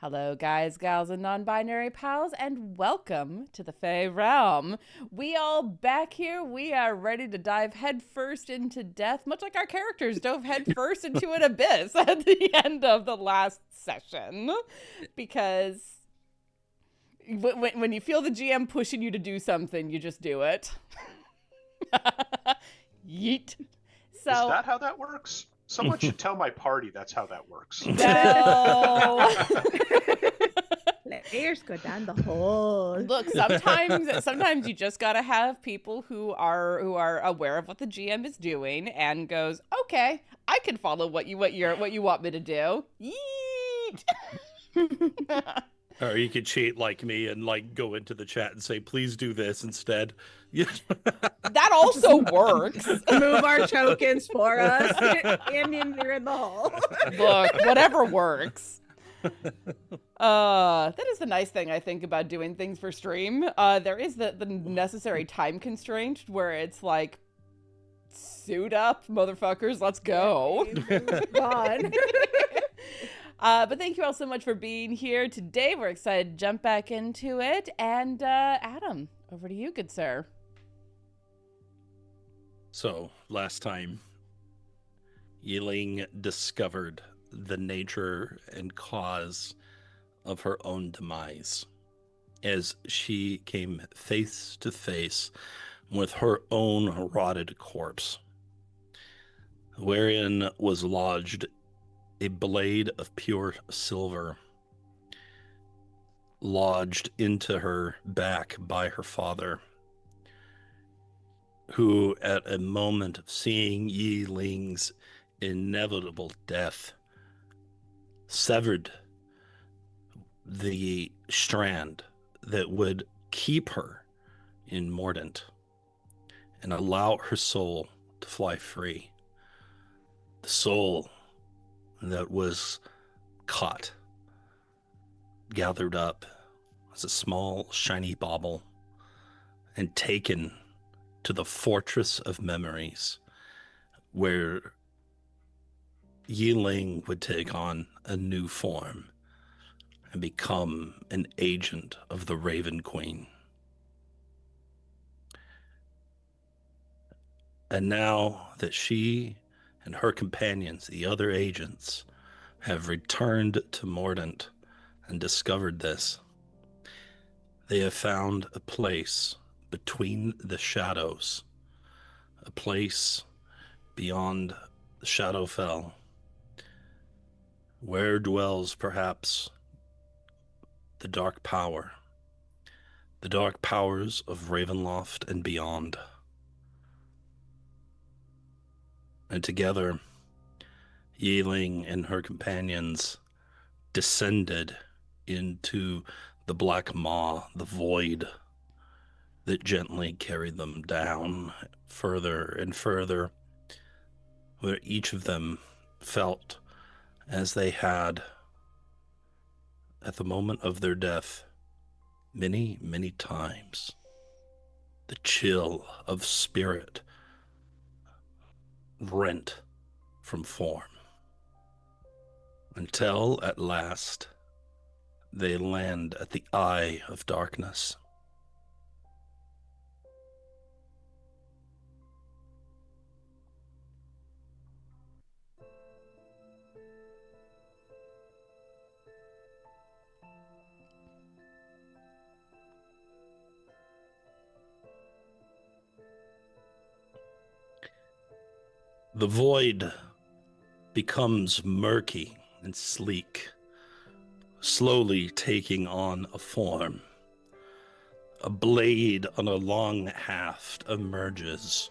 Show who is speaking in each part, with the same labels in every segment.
Speaker 1: Hello, guys, gals, and non binary pals, and welcome to the Fae Realm. We all back here. We are ready to dive headfirst into death, much like our characters dove headfirst into an abyss at the end of the last session. Because when you feel the GM pushing you to do something, you just do it. Yeet. So,
Speaker 2: Is that how that works? Someone should tell my party that's how that works.
Speaker 1: no.
Speaker 3: Players go down the hole.
Speaker 1: Look, sometimes you just gotta have people who are aware of what the GM is doing and goes, okay, I can follow what you want me to do. Yeet.
Speaker 4: Or you could cheat like me and go into the chat and say, please do this instead.
Speaker 1: That also works.
Speaker 3: Move our tokens for us. And you're in the hole.
Speaker 1: Look, whatever works. That is the nice thing I think about doing things for stream. There is the necessary time constraint where it's like, suit up, motherfuckers, let's go.
Speaker 3: Gone.
Speaker 1: But thank you all so much for being here today. We're excited to jump back into it. And Adam, over to you, good sir.
Speaker 4: So, last time, Yi-Ling discovered the nature and cause of her own demise as she came face to face with her own rotted corpse, wherein was lodged a blade of pure silver, lodged into her back by her father, who, at a moment of seeing Yi-Ling's inevitable death, severed the strand that would keep her in Mordent and allow her soul to fly free. The soul that was caught, gathered up as a small, shiny bauble, and taken to the fortress of memories, where Yi-Ling would take on a new form and become an agent of the Raven Queen. And now that she and her companions, the other agents, have returned to Mordent and discovered this, they have found a place between the shadows, a place beyond the Shadowfell, where dwells perhaps the dark power, the dark powers of Ravenloft and beyond. And together, Yi-Ling and her companions descended into the black maw, the void that gently carried them down further and further, where each of them felt, as they had at the moment of their death many, many times, the chill of spirit rent from form, until at last they land at the eye of darkness. The void becomes murky and sleek, slowly taking on a form. A blade on a long haft emerges,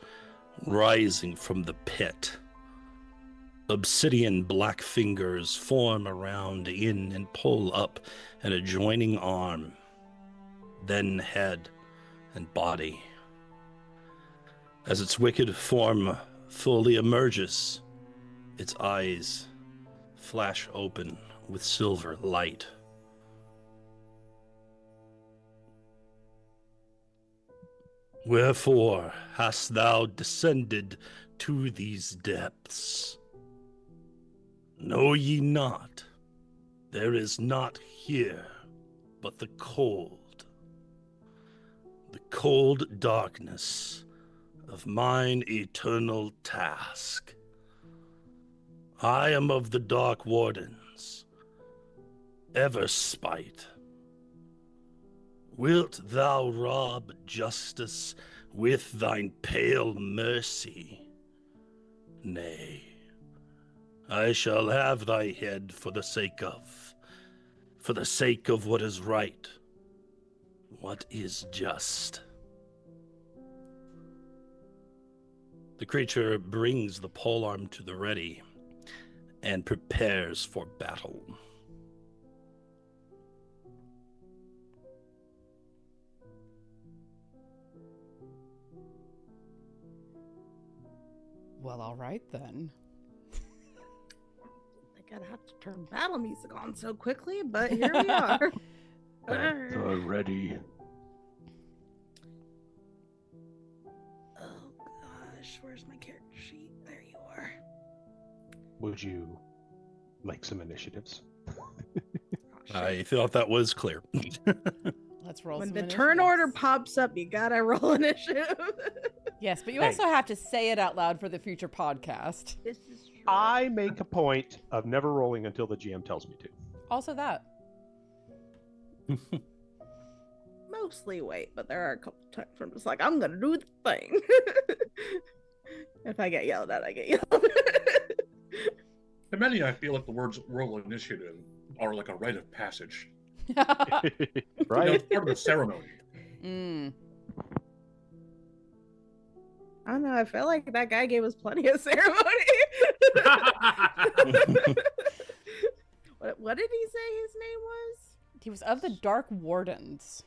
Speaker 4: rising from the pit. Obsidian black fingers form around in and pull up an adjoining arm, then head and body. As its wicked form fully emerges, its eyes flash open with silver light. Wherefore hast thou descended to these depths? Know ye not There is not here but the cold darkness of mine eternal task. I am of the Dark Wardens, ever spite. Wilt thou rob justice with thine pale mercy? Nay, I shall have thy head for the sake of what is right, what is just. The creature brings the polearm to the ready and prepares for battle.
Speaker 1: Well, all right then.
Speaker 3: I gotta have to turn battle music on so quickly, but here we are.
Speaker 2: At the ready.
Speaker 3: Oh gosh, where's my character sheet? There you are.
Speaker 2: Would you like some initiatives?
Speaker 3: Oh,
Speaker 4: I thought that was clear.
Speaker 1: Let's roll
Speaker 3: when
Speaker 1: some
Speaker 3: the turn
Speaker 1: initiatives.
Speaker 3: order pops up, you gotta roll initiative.
Speaker 1: Yes, but you
Speaker 2: Hey.
Speaker 1: also have to say it out loud for the future podcast.
Speaker 3: This is true.
Speaker 2: I make a point of never rolling until the GM tells me to.
Speaker 1: Also that.
Speaker 3: Mostly wait, but there are a couple times where I'm just like, I'm gonna do the thing. If I get yelled at, I get yelled at.
Speaker 5: To many, I feel like the words roll initiative are like a rite of passage.
Speaker 2: Right?
Speaker 5: You know, it's part of the ceremony.
Speaker 1: Mm.
Speaker 3: I don't know, I feel like that guy gave us plenty of ceremony. What did he say his name was?
Speaker 1: He was of the Dark Wardens.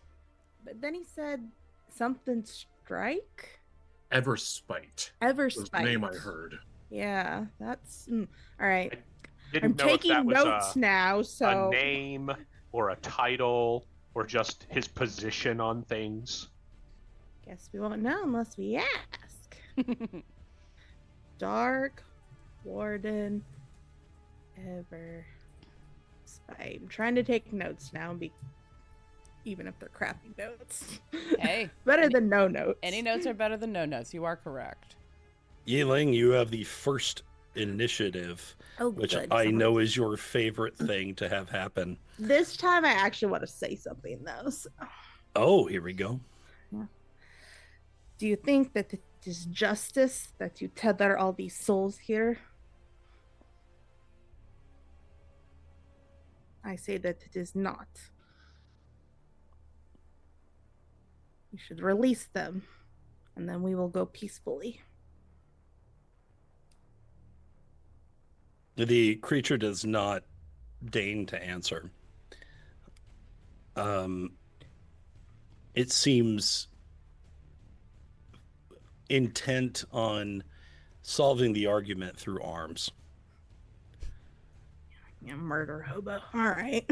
Speaker 3: But then he said something strike?
Speaker 5: Everspite
Speaker 3: Everspite.
Speaker 5: was the name I heard.
Speaker 3: Yeah, that's all right.
Speaker 2: Didn't
Speaker 3: I'm
Speaker 2: know if
Speaker 3: taking
Speaker 2: that was
Speaker 3: notes now, so
Speaker 2: a name or a title or just his position on things.
Speaker 3: guess we won't know unless we ask. Dark Warden Ever Spite. I'm trying to take notes now, even if they're crappy notes.
Speaker 1: Hey.
Speaker 3: Better than no notes.
Speaker 1: Any notes are better than no notes. You are correct.
Speaker 4: Yi-Ling, you have the first initiative,
Speaker 3: Oh,
Speaker 4: which
Speaker 3: good.
Speaker 4: I know is your favorite thing to have happen.
Speaker 3: This time I actually want to say something, though. So,
Speaker 4: Oh, here we go.
Speaker 3: do you think that it is justice that you tether all these souls here? I say that it is not. You should release them, and then we will go peacefully.
Speaker 4: The creature does not deign to answer. It seems intent on solving the argument through arms.
Speaker 3: Yeah, murder hobo. All right.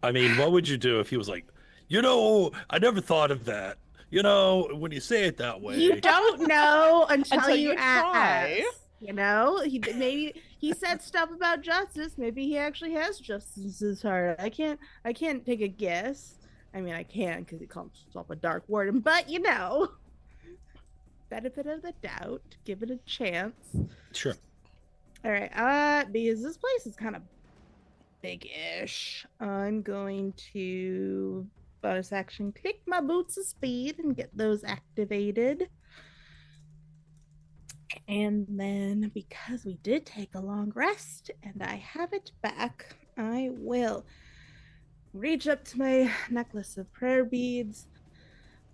Speaker 4: I mean, what would you do if he was like, I never thought of that. When you say it that way.
Speaker 3: You don't know until
Speaker 1: Until
Speaker 3: you
Speaker 1: you try.
Speaker 3: ask. Maybe he said stuff about justice. Maybe he actually has justice in his heart. I can't take a guess. I mean, I can because he calls himself a Dark Warden, but benefit of the doubt, give it a chance.
Speaker 4: Sure.
Speaker 3: All right. Because this place is kind of big-ish, I'm going to bonus action click my boots of speed and get those activated. And then, because we did take a long rest and I have it back, I will reach up to my necklace of prayer beads,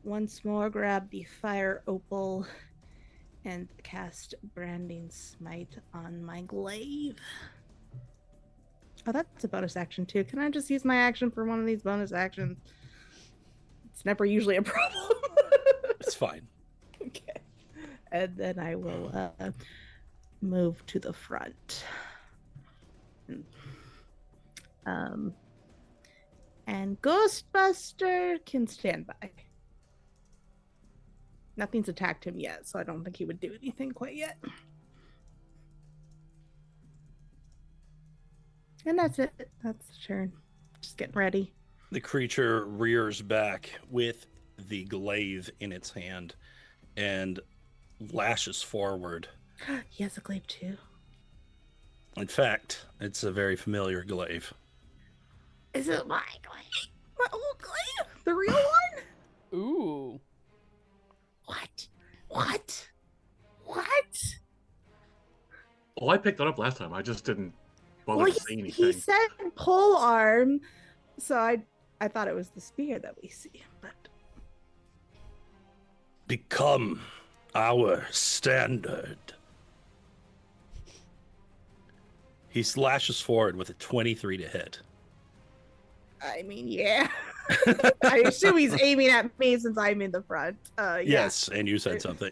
Speaker 3: once more grab the fire opal, and cast Branding Smite on my glaive. Oh, that's a bonus action too. Can I just use my action for one of these bonus actions? It's never usually a problem.
Speaker 4: It's fine.
Speaker 3: Okay. And then I will move to the front. And Ghostbuster can stand by. Nothing's attacked him yet, so I don't think he would do anything quite yet. And that's it. That's the turn. Just getting ready.
Speaker 4: The creature rears back with the glaive in its hand and lashes forward.
Speaker 3: He has a glaive too.
Speaker 4: In fact, it's a very familiar glaive.
Speaker 3: Is it my glaive? My old glaive? The real one?
Speaker 1: Ooh.
Speaker 3: What? What?
Speaker 5: Oh, I picked it up last time. I just didn't bother
Speaker 3: Well,
Speaker 5: to say anything.
Speaker 3: he said pole arm, so I thought it was the spear that we see, but
Speaker 4: Become our standard. He slashes forward with a 23 to hit.
Speaker 3: I mean, yeah. I assume he's aiming at me since I'm in the front. Yeah.
Speaker 4: Yes, and you said something.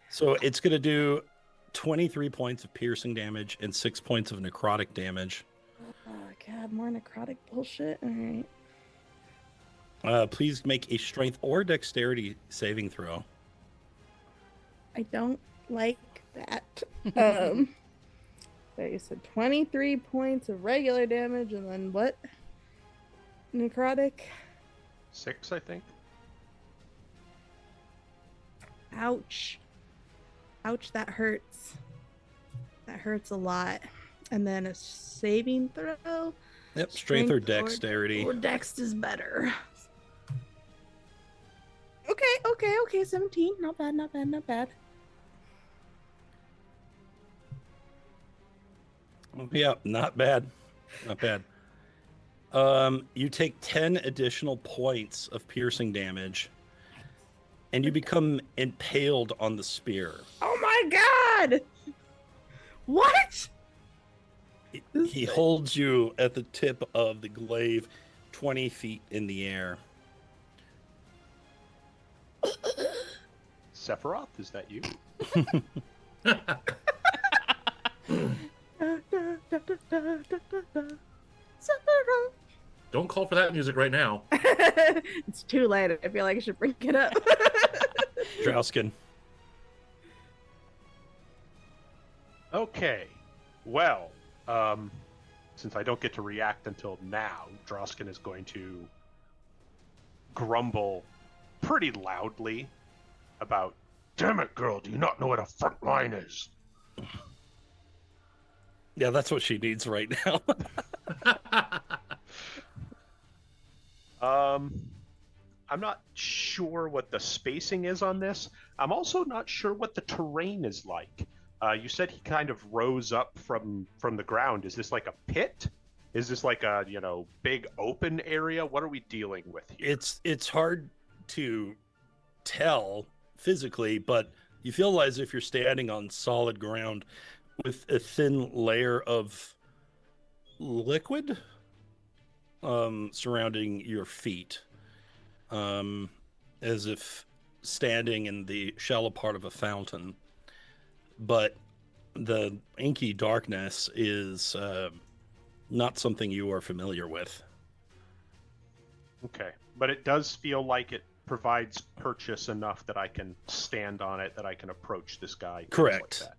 Speaker 4: So it's going to do 23 points of piercing damage and 6 points of necrotic damage.
Speaker 3: Oh god, more necrotic bullshit. All right.
Speaker 4: Please make a strength or dexterity saving throw.
Speaker 3: I don't like that. So you said 23 points of regular damage, and then what? Necrotic?
Speaker 2: 6, I think.
Speaker 3: Ouch. Ouch, that hurts. That hurts a lot. And then a saving throw.
Speaker 4: Yep, strength or dexterity.
Speaker 3: Or dex is better. Okay. 17. Not bad.
Speaker 4: Yeah, not bad. You take 10 additional points of piercing damage, and you become impaled on the spear.
Speaker 3: Oh my god! What?
Speaker 4: He holds you at the tip of the glaive 20 feet in the air.
Speaker 2: Sephiroth, is that you?
Speaker 5: Don't call for that music right now.
Speaker 3: It's too late. I feel like I should bring it up.
Speaker 4: Drausken.
Speaker 2: Okay. Well, since I don't get to react until now, Drausken is going to grumble pretty loudly about, "Damn it, girl, do you not know what a front line is?"
Speaker 4: Yeah, that's what she needs right now.
Speaker 2: I'm not sure what the spacing is on this. I'm also not sure what the terrain is like. You said he kind of rose up from the ground. Is this like a pit? Is this like a, big open area? What are we dealing with here?
Speaker 4: It's hard to tell physically, but you feel as if you're standing on solid ground with a thin layer of liquid surrounding your feet, as if standing in the shallow part of a fountain. But the inky darkness is not something you are familiar with.
Speaker 2: Okay, but it does feel like it provides purchase enough that I can stand on it, that I can approach this guy.
Speaker 4: Correct.
Speaker 2: Like that.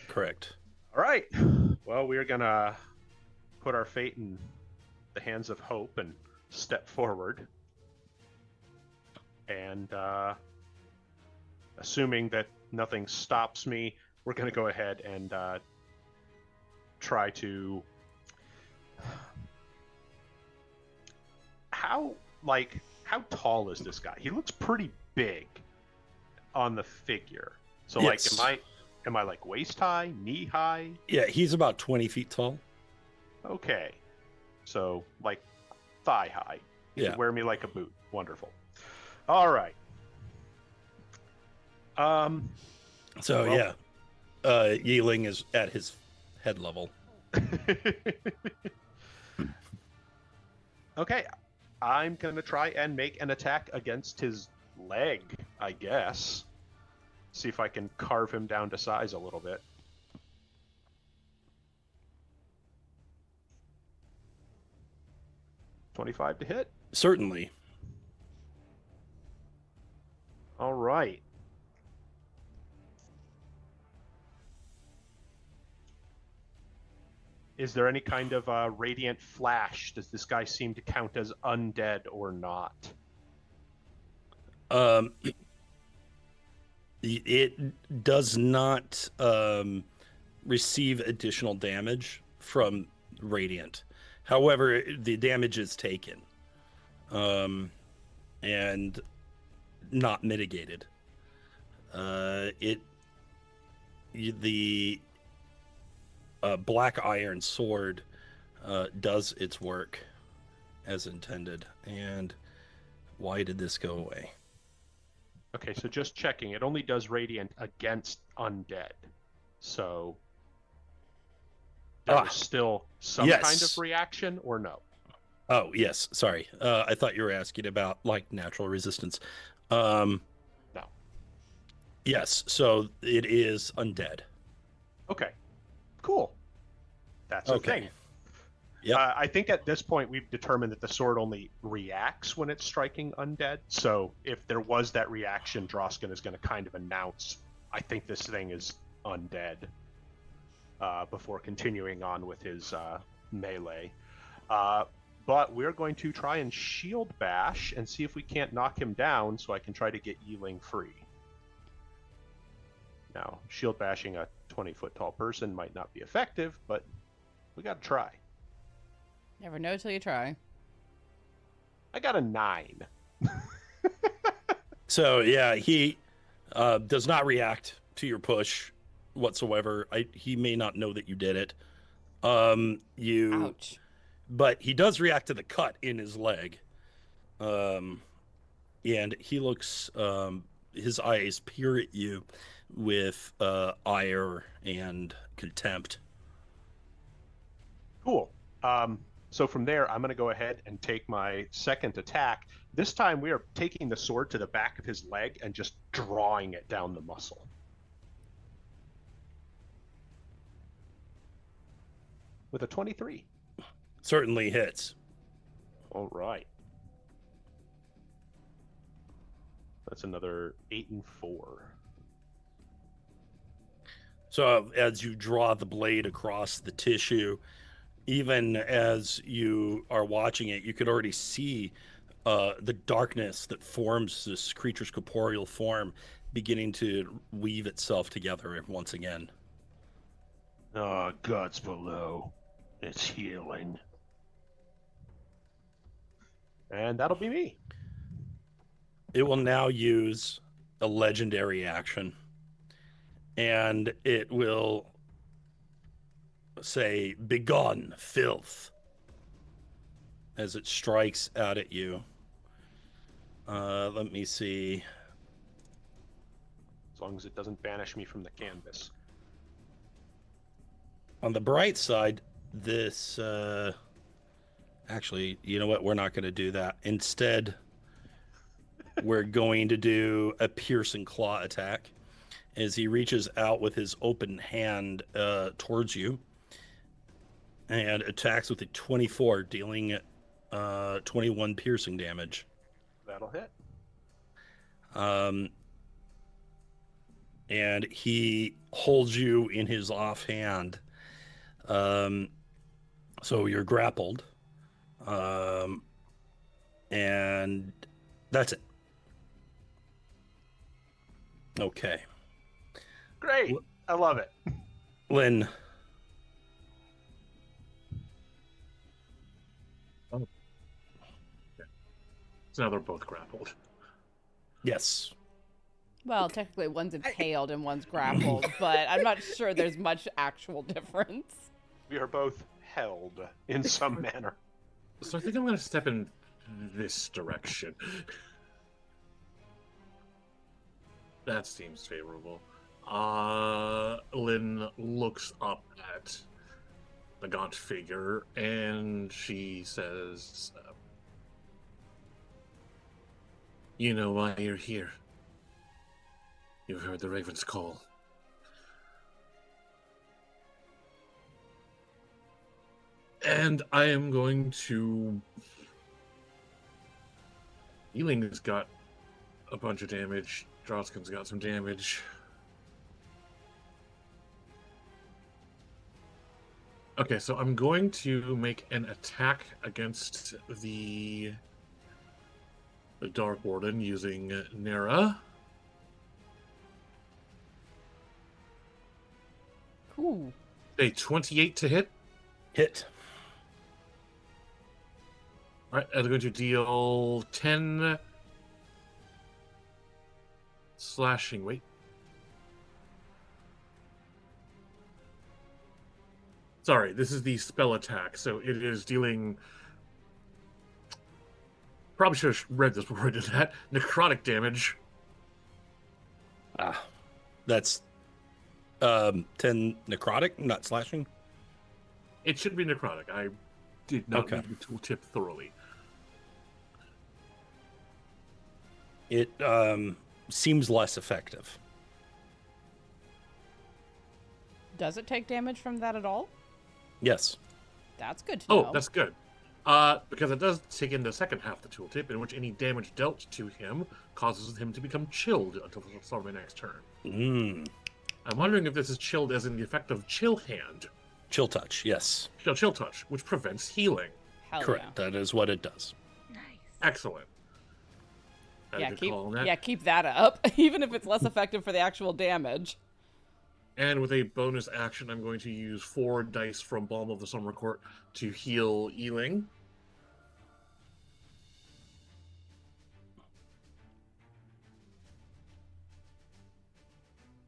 Speaker 4: Correct.
Speaker 2: All right. Well, we're gonna put our fate in the hands of hope and step forward. And assuming that nothing stops me, we're gonna go ahead and try to. How tall is this guy? He looks pretty big on the figure. So
Speaker 4: Yes.
Speaker 2: am I like waist high, knee high?
Speaker 4: Yeah, he's about 20 feet tall.
Speaker 2: Okay. So like thigh high. You
Speaker 4: Yeah.
Speaker 2: could wear me like a boot. Wonderful. All right.
Speaker 4: So
Speaker 2: Well-
Speaker 4: yeah, Yi-Ling is at his head level.
Speaker 2: Okay. I'm going to try and make an attack against his leg, I guess. See if I can carve him down to size a little bit. $25 to hit.
Speaker 4: Certainly.
Speaker 2: All right. Is there any kind of radiant flash? Does this guy seem to count as undead or not?
Speaker 4: It does not receive additional damage from radiant. However, the damage is taken and not mitigated. The black iron sword does its work as intended. And why did this go away?
Speaker 2: Okay, so just checking. It only does radiant against undead. So there is still some kind of reaction, or no?
Speaker 4: Oh, yes. Sorry. I thought you were asking about, like, natural resistance.
Speaker 2: No.
Speaker 4: Yes, so it is undead.
Speaker 2: Okay, cool. That's a thing.
Speaker 4: Yep.
Speaker 2: I think at this point we've determined that the sword only reacts when it's striking undead. So if there was that reaction, Drausken is going to kind of announce, I think this thing is undead, before continuing on with his melee. But we're going to try and shield bash and see if we can't knock him down so I can try to get Yi-Ling free. Now, shield bashing a 20-foot tall person might not be effective, but we got to try.
Speaker 1: Never know till you try.
Speaker 2: I got a 9.
Speaker 4: So, yeah, he does not react to your push whatsoever. He may not know that you did it.
Speaker 1: Ouch.
Speaker 4: But he does react to the cut in his leg. And he looks, his eyes peer at you with ire and contempt.
Speaker 2: Cool. So from there, I'm going to go ahead and take my second attack. This time we are taking the sword to the back of his leg and just drawing it down the muscle. With a 23.
Speaker 4: Certainly hits.
Speaker 2: All right. That's another 8 and 4.
Speaker 4: So as you draw the blade across the tissue, even as you are watching it, you could already see the darkness that forms this creature's corporeal form beginning to weave itself together once again.
Speaker 2: God's below. It's healing. And that'll be me.
Speaker 4: It will now use a legendary action. And it will say, "Begone, filth," as it strikes out at you. Let me see.
Speaker 2: As long as it doesn't banish me from the canvas.
Speaker 4: On the bright side, this... Actually, you know what? We're not going to do that. Instead, we're going to do a piercing claw attack as he reaches out with his open hand towards you and attacks with a 24, dealing 21 piercing damage.
Speaker 2: That'll hit.
Speaker 4: And he holds you in his offhand. So you're grappled. And that's it. Okay.
Speaker 2: Great. I love it.
Speaker 4: Lynn.
Speaker 5: Oh. So now they're both grappled.
Speaker 4: Yes.
Speaker 1: Well, technically one's impaled and one's grappled, but I'm not sure there's much actual difference.
Speaker 2: We are both held in some manner.
Speaker 5: So I think I'm going to step in this direction. That seems favorable. Lynn looks up at the gaunt figure and she says, "You know why you're here. You've heard the raven's call. And I am going to... Yi-Ling's got a bunch of damage. Drausken's got some damage. Okay, so I'm going to make an attack against the Dark Warden using Nera.
Speaker 1: Cool.
Speaker 5: A 28 to hit.
Speaker 4: Hit.
Speaker 5: All right, I'm going to deal 10 slashing. Wait. Sorry, this is the spell attack, so it is dealing... Probably should have read this before I did that. Necrotic damage.
Speaker 4: That's 10 necrotic, not slashing.
Speaker 5: It should be necrotic. I did not
Speaker 4: Okay.
Speaker 5: read the tooltip thoroughly.
Speaker 4: It seems less effective.
Speaker 1: Does it take damage from that at all?
Speaker 4: Yes.
Speaker 1: That's good to know.
Speaker 5: Oh, that's good. Because it does take in the second half of the tooltip, in which any damage dealt to him causes him to become chilled until the start of my next turn. I'm wondering if this is chilled as in the effect of Chill Hand.
Speaker 4: Chill touch, yes.
Speaker 5: Chill Touch, which prevents healing.
Speaker 1: Hell
Speaker 4: Correct. That is what it does.
Speaker 3: Nice.
Speaker 5: Excellent. Had a
Speaker 1: Yeah,
Speaker 5: good call on that.
Speaker 1: yeah, keep that up, even if it's less effective for the actual damage.
Speaker 5: And with a bonus action, I'm going to use 4 dice from Balm of the Summer Court to heal Yi-Ling.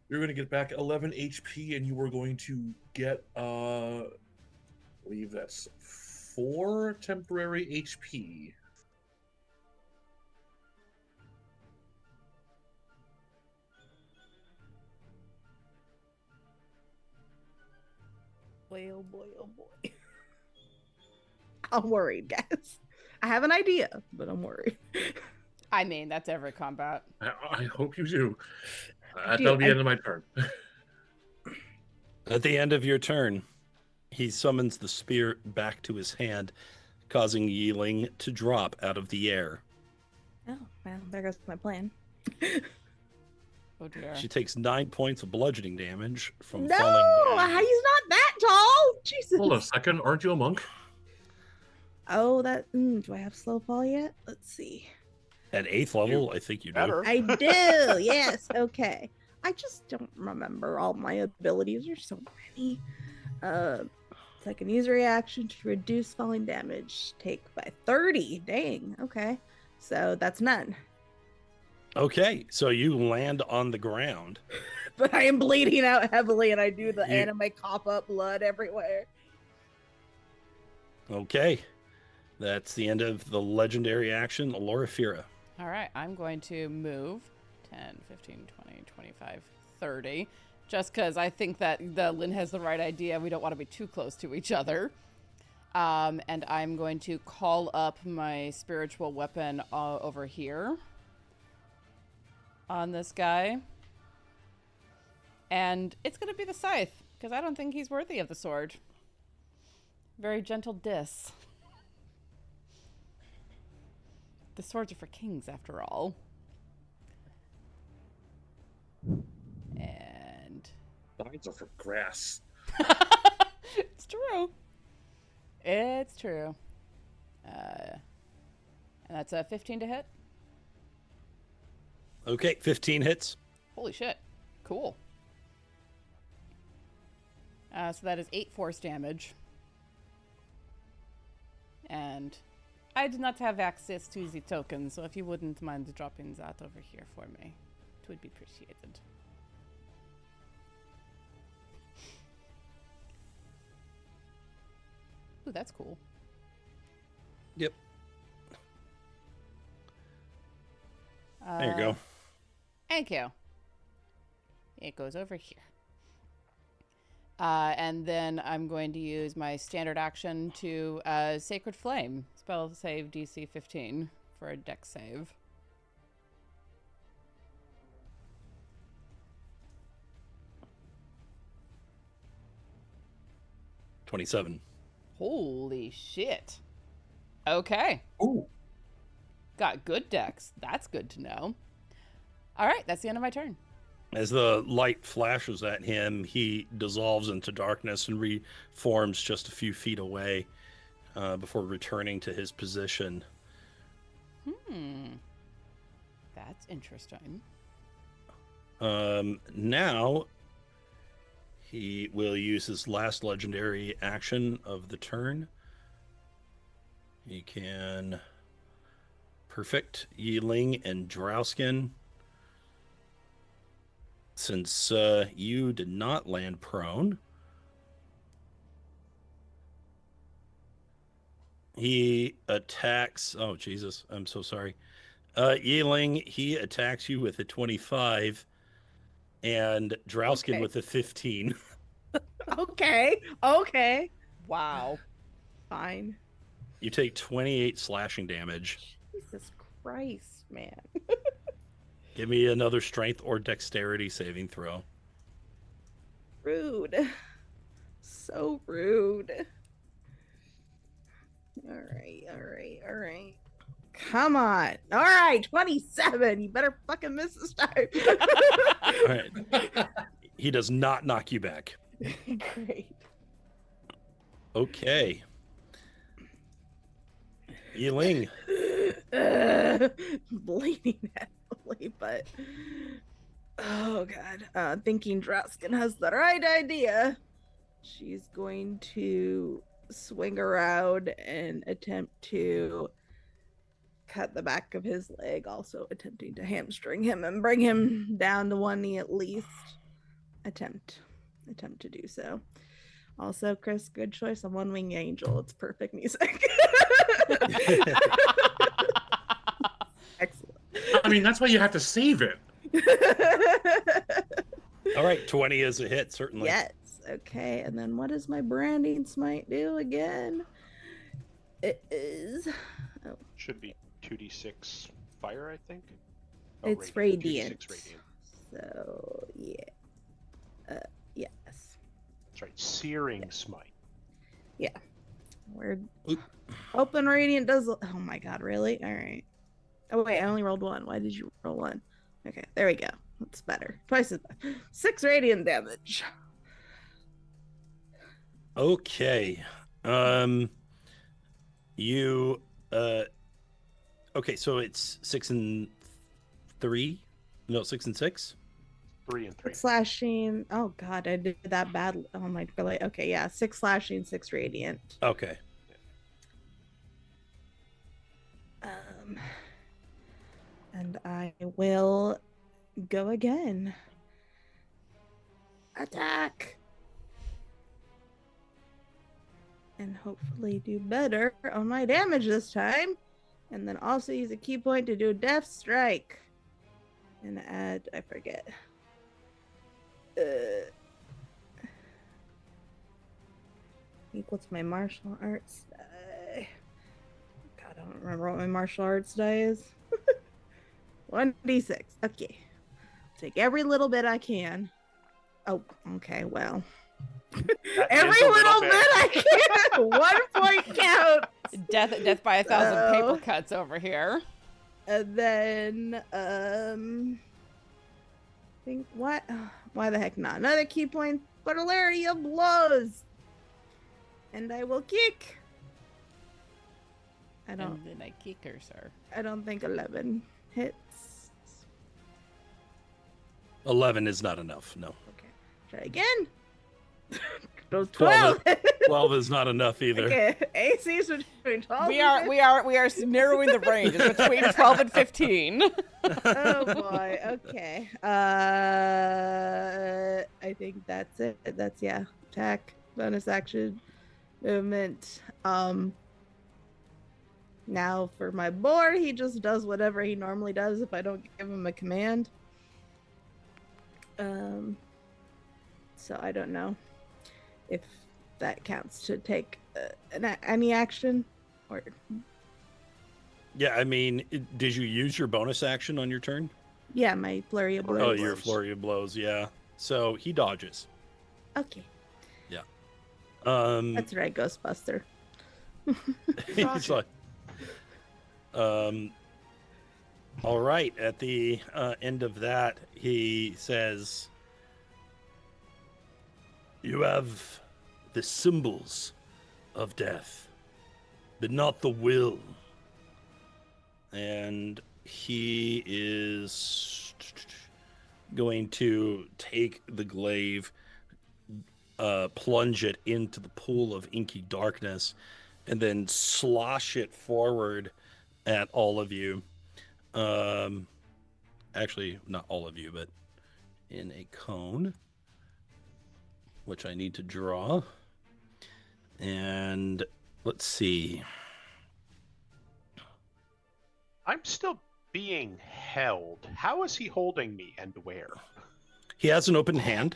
Speaker 5: You're going to get back 11 HP, and you are going to get, I believe that's 4 temporary HP.
Speaker 3: Boy, oh boy, oh boy. I'm worried, guys. I have an idea, but I'm worried.
Speaker 1: I mean, that's every combat.
Speaker 5: I hope you do.
Speaker 3: Dude,
Speaker 5: That'll be the end of my turn.
Speaker 4: At the end of your turn, he summons the spear back to his hand, causing Yi-Ling to drop out of the air.
Speaker 3: Oh, well, there goes my plan.
Speaker 1: Oh dear.
Speaker 4: She takes 9 points of bludgeoning damage from
Speaker 3: No,
Speaker 4: falling down.
Speaker 3: he's not that tall. Jesus.
Speaker 5: Hold a second, aren't you a monk?
Speaker 3: Oh, that. Do I have slow fall yet? Let's see.
Speaker 4: At 8th level, I think you do.
Speaker 2: Better.
Speaker 3: I do. Yes. Okay. I just don't remember all my abilities. There's so many. So I can use a reaction to reduce falling damage. Take by 30. Dang. Okay. So that's none.
Speaker 4: Okay, so you land on the ground.
Speaker 3: But I am bleeding out heavily, and I do the
Speaker 4: You-
Speaker 3: anime cough up blood everywhere.
Speaker 4: Okay, that's the end of the legendary action, Loraphyra.
Speaker 1: All right, I'm going to move 10, 15, 20, 25, 30. Just because I think that Lynn has the right idea. We don't want to be too close to each other. And I'm going to call up my spiritual weapon over here on this guy. And it's going to be the scythe, because I don't think he's worthy of the sword. Very gentle diss. The swords are for kings, after all. And
Speaker 5: Sides are for grass.
Speaker 1: it's true. It's true. And that's a 15 to hit.
Speaker 4: Okay, 15 hits.
Speaker 1: Holy shit. Cool. So that is 8 force damage. And I do not have access to the token, so if you wouldn't mind dropping that over here for me, it would be appreciated. Ooh, that's cool.
Speaker 4: Yep. There you go.
Speaker 1: Thank you. It goes over here. And then I'm going to use my standard action to Sacred Flame. Spell save DC 15 for a dex save.
Speaker 4: $27.
Speaker 1: Holy shit. Okay.
Speaker 5: Ooh.
Speaker 1: Got good dex. That's good to know. All right, that's the end of my turn.
Speaker 4: As the light flashes at him, he dissolves into darkness and reforms just a few feet away before returning to his position.
Speaker 1: That's interesting.
Speaker 4: Now, he will use his last legendary action of the turn. He can perfect Yi-Ling and Drausken. Since you did not land prone, he attacks... Oh, Jesus. I'm so sorry. Yi-Ling, he attacks you with a 25, and Drausken with a 15.
Speaker 3: Okay.
Speaker 1: Wow.
Speaker 3: Fine.
Speaker 4: You take 28 slashing damage.
Speaker 3: Jesus Christ, man.
Speaker 4: Give me another strength or dexterity saving throw.
Speaker 3: Rude. So rude. All right. Come on. All right, 27. You better fucking miss this time.
Speaker 4: All right. He does not knock you back.
Speaker 3: Great.
Speaker 4: Okay. Yi-Ling.
Speaker 3: Bleeding heavily, but oh god. Thinking Drausken has the right idea. She's going to swing around and attempt to cut the back of his leg, also attempting to hamstring him and bring him down to one knee at least. Attempt to do so. Also, Chris, good choice on One Wing Angel. It's perfect music. Excellent.
Speaker 5: I mean, that's why you have to save it.
Speaker 4: All right, 20 is a hit, certainly.
Speaker 3: Yes. Okay, and then what does my branding smite do again? It is... Oh.
Speaker 2: Should be 2d6 fire, I think.
Speaker 3: It's radiant.
Speaker 2: 2d6 radiant.
Speaker 3: So, yeah. Yes.
Speaker 2: That's right. Searing smite.
Speaker 3: Yeah. We're open radiant does... Oh my god, really? All right. Oh wait, I only rolled one. Why did you roll one? Okay, there we go. That's better. Twice as bad. 6 radiant damage.
Speaker 4: Okay. You okay, so it's 6 and 3? No, 6 and 6?
Speaker 2: 3 and 3.
Speaker 3: Slashing. Oh god, I did that bad. Oh my god. Okay, yeah. 6 slashing, 6 radiant.
Speaker 4: Okay.
Speaker 3: And I will go again. Attack. And hopefully do better on my damage this time. And then also use a key point to do a death strike. And add, I forget. Equal to my martial arts die. God, I don't remember what my martial arts die is. 1d6. Okay. Take every little bit I can. Oh, okay, well. Every little bit I can. 1 point count.
Speaker 1: Death by 1,000 paper cuts over here.
Speaker 3: And then, think what? Why the heck not? Another key point, but hilarity of blows. And I will kick. I don't.
Speaker 1: And then I kick her, sir.
Speaker 3: I don't think 11 hits.
Speaker 4: 11 is not enough. No.
Speaker 3: Okay. Try again. Those
Speaker 4: 12.
Speaker 3: 12.
Speaker 4: 12 is not enough either.
Speaker 3: Okay. AC's between 12.
Speaker 1: We are narrowing the range. It's between 12 and 15.
Speaker 3: Oh boy. Okay. I think that's it. That's attack, bonus action, movement. Now for my board, he just does whatever he normally does if I don't give him a command. So I don't know if that counts to take any action or.
Speaker 4: Yeah, I mean, did you use your bonus action on your turn?
Speaker 3: Yeah, my flurry of blows.
Speaker 4: Oh, your flurry of blows, yeah. So he dodges.
Speaker 3: Okay.
Speaker 4: Yeah.
Speaker 3: That's right, Ghostbuster.
Speaker 4: He's like, All right. At the end of that, he says, "You have the symbols of death, but not the will." And he is going to take the glaive, plunge it into the pool of inky darkness, and then slosh it forward at all of you. Actually, not all of you, but in a cone, which I need to draw. And let's see.
Speaker 2: I'm still being held. How is he holding me and where?
Speaker 4: He has an open hand.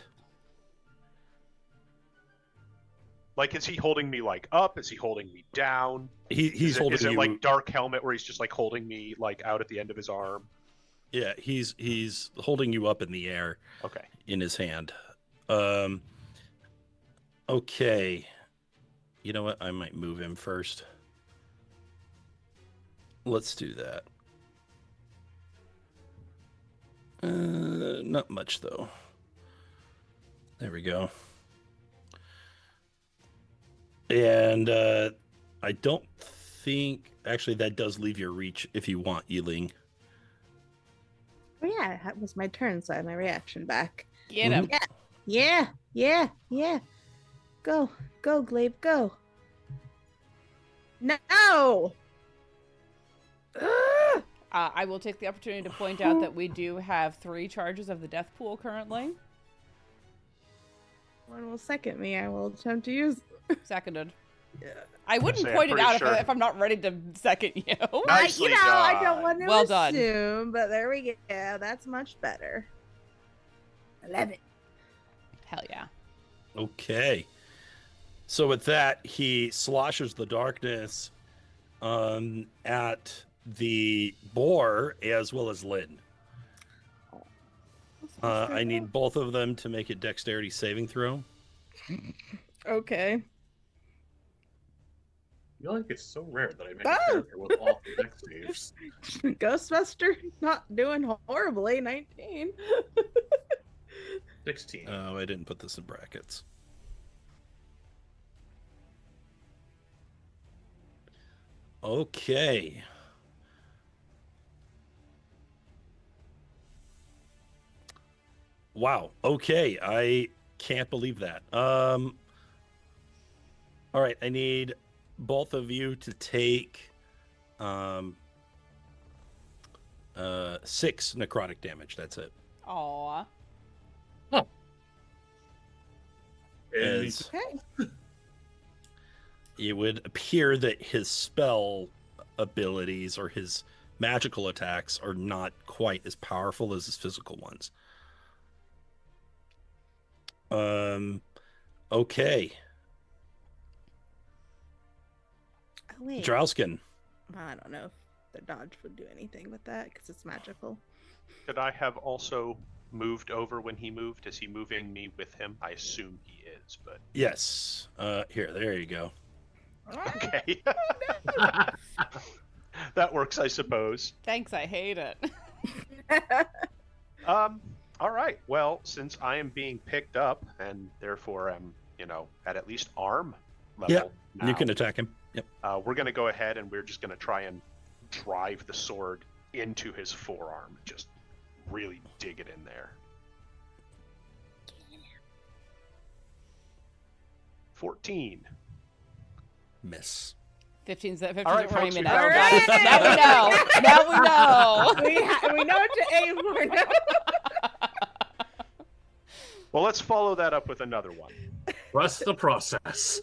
Speaker 2: Like, is he holding me like up? Is he holding me down?
Speaker 4: He's holding you.
Speaker 2: Is it like Dark Helmet where he's just like holding me like out at the end of his arm?
Speaker 4: Yeah, he's holding you up in the air.
Speaker 2: Okay.
Speaker 4: In his hand. Okay. You know what? I might move him first. Let's do that. Not much though. There we go. And I don't think actually that does leave your reach if you want, Yi-Ling.
Speaker 3: Oh, yeah, that was my turn, so I have my reaction back.
Speaker 1: Get him.
Speaker 3: Yeah. Go, Glaive, go. No! Ugh!
Speaker 1: I will take the opportunity to point out that we do have 3 charges of the death pool currently.
Speaker 3: One will second me. I will attempt to use.
Speaker 1: Seconded.
Speaker 3: Yeah.
Speaker 1: I wouldn't
Speaker 2: I'm
Speaker 1: point it
Speaker 2: pretty
Speaker 1: out
Speaker 2: sure.
Speaker 1: if I'm not ready to second you.
Speaker 2: Nicely
Speaker 3: I
Speaker 2: done.
Speaker 3: don't want to
Speaker 1: Well done.
Speaker 3: assume, but there we go. That's much better. 11.
Speaker 1: Hell yeah.
Speaker 4: Okay. So with that, he sloshes the darkness at the boar as well as Lynn. I need both of them to make a dexterity saving throw.
Speaker 3: Okay.
Speaker 5: I feel like it's so rare that I make a character with all the dex saves.
Speaker 3: Ghostbuster not doing horribly. 19.
Speaker 5: 16.
Speaker 4: Oh, I didn't put this in brackets. Okay. Wow. Okay. I can't believe that. All right. I need both of you to take 6 necrotic damage. That's it.
Speaker 1: Aw.
Speaker 4: As
Speaker 3: Okay.
Speaker 4: it would appear that his spell abilities or his magical attacks are not quite as powerful as his physical ones. Okay.
Speaker 3: Oh, wait.
Speaker 4: Drausken.
Speaker 3: I don't know if the dodge would do anything with that because it's magical.
Speaker 2: Could I have also moved over when he moved? Is he moving me with him? I assume he is, but
Speaker 4: Yes. Here, there you go.
Speaker 2: okay. That works, I suppose.
Speaker 1: Thanks, I hate it.
Speaker 2: All right. Well, since I am being picked up and therefore am, at least arm level
Speaker 4: Yeah,
Speaker 2: now,
Speaker 4: you can attack him. Yep.
Speaker 2: we're going to go ahead and we're just going to try and drive the sword into his forearm. Just really dig it in there. 14.
Speaker 4: Miss.
Speaker 1: 15's
Speaker 2: All right, folks,
Speaker 1: aiming
Speaker 2: we
Speaker 1: at.
Speaker 2: found
Speaker 1: Got
Speaker 2: it.
Speaker 1: it. Now we know. Now we know.
Speaker 3: we know what to aim for now.
Speaker 2: Well, let's follow that up with another one.
Speaker 5: Trust the process.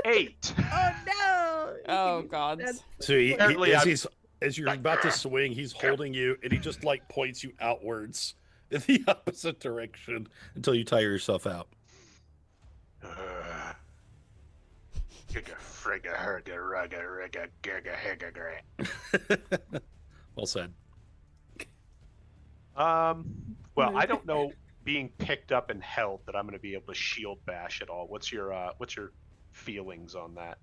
Speaker 2: 8.
Speaker 3: Oh no!
Speaker 1: Oh God.
Speaker 3: That's-
Speaker 4: So
Speaker 2: Apparently
Speaker 4: as you're about to swing, he's holding you, and he just like points you outwards in the opposite direction until you tire yourself out. Well said.
Speaker 2: Well, I don't know being picked up and held that I'm going to be able to shield bash at all. What's your feelings on that?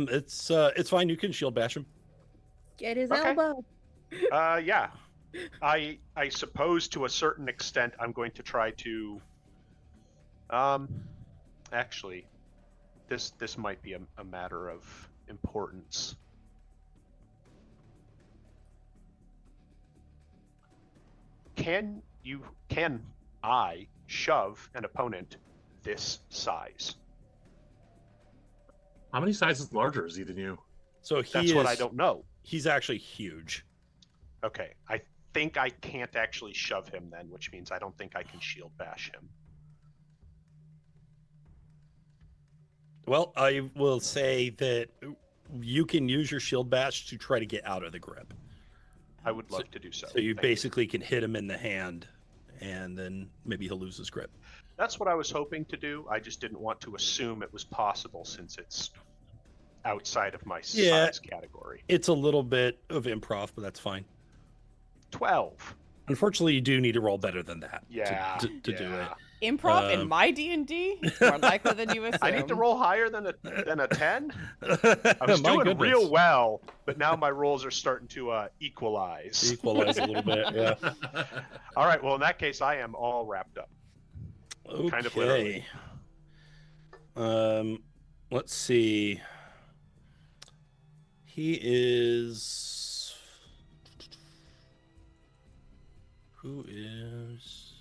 Speaker 4: It's fine. You can shield bash him.
Speaker 3: Get his
Speaker 2: Okay.
Speaker 3: elbow.
Speaker 2: Yeah. I suppose to a certain extent I'm going to try to actually this might be a matter of importance. Can I shove an opponent this size?
Speaker 5: How many sizes larger is he than you?
Speaker 4: So
Speaker 2: That's what I don't know.
Speaker 4: He's actually huge.
Speaker 2: Okay, I think I can't actually shove him then, which means I don't think I can shield bash him.
Speaker 4: Well, I will say that you can use your shield bash to try to get out of the grip.
Speaker 2: I would love to do so.
Speaker 4: So you basically can hit him in the hand, and then maybe he'll lose his grip.
Speaker 2: That's what I was hoping to do. I just didn't want to assume it was possible since it's outside of my size category.
Speaker 4: It's a little bit of improv, but that's fine.
Speaker 2: 12.
Speaker 4: Unfortunately, you do need to roll better than that to do it.
Speaker 1: Improv in my D&D? More likely than you assume.
Speaker 2: I need to roll higher than a 10? I was doing real well, but now my rolls are starting to equalize.
Speaker 4: Equalize a little bit, yeah.
Speaker 2: All right, well, in that case, I am all wrapped up.
Speaker 4: Okay.
Speaker 2: Kind of literally.
Speaker 4: Let's see. He is... Who is...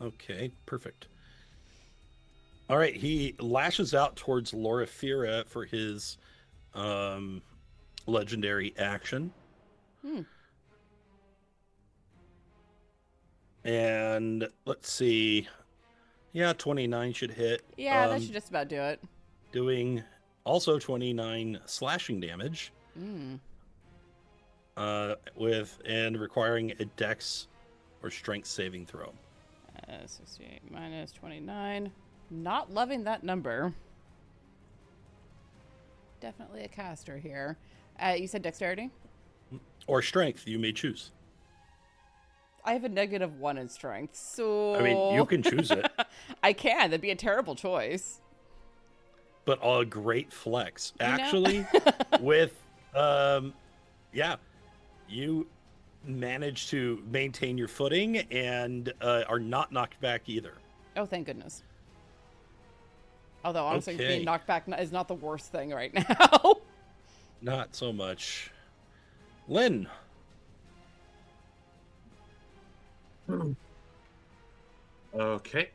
Speaker 4: Okay, perfect. All right, he lashes out towards Loraphyra for his legendary action. And let's see. Yeah, 29 should hit.
Speaker 1: Yeah, that should just about do it.
Speaker 4: Doing also 29 slashing damage. And requiring a dex or strength saving throw.
Speaker 1: 68 minus 29. Not loving that number. Definitely a caster here. You said dexterity?
Speaker 4: Or strength, you may choose.
Speaker 1: I have a -1 in strength, so...
Speaker 4: I mean, you can choose it.
Speaker 1: I can. That'd be a terrible choice.
Speaker 4: But a great flex. Actually, with... yeah. You manage to maintain your footing and are not knocked back either.
Speaker 1: Oh, thank goodness. Although, honestly, being knocked back is not the worst thing right now.
Speaker 4: Not so much. Lynn.
Speaker 5: Okay.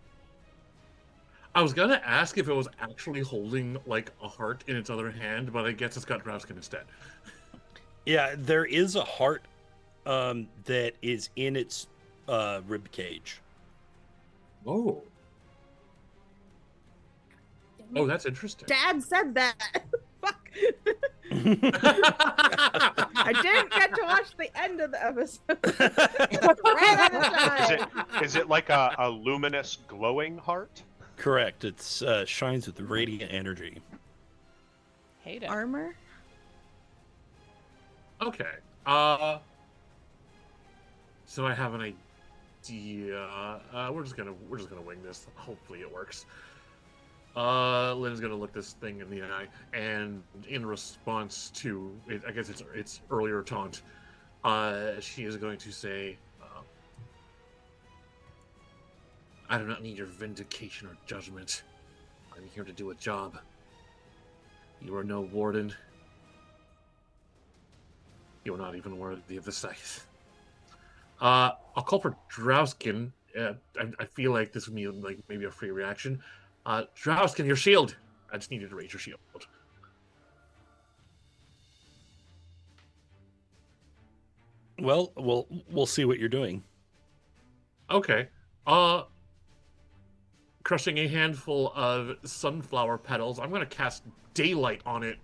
Speaker 5: I was gonna ask if it was actually holding, like, a heart in its other hand, but I guess it's got Drausken instead.
Speaker 4: Yeah, there is a heart that is in its rib cage.
Speaker 5: Oh. Oh, that's interesting.
Speaker 3: Dad said that. Fuck. I didn't get to watch the end of the episode. Ran out of time.
Speaker 2: Is it like a luminous glowing heart?
Speaker 4: Correct. It's shines with radiant energy.
Speaker 1: Hate it.
Speaker 3: Armor?
Speaker 5: Okay. So I have an idea. We're just gonna wing this. Hopefully it works. Lynn's gonna look this thing in the eye, and in response to it, I guess it's earlier taunt, she is going to say, "I do not need your vindication or judgment. I'm here to do a job. You are no warden. You are not even worthy of the scythe." I'll call for Drausken. I feel like this would be like maybe a free reaction. Drausken, your shield. I just needed to raise your shield.
Speaker 4: Well, we'll see what you're doing.
Speaker 5: Okay. Crushing a handful of sunflower petals. I'm gonna cast daylight on it.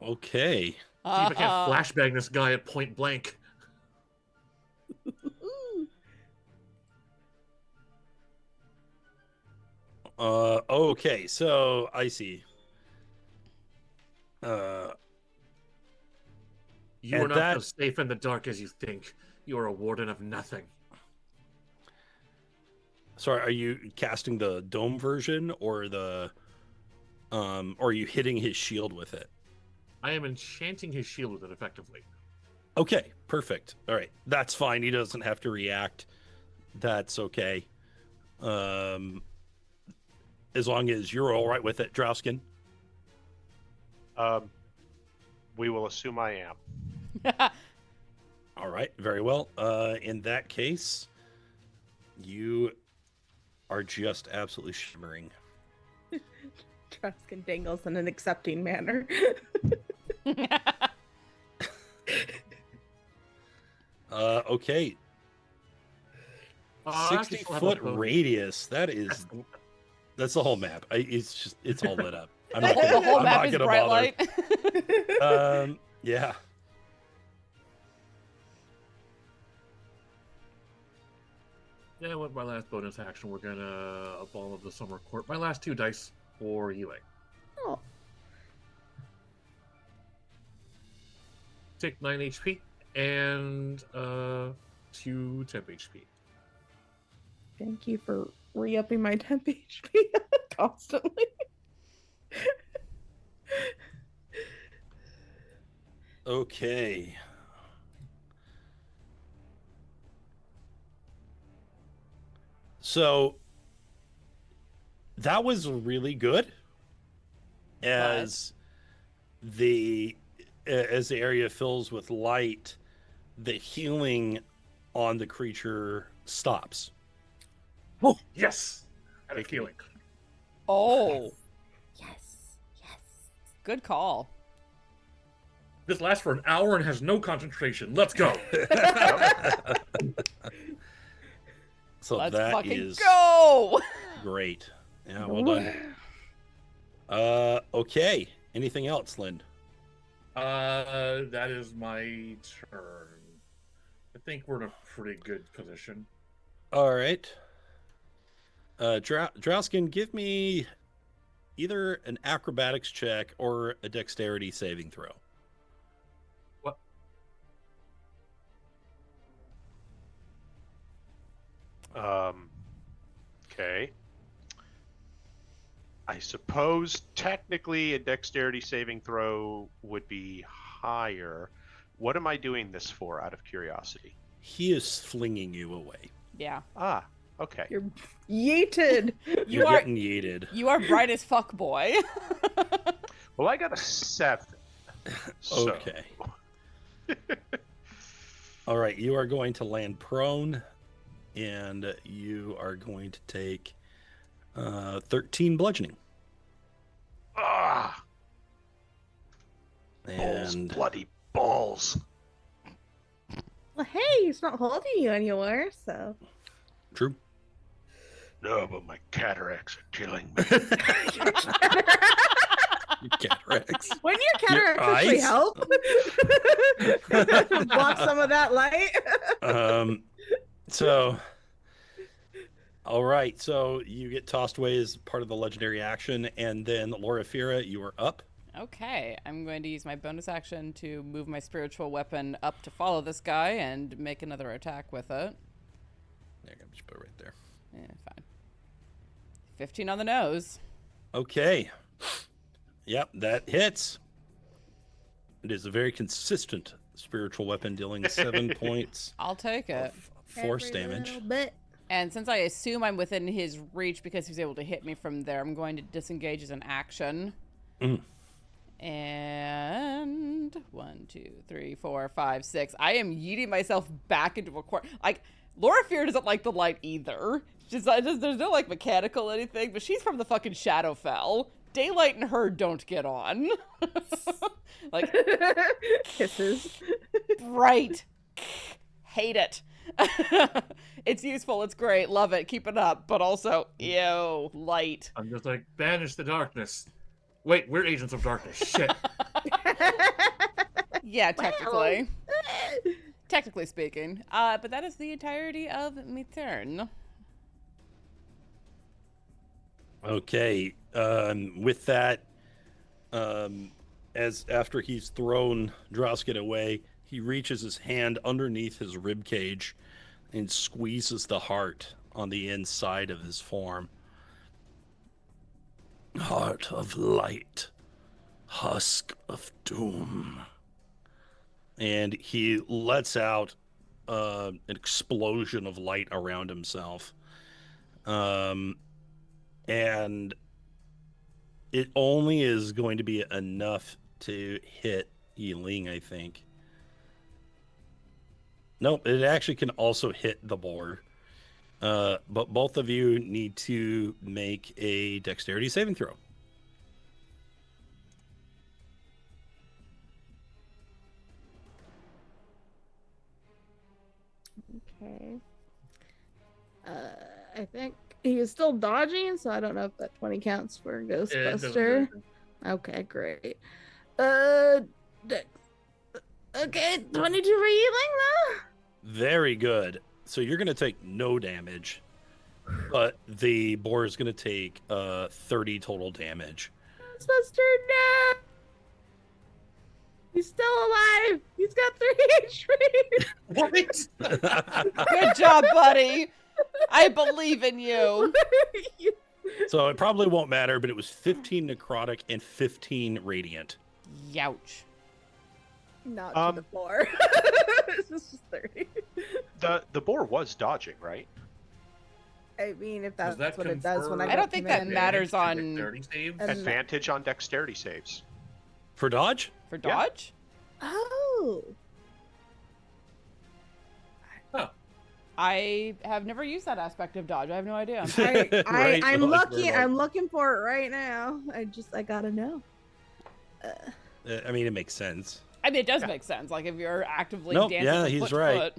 Speaker 4: Okay.
Speaker 5: See if I can't flashbang this guy at point blank.
Speaker 4: Okay, so I see.
Speaker 5: You are not as safe in the dark as you think. You are a warden of nothing.
Speaker 4: Sorry, are you casting the dome version or the or are you hitting his shield with it?
Speaker 5: I am enchanting his shield with it effectively.
Speaker 4: Okay, perfect. All right, that's fine. He doesn't have to react. That's okay. As long as you're all right with it, Drausken.
Speaker 2: We will assume I am.
Speaker 4: All right, very well. In that case, you are just absolutely shimmering.
Speaker 3: Drausken dangles in an accepting manner.
Speaker 4: Okay. 60-foot radius. That's the whole map. It's all lit up.
Speaker 1: The whole
Speaker 4: I'm
Speaker 1: map
Speaker 4: not
Speaker 1: is
Speaker 4: gonna
Speaker 1: bright
Speaker 4: bother.
Speaker 1: light.
Speaker 4: Yeah.
Speaker 5: Yeah, with my last bonus action, we're gonna Ball of the Summer Court. My last 2 dice for Yi-Ling.
Speaker 3: Oh,
Speaker 5: Take 9 HP and 2 temp HP.
Speaker 3: thank you for re-upping my temp HP constantly.
Speaker 4: Okay. So that was really good. As the area fills with light, the healing on the creature stops.
Speaker 5: Oh, yes! I had a feeling.
Speaker 1: Oh,
Speaker 3: Yes, yes.
Speaker 1: good call.
Speaker 5: This lasts for an hour and has no concentration. Let's go!
Speaker 4: So
Speaker 1: Let's
Speaker 4: that
Speaker 1: fucking
Speaker 4: is
Speaker 1: go!
Speaker 4: great. Yeah, well done. Okay. Anything else, Lynn?
Speaker 5: That is my turn. I think we're in a pretty good position.
Speaker 4: All right. Drausken, give me either an acrobatics check or a dexterity saving throw.
Speaker 5: What?
Speaker 2: Okay. I suppose technically a dexterity saving throw would be higher. What am I doing this for, out of curiosity?
Speaker 4: He is flinging you away.
Speaker 1: Yeah.
Speaker 2: Ah, okay.
Speaker 3: You're yeeted.
Speaker 4: You're
Speaker 1: are
Speaker 4: getting yeeted.
Speaker 1: you are bright as fuck, boy.
Speaker 2: Well, I got a 7. So.
Speaker 4: Okay. All right, you are going to land prone, and you are going to take 13 bludgeoning.
Speaker 2: Ah! Balls,
Speaker 4: And
Speaker 2: bloody balls.
Speaker 3: Well, hey, he's not holding you anywhere, so.
Speaker 4: true.
Speaker 2: No, but my cataracts are killing me.
Speaker 4: Cataracts.
Speaker 3: Wouldn't your cataracts actually
Speaker 4: eyes?
Speaker 3: help? Block some of that light.
Speaker 4: So, all right. So you get tossed away as part of the legendary action, and then Loraphyra, you are up.
Speaker 1: Okay, I'm going to use my bonus action to move my spiritual weapon up to follow this guy and make another attack with it.
Speaker 4: There, I'm just put it right there.
Speaker 1: Yeah, fine. 15 on the nose.
Speaker 4: Okay. Yep, that hits. It is a very consistent spiritual weapon, dealing 7 points
Speaker 1: I'll take it.
Speaker 4: of force
Speaker 3: Every
Speaker 4: damage.
Speaker 3: little bit.
Speaker 1: And since I assume I'm within his reach because he's able to hit me from there, I'm going to disengage as an action.
Speaker 4: Mhm.
Speaker 1: And 1, 2, 3, 4, 5, 6. I am yeeting myself back into a corner. Like, Loraphyra doesn't like the light either. There's no like mechanical anything, but she's from the fucking Shadowfell. Daylight and her don't get on. Like,
Speaker 3: Kisses.
Speaker 1: bright. Hate it. It's useful. It's great. Love it. Keep it up. But also, ew, light.
Speaker 5: I'm just like, banish the darkness. Wait, we're agents of darkness. Shit.
Speaker 1: Yeah, technically.
Speaker 3: Well.
Speaker 1: Technically speaking. But that is the entirety of my turn.
Speaker 4: Okay. With that, as after he's thrown Drausken away, he reaches his hand underneath his rib cage and squeezes the heart on the inside of his form. Heart of light, Husk of Doom. And he lets out an explosion of light around himself. And it only is going to be enough to hit Yi-Ling, I think. Nope, it actually can also hit the boar. But both of you need to make a dexterity saving throw.
Speaker 3: Okay. I think he is still dodging, so I don't know if that 20 counts for Ghostbuster. Okay, great. Okay, 22 for Yi-Ling, though?
Speaker 4: Very good. So you're going to take no damage, but the boar is going to take 30 total damage.
Speaker 3: Ghostbuster, no! He's still alive! He's got 3 HP!
Speaker 1: Good job, buddy. I believe in you.
Speaker 4: So it probably won't matter, but it was 15 necrotic and 15 radiant.
Speaker 1: Youch.
Speaker 3: Not to the 4. This is just 30.
Speaker 2: The boar was dodging, right?
Speaker 3: I mean, if that's
Speaker 5: that
Speaker 3: what it does when
Speaker 1: I don't think that matters on
Speaker 2: Advantage on dexterity saves.
Speaker 4: For dodge?
Speaker 1: for dodge.
Speaker 3: Oh.
Speaker 1: I have never used that aspect of dodge. I have no idea.
Speaker 4: Right,
Speaker 3: I'm
Speaker 4: so like,
Speaker 3: looking. I'm looking for it right now. I gotta know.
Speaker 4: I mean, it makes sense.
Speaker 1: I mean, it does make sense. Like if you're actively
Speaker 4: Nope,
Speaker 1: dancing
Speaker 4: yeah,
Speaker 1: from
Speaker 4: he's
Speaker 1: foot to
Speaker 4: right.
Speaker 1: foot.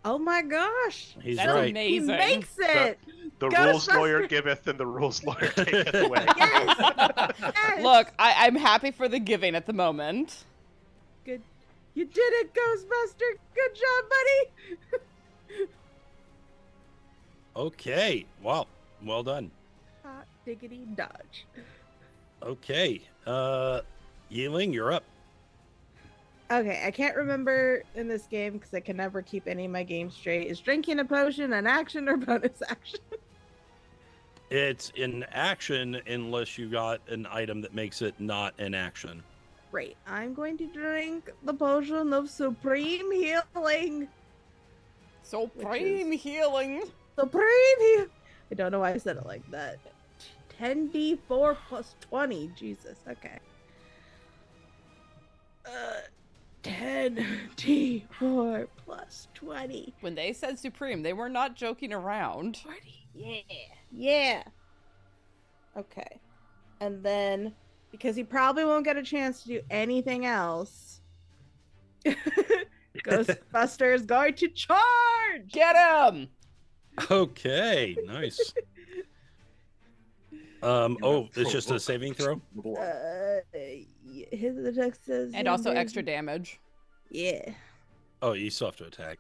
Speaker 3: Oh my gosh.
Speaker 4: He's
Speaker 1: That's
Speaker 4: right.
Speaker 1: amazing.
Speaker 3: He makes it.
Speaker 2: The
Speaker 3: Ghostbuster.
Speaker 2: rules lawyer giveth, and the rules lawyer taketh away.
Speaker 3: Yes. Yes.
Speaker 1: Look, I'm happy for the giving at the moment.
Speaker 3: Good. You did it, Ghostbuster. Good job, buddy.
Speaker 4: Okay. Wow. Well done.
Speaker 3: Hot diggity dodge.
Speaker 4: Okay. Yi-Ling, you're up.
Speaker 3: Okay, I can't remember in this game because I can never keep any of my games straight. Is drinking a potion an action or bonus action?
Speaker 4: It's an action unless you got an item that makes it not an action.
Speaker 3: Great. I'm going to drink the potion of supreme healing.
Speaker 1: Supreme healing.
Speaker 3: Supreme healing. I don't know why I said it like that. 10d4 plus 20. Jesus. Okay. 10d4 plus 20.
Speaker 1: When they said supreme, they were not joking around.
Speaker 3: 40. Yeah. Yeah. Okay. And then, because he probably won't get a chance to do anything else, Ghostbuster is going to charge!
Speaker 1: Get him!
Speaker 4: Okay. Nice. Oh, it's just a saving throw?
Speaker 3: His attack says...
Speaker 1: And also extra damage.
Speaker 3: Yeah.
Speaker 4: Oh, you still have to attack.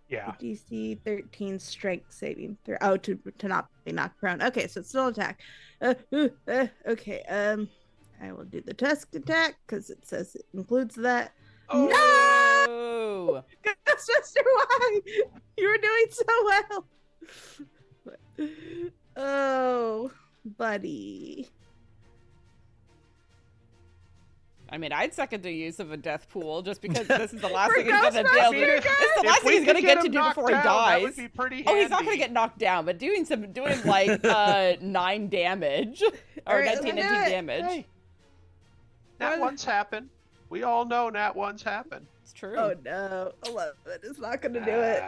Speaker 2: Yeah.
Speaker 3: DC 13 strength saving throw. Oh, to not be knocked prone. Okay, so it's still attack. Okay, I will do the tusk attack because it says it includes that.
Speaker 2: Oh.
Speaker 3: No! Ghostbuster, why? You were doing so well. Oh, buddy.
Speaker 1: I mean, I'd second the use of a death pool just because this is the last
Speaker 3: For
Speaker 1: thing he's gonna be able to.
Speaker 3: Ghostbusters,
Speaker 1: It's the
Speaker 2: If
Speaker 1: last
Speaker 2: we
Speaker 1: thing he's
Speaker 2: could
Speaker 1: gonna
Speaker 2: get
Speaker 1: get to
Speaker 2: him
Speaker 1: do
Speaker 2: knocked
Speaker 1: before he
Speaker 2: down,
Speaker 1: dies.
Speaker 2: that would be pretty
Speaker 1: Oh, he's not
Speaker 2: handy.
Speaker 1: gonna get knocked down, but doing like 9 damage or
Speaker 3: Alright,
Speaker 1: 19
Speaker 3: let's do it.
Speaker 1: damage.
Speaker 3: Hey.
Speaker 2: Nat ones happen. We all know Nat ones happen.
Speaker 1: It's true.
Speaker 3: Oh no, 11 is not gonna do it.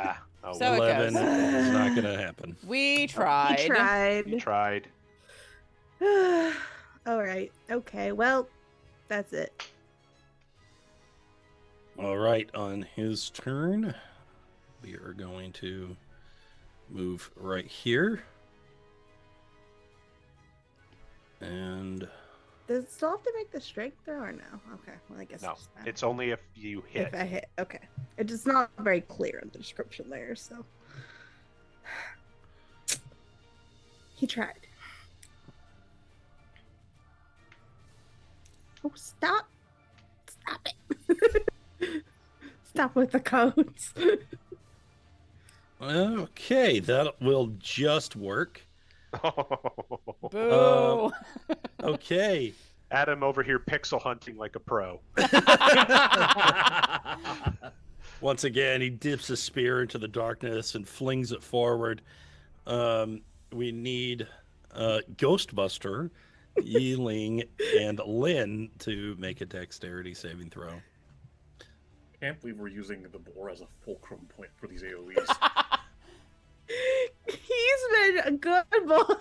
Speaker 2: Oh,
Speaker 1: So it
Speaker 4: 11
Speaker 1: goes.
Speaker 4: is not going to happen.
Speaker 1: We tried.
Speaker 3: He tried.
Speaker 2: you tried.
Speaker 3: All right. Okay. Well, that's it.
Speaker 4: All right, on his turn, we are going to move right here. And
Speaker 3: Does it still have to make the strength throw or no? Okay. Well, I guess
Speaker 2: No,
Speaker 3: it's not.
Speaker 2: it's only if you hit.
Speaker 3: If I hit. Okay. It's just not very clear in the description there, so. He tried. Oh, stop. Stop it. Stop with the codes.
Speaker 4: okay, that will just work.
Speaker 1: Boo.
Speaker 4: Okay,
Speaker 2: Adam over here pixel hunting like a pro.
Speaker 4: Once again, he dips his spear into the darkness and flings it forward. We need Ghostbuster, Yi-Ling, and Lynn to make a dexterity saving throw.
Speaker 5: Can't believe we're using the boar as a fulcrum point for these AoEs.
Speaker 3: He's been a good boy.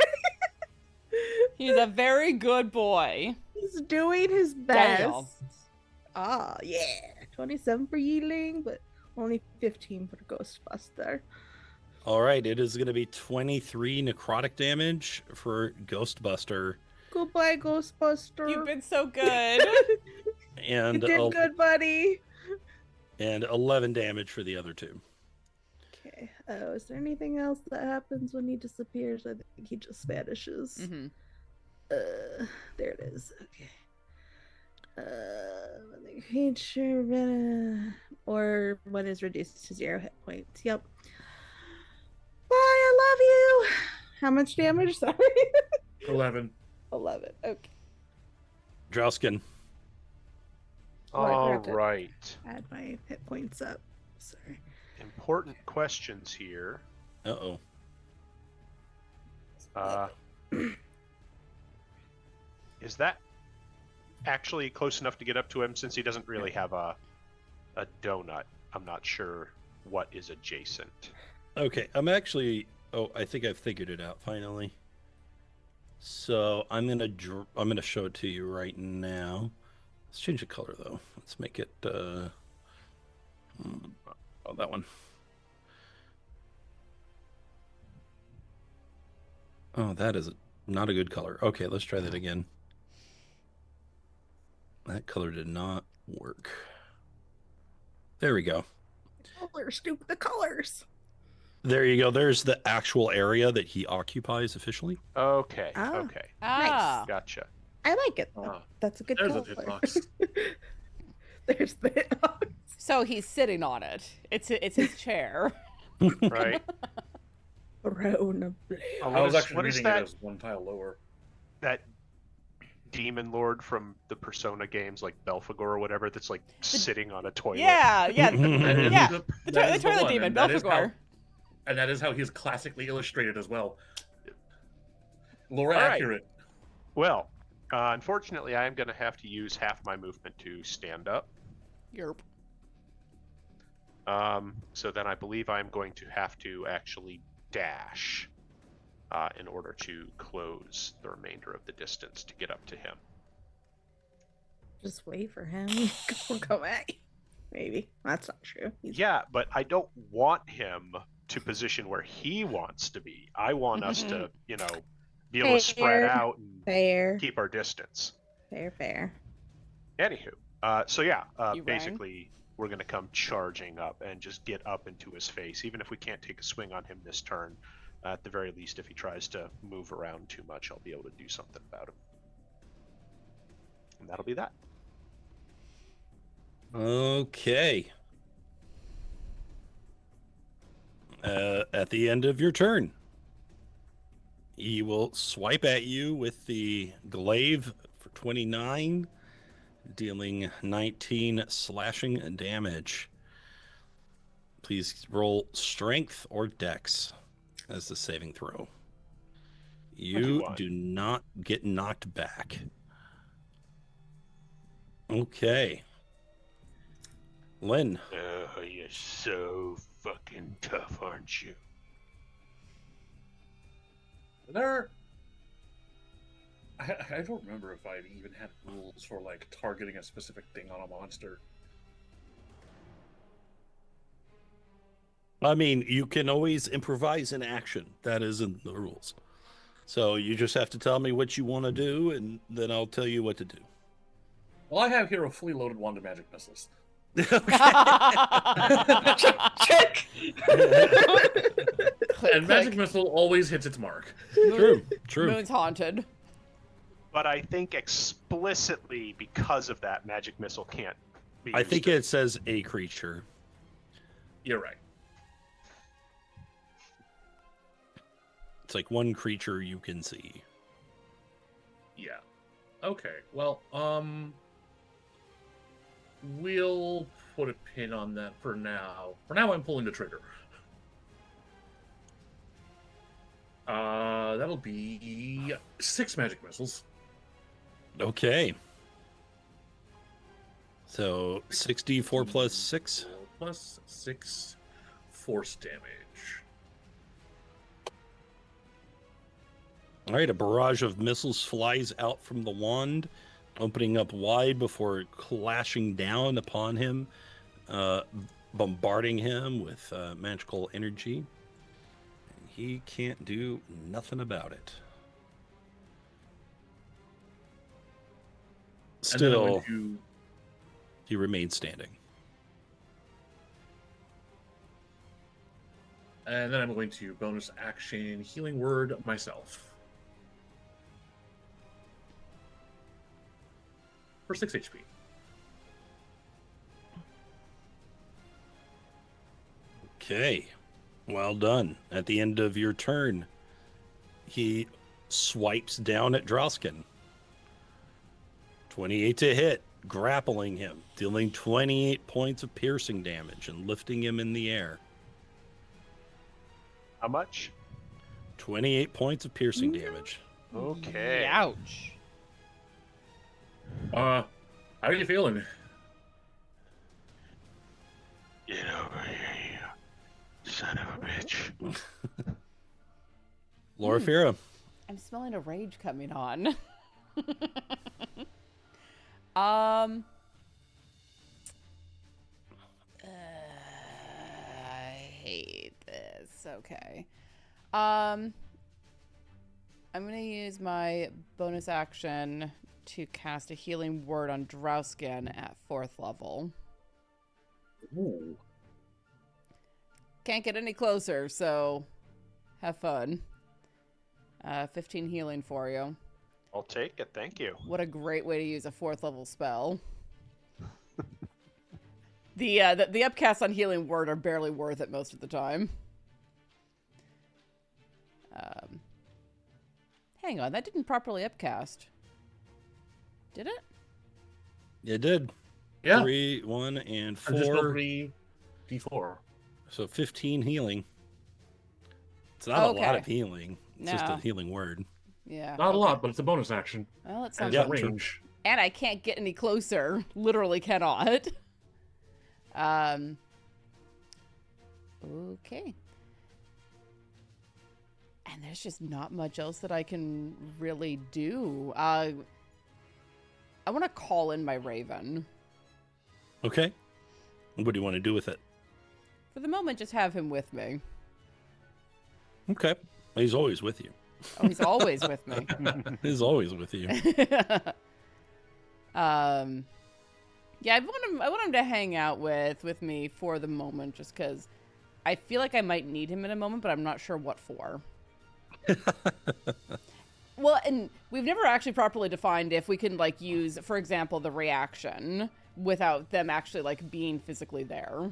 Speaker 1: He's a very good boy.
Speaker 3: He's doing his best.
Speaker 1: Damn.
Speaker 3: Ah, yeah. 27 for Yi-Ling, but only 15 for Ghostbuster.
Speaker 4: All right, it is going to be 23 necrotic damage for Ghostbuster.
Speaker 3: Goodbye, Ghostbuster.
Speaker 1: You've been so good.
Speaker 4: And
Speaker 3: You did good, buddy.
Speaker 4: And 11 damage for the other two.
Speaker 3: Okay. Oh, is there anything else that happens when he disappears? I think he just vanishes.
Speaker 1: Mm-hmm.
Speaker 3: There it is. Okay. The creature or when is reduced to 0 hit points. Yep. Bye, I love you. How much damage? Sorry.
Speaker 5: 11.
Speaker 3: 11. Okay.
Speaker 4: Drausken.
Speaker 2: All right.
Speaker 3: Add my hit points up. Sorry.
Speaker 2: Important questions here.
Speaker 4: Uh-oh.
Speaker 2: Is that actually close enough to get up to him since he doesn't really have a donut? I'm not sure what is adjacent.
Speaker 4: Okay, I'm actually... Oh, I think I've figured it out finally. So I'm gonna show it to you right now. Let's change the color though. Let's make it oh, that one. Oh, that is not a good color. Okay, let's try that again. That color did not work. There we go.
Speaker 3: Colors, Duke, the colors.
Speaker 4: There you go. There's the actual area that he occupies officially.
Speaker 2: Okay.
Speaker 3: Ah.
Speaker 2: Okay.
Speaker 1: Ah.
Speaker 2: Gotcha.
Speaker 3: I like it.
Speaker 5: Ah.
Speaker 3: That's a good
Speaker 5: There's
Speaker 3: color.
Speaker 5: a hitbox.
Speaker 3: There's the hitbox.
Speaker 1: So he's sitting on it. It's his chair.
Speaker 2: Right.
Speaker 3: Rona.
Speaker 5: I was actually
Speaker 2: what is
Speaker 5: reading
Speaker 2: that?
Speaker 5: it as one tile lower.
Speaker 2: That demon lord from the Persona games, like Belphegor or whatever, that's like sitting on a toilet.
Speaker 1: Yeah.
Speaker 5: That is
Speaker 1: Yeah.
Speaker 5: the
Speaker 1: The toilet
Speaker 5: one,
Speaker 1: demon,
Speaker 5: and that is
Speaker 1: Belphegor.
Speaker 5: And that is how he's classically illustrated as well. Laura
Speaker 2: All right.
Speaker 5: accurate.
Speaker 2: Well, unfortunately, I am going to have to use half my movement to stand up.
Speaker 1: Yerp.
Speaker 2: So then I believe I'm going to have to actually dash in order to close the remainder of the distance to get up to him.
Speaker 3: Just wait for him. We'll come at you. Maybe. That's not true.
Speaker 2: Yeah, but I don't want him to position where he wants to be. I want us to, be able to spread
Speaker 3: Fair.
Speaker 2: out and
Speaker 3: Fair.
Speaker 2: keep our distance.
Speaker 3: Fair.
Speaker 2: Anywho,
Speaker 1: You
Speaker 2: basically we're going to come charging up and just get up into his face. Even if we can't take a swing on him this turn, at the very least, if he tries to move around too much, I'll be able to do something about him. And that'll be that.
Speaker 4: Okay. At the end of your turn, he will swipe at you with the glaive for 29, dealing 19 slashing damage. Please roll strength or dex as the saving throw. You
Speaker 2: 21.
Speaker 4: do not get knocked back. Okay. Lynn.
Speaker 2: Oh, you're so fucking tough, aren't you?
Speaker 5: I don't remember if I even had rules for like targeting a specific thing on a monster.
Speaker 4: I mean, you can always improvise in action. That isn't the rules. So you just have to tell me what you want to do, and then I'll tell you what to do.
Speaker 5: Well, I have here a fully loaded wand of magic missiles.
Speaker 3: Check.
Speaker 5: And magic missile always hits its mark.
Speaker 4: True.
Speaker 1: Moon's haunted.
Speaker 2: But I think explicitly because of that, magic missile can't be
Speaker 4: I
Speaker 2: used
Speaker 4: think
Speaker 2: to-
Speaker 4: it says a creature.
Speaker 5: You're right.
Speaker 4: It's like one creature you can see.
Speaker 5: Yeah. Okay, well, we'll put a pin on that for now. For now, I'm pulling the trigger. That'll be 6 magic missiles.
Speaker 4: Okay. So 6d4 plus 6.
Speaker 5: Plus 6 force damage.
Speaker 4: All right, a barrage of missiles flies out from the wand, opening up wide before clashing down upon him, bombarding him with magical energy. He can't do nothing about it. Still, he remains standing.
Speaker 5: And then I'm going to bonus action healing word myself. For 6 HP.
Speaker 4: Okay. Well done. At the end of your turn, he swipes down at Drausken. 28 to hit, grappling him, dealing 28 points of piercing damage and lifting him in the air.
Speaker 2: How much?
Speaker 4: 28 points of piercing damage.
Speaker 2: Okay.
Speaker 1: Ouch.
Speaker 5: How are you feeling?
Speaker 2: Get over here, you son of a bitch.
Speaker 4: Loraphyra.
Speaker 1: I'm smelling a rage coming on. I hate this. Okay. I'm gonna use my bonus action to cast a healing word on Drausken at 4th level.
Speaker 5: Ooh.
Speaker 1: Can't get any closer, so have fun. 15 healing for you.
Speaker 2: I'll take it, thank you.
Speaker 1: What a great way to use a 4th level spell. The upcasts on healing word are barely worth it most of the time. Hang on, that didn't properly upcast. Did it?
Speaker 4: You did.
Speaker 5: Yeah.
Speaker 4: 3, 1, and 4.
Speaker 5: Additional 3 D4.
Speaker 4: So 15 healing. It's not a lot
Speaker 1: Okay.
Speaker 4: of healing. It's just a
Speaker 1: No.
Speaker 4: healing word.
Speaker 1: Yeah.
Speaker 5: Not a
Speaker 1: okay.
Speaker 5: lot, but it's a bonus action.
Speaker 1: Well, it
Speaker 5: And
Speaker 1: sounds
Speaker 5: it's
Speaker 4: Yeah,
Speaker 5: at
Speaker 1: like...
Speaker 5: range.
Speaker 1: And I can't get any closer. Literally cannot. Okay. And there's just not much else that I can really do. I want to call in my Raven.
Speaker 4: Okay. What do you want to do with it?
Speaker 1: For the moment, just have him with me.
Speaker 4: Okay. He's always with you.
Speaker 1: Oh, he's always with me.
Speaker 4: He's always with you.
Speaker 1: Yeah, I want him to hang out with me for the moment, just because I feel like I might need him in a moment, but I'm not sure what for. Well, and we've never actually properly defined if we can, like, use, for example, the reaction without them actually, like, being physically there.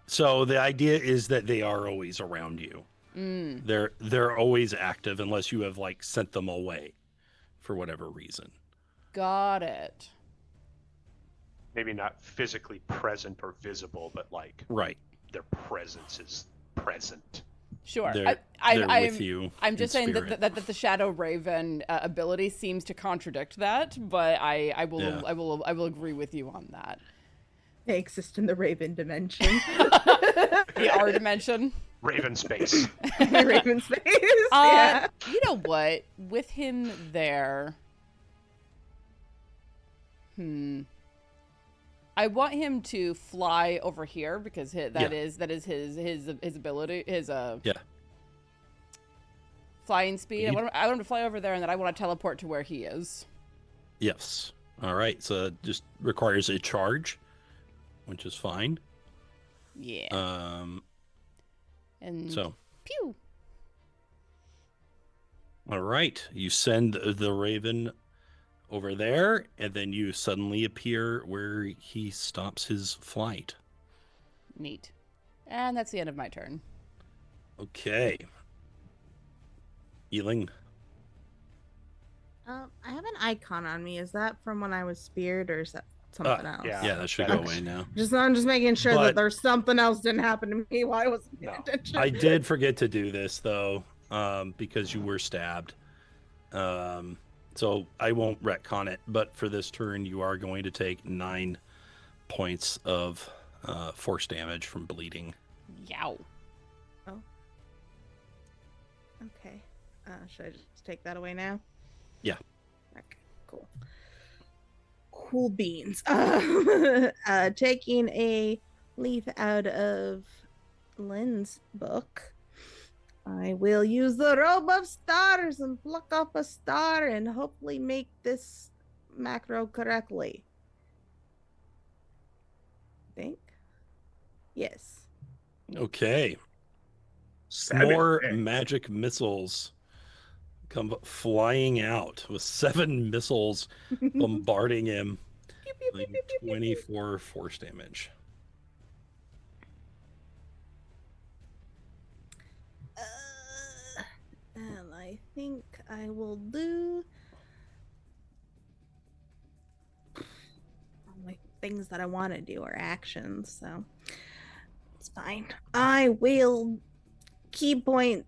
Speaker 4: So the idea is that they are always around you. They're always active unless you have, like, sent them away for whatever reason.
Speaker 1: Got it.
Speaker 2: Maybe not physically present or visible, but like
Speaker 4: Right.
Speaker 2: their presence is present.
Speaker 1: Sure.
Speaker 4: They're
Speaker 1: I'm
Speaker 4: with you.
Speaker 1: I'm just
Speaker 4: in
Speaker 1: saying
Speaker 4: spirit.
Speaker 1: that the Shadow Raven ability seems to contradict that, but I will agree with you on that.
Speaker 3: They exist in the Raven dimension.
Speaker 1: The R dimension.
Speaker 2: Raven space.
Speaker 3: Raven space. Yeah.
Speaker 1: You know what? With him there, I want him to fly over here because that is his ability, his flying speed. I want him to fly over there, and then I want to teleport to where he is.
Speaker 4: Yes. All right. So it just requires a charge, which is fine.
Speaker 1: Yeah. And
Speaker 4: So.
Speaker 1: pew.
Speaker 4: All right. You send the Raven over there, and then you suddenly appear where he stops his flight.
Speaker 1: Neat. And that's the end of my turn.
Speaker 4: Okay. Yi-Ling.
Speaker 6: I have an
Speaker 3: icon on me. Is that from when I was speared, or is that something else?
Speaker 2: yeah.
Speaker 4: Yeah, that should go away now.
Speaker 3: I'm just making sure
Speaker 4: But-
Speaker 3: that there's something else didn't happen to me while I wasn't paying
Speaker 2: No.
Speaker 3: attention.
Speaker 4: I did forget to do this though, because you were stabbed. So I won't retcon it, but for this turn, you are going to take 9 points of force damage from bleeding.
Speaker 1: Yow.
Speaker 3: Okay. Should I just take that away now?
Speaker 4: Yeah.
Speaker 3: Okay, cool. Cool beans. Taking a leaf out of Lynn's book. I will use the robe of stars and pluck off a star and hopefully make this macro correctly. Think? Yes.
Speaker 4: Okay.
Speaker 5: Stab
Speaker 4: More
Speaker 5: it.
Speaker 4: magic missiles come flying out with 7 missiles bombarding him,
Speaker 3: Pew, pew, pew,
Speaker 4: dealing
Speaker 3: pew, pew, pew, pew.
Speaker 4: 24 force damage.
Speaker 3: And I think I will do only things that I want to do are actions, so it's fine. I will key point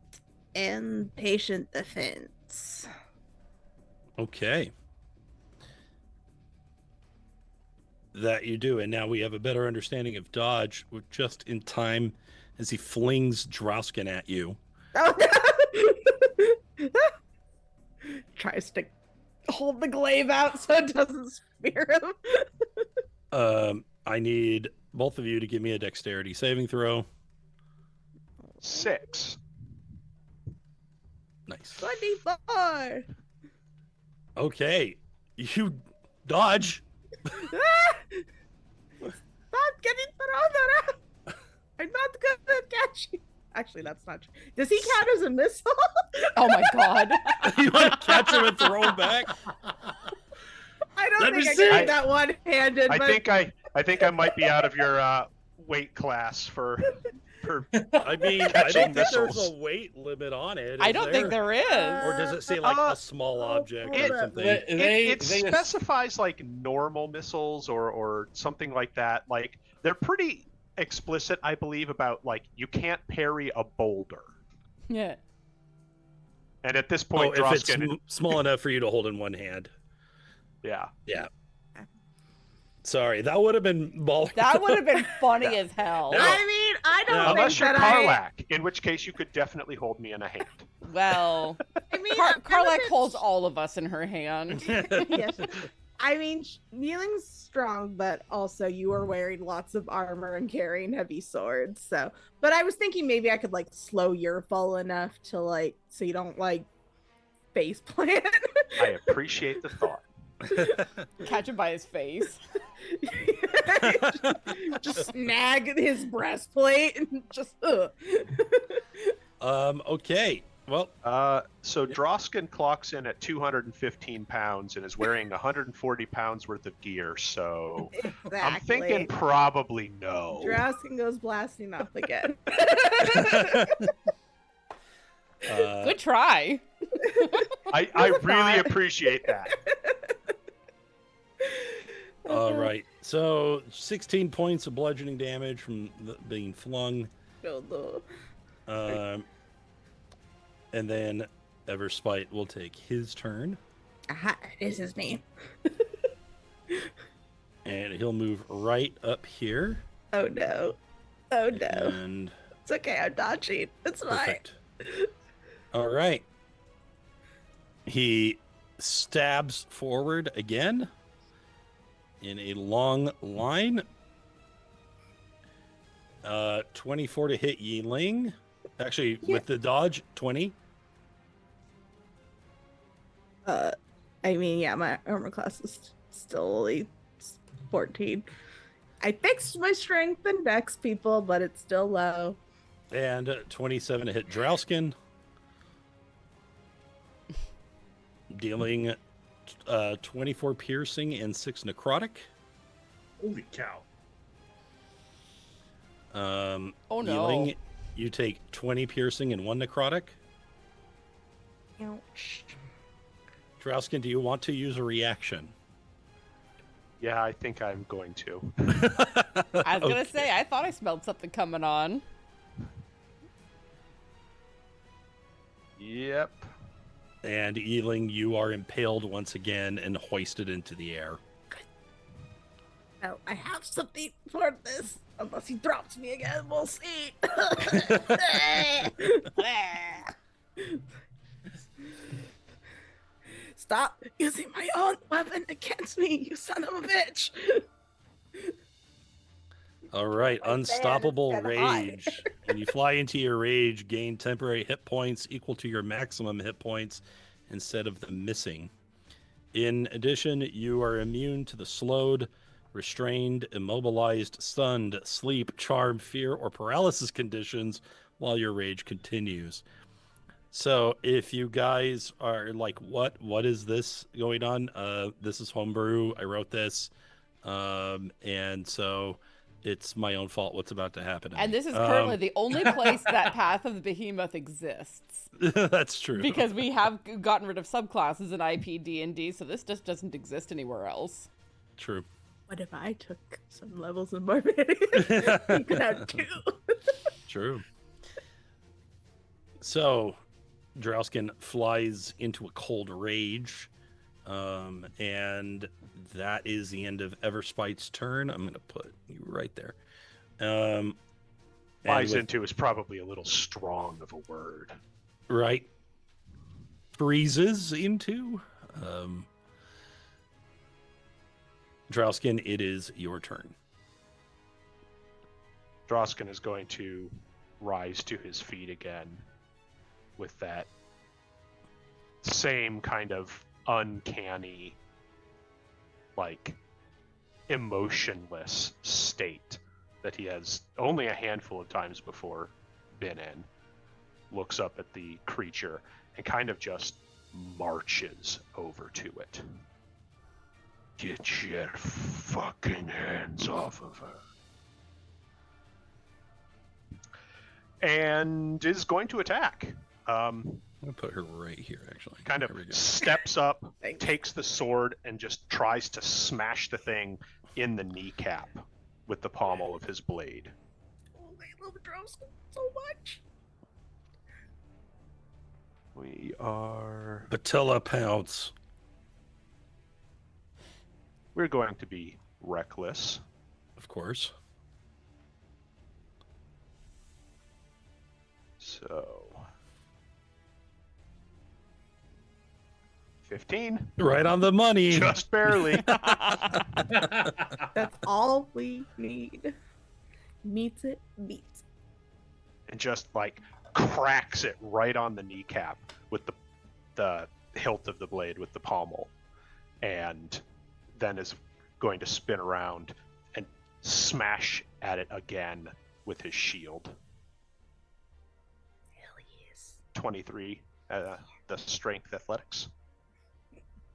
Speaker 3: and patient defense.
Speaker 4: Okay. That you do, and now we have a better understanding of dodge with just in time as he flings Drausken at you.
Speaker 3: Oh, tries to hold the glaive out so it doesn't spear him.
Speaker 4: I need both of you to give me a dexterity saving throw.
Speaker 2: 6.
Speaker 4: Nice.
Speaker 3: 24.
Speaker 4: Okay. You dodge.
Speaker 3: Stop getting thrown around. I'm not good at catching. Actually, that's not true. Does he count as a missile?
Speaker 1: Oh my god.
Speaker 4: You want to catch him and throw him back?
Speaker 3: I don't
Speaker 5: Let me
Speaker 3: think I
Speaker 5: see.
Speaker 3: can do that one-handed.
Speaker 2: I
Speaker 3: but
Speaker 2: think I might be out of your weight class for
Speaker 4: I mean, I
Speaker 2: Catching
Speaker 4: don't think there's
Speaker 2: missiles.
Speaker 4: a weight limit on it.
Speaker 1: I
Speaker 4: is
Speaker 1: don't think there is.
Speaker 4: Or does it say like
Speaker 2: Uh,
Speaker 4: a small object
Speaker 3: hold
Speaker 4: or
Speaker 3: up.
Speaker 4: something?
Speaker 2: it specifies like normal missiles or something like that. Like they're pretty explicit, I believe, about like you can't parry a boulder.
Speaker 1: Yeah.
Speaker 2: And at this
Speaker 4: Oh,
Speaker 2: point,
Speaker 4: if it's
Speaker 2: Drausken,
Speaker 4: small enough for you to hold in one hand.
Speaker 2: yeah.
Speaker 4: Sorry, that would have been ball.
Speaker 1: That would have been funny as hell.
Speaker 4: No.
Speaker 3: I mean, I don't
Speaker 4: No.
Speaker 3: think
Speaker 2: Unless you're
Speaker 3: that I.
Speaker 2: Karlak, in which case you could definitely hold me in a hand.
Speaker 1: Well,
Speaker 3: I mean,
Speaker 1: Karlak holds all of us in her hand.
Speaker 3: Yes. I mean, Yi-Ling's strong, but also you are wearing lots of armor and carrying heavy swords. So, but I was thinking maybe I could like slow your fall enough to like so you don't like face plant.
Speaker 2: I appreciate the thought.
Speaker 1: Catch him by his face.
Speaker 3: just snag his breastplate and just.
Speaker 4: Okay. Well,
Speaker 2: So Drausken clocks in at 215 pounds and is wearing 140 pounds worth of gear. So
Speaker 3: Exactly.
Speaker 2: I'm thinking probably no.
Speaker 3: Drausken goes blasting off again.
Speaker 1: Good try.
Speaker 2: I really appreciate that.
Speaker 4: all right. So 16 points of bludgeoning damage from being flung. And then Everspite will take his turn.
Speaker 3: Aha, it is his name.
Speaker 4: And he'll move right up here.
Speaker 3: Oh no. Oh no.
Speaker 4: And
Speaker 3: It's okay, I'm dodging. It's fine.
Speaker 4: perfect. All right. He stabs forward again in a long line. 24 to hit Yi-Ling. Actually,
Speaker 3: Yeah.
Speaker 4: with the dodge, 20.
Speaker 3: I mean, yeah, my armor class is still only 14. I fixed my strength and dex, people, but it's still low.
Speaker 4: And 27 to hit Drausken. Dealing 24 piercing and 6 necrotic.
Speaker 5: Holy cow.
Speaker 1: Oh, no.
Speaker 4: Yi-Ling, you take 20 piercing and 1 necrotic.
Speaker 3: Ouch.
Speaker 4: Drausken, do you want to use a reaction?
Speaker 2: Yeah, I think I'm going to.
Speaker 1: I was gonna say, I thought I smelled something coming on.
Speaker 2: Yep.
Speaker 4: And Yi-Ling, you are impaled once again and hoisted into the air.
Speaker 3: Oh, I have something for this. Unless he drops me again, we'll see. Stop using my own weapon against me, you son of a bitch.
Speaker 4: All right,
Speaker 3: My
Speaker 4: unstoppable
Speaker 3: fan is kinda high.
Speaker 4: rage. When you fly into your rage, gain temporary hit points equal to your maximum hit points instead of the missing. In addition, you are immune to the slowed, restrained, immobilized, stunned, sleep, charm, fear, or paralysis conditions while your rage continues. So if you guys are like, what is this going on? This is homebrew. I wrote this. And so it's my own fault what's about to happen.
Speaker 1: And this is currently the only place that Path of the Behemoth exists.
Speaker 4: That's true.
Speaker 1: Because we have gotten rid of subclasses in IPD&D, so this just doesn't exist anywhere else.
Speaker 4: True.
Speaker 3: What if I took some levels of barbarian? You could have two.
Speaker 4: True. So, Drausken flies into a cold rage, and that is the end of Everspite's turn. I'm going to put you right there.
Speaker 2: Flies into is probably a little strong of a word.
Speaker 4: Right. Freezes into. Drausken, it is your turn.
Speaker 2: Drausken is going to rise to his feet again with that same kind of uncanny, like, emotionless state that he has only a handful of times before been in. Looks up at the creature and kind of just marches over to it. Get your fucking hands off of her. And is going to attack.
Speaker 4: I'm going to put her right here, actually.
Speaker 2: Kind of steps up, takes the sword, and just tries to smash the thing in the kneecap with the pommel of his blade.
Speaker 3: Oh, I love Drausken so much.
Speaker 2: We are...
Speaker 4: Patella pounce.
Speaker 2: We're going to be reckless.
Speaker 4: Of course.
Speaker 2: So... 15.
Speaker 4: Right on the money.
Speaker 2: Just barely.
Speaker 3: That's all we need. Meets it, beats.
Speaker 2: And just, like, cracks it right on the kneecap with the hilt of the blade with the pommel. And then is going to spin around and smash at it again with his shield.
Speaker 3: Hell yes.
Speaker 2: 23, the strength athletics.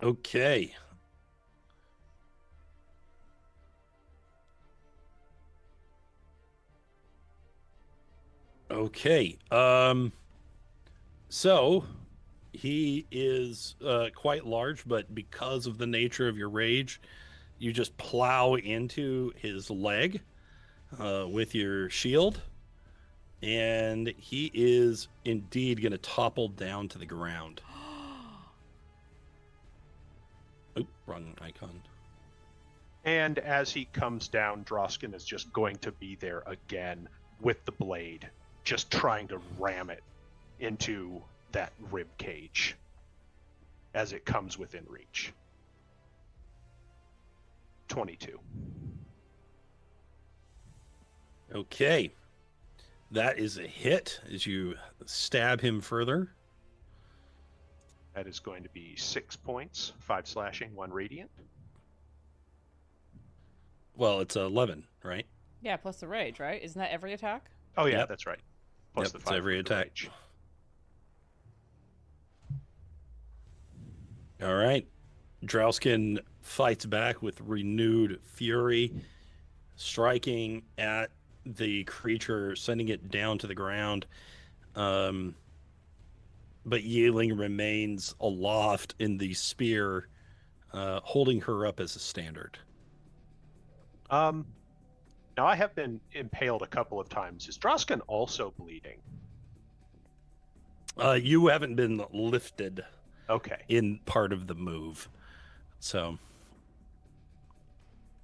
Speaker 4: Okay. Okay. So he is quite large, but because of the nature of your rage, you just plow into his leg with your shield, and he is indeed going to topple down to the ground. Oop, wrong icon.
Speaker 2: And as he comes down, Drausken is just going to be there again with the blade, just trying to ram it into that rib cage as it comes within reach. 22.
Speaker 4: Okay. That is a hit as you stab him further.
Speaker 2: That is going to be 6 points, 5 slashing, 1 radiant.
Speaker 4: Well, it's 11, right?
Speaker 1: Yeah, plus the rage, right? Isn't that every attack?
Speaker 2: Oh yeah,
Speaker 4: Yep.
Speaker 2: that's right. Plus
Speaker 4: Yep,
Speaker 2: the
Speaker 4: it's
Speaker 2: 5
Speaker 4: every
Speaker 2: for the
Speaker 4: attack.
Speaker 2: rage.
Speaker 4: All right. Drausken fights back with renewed fury, striking at the creature, sending it down to the ground. but Yi-Ling remains aloft in the spear, holding her up as a standard.
Speaker 2: Now I have been impaled a couple of times. Is Drausken also bleeding?
Speaker 4: You haven't been lifted
Speaker 2: Okay.
Speaker 4: in part of the move, so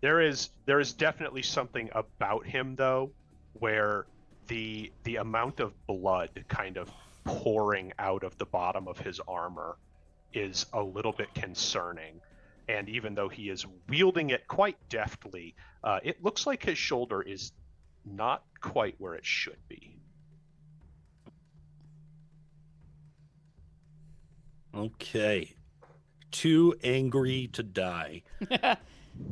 Speaker 2: There is definitely something about him though, where the amount of blood kind of pouring out of the bottom of his armor is a little bit concerning. And even though he is wielding it quite deftly, it looks like his shoulder is not quite where it should be.
Speaker 4: okay. Too angry to die.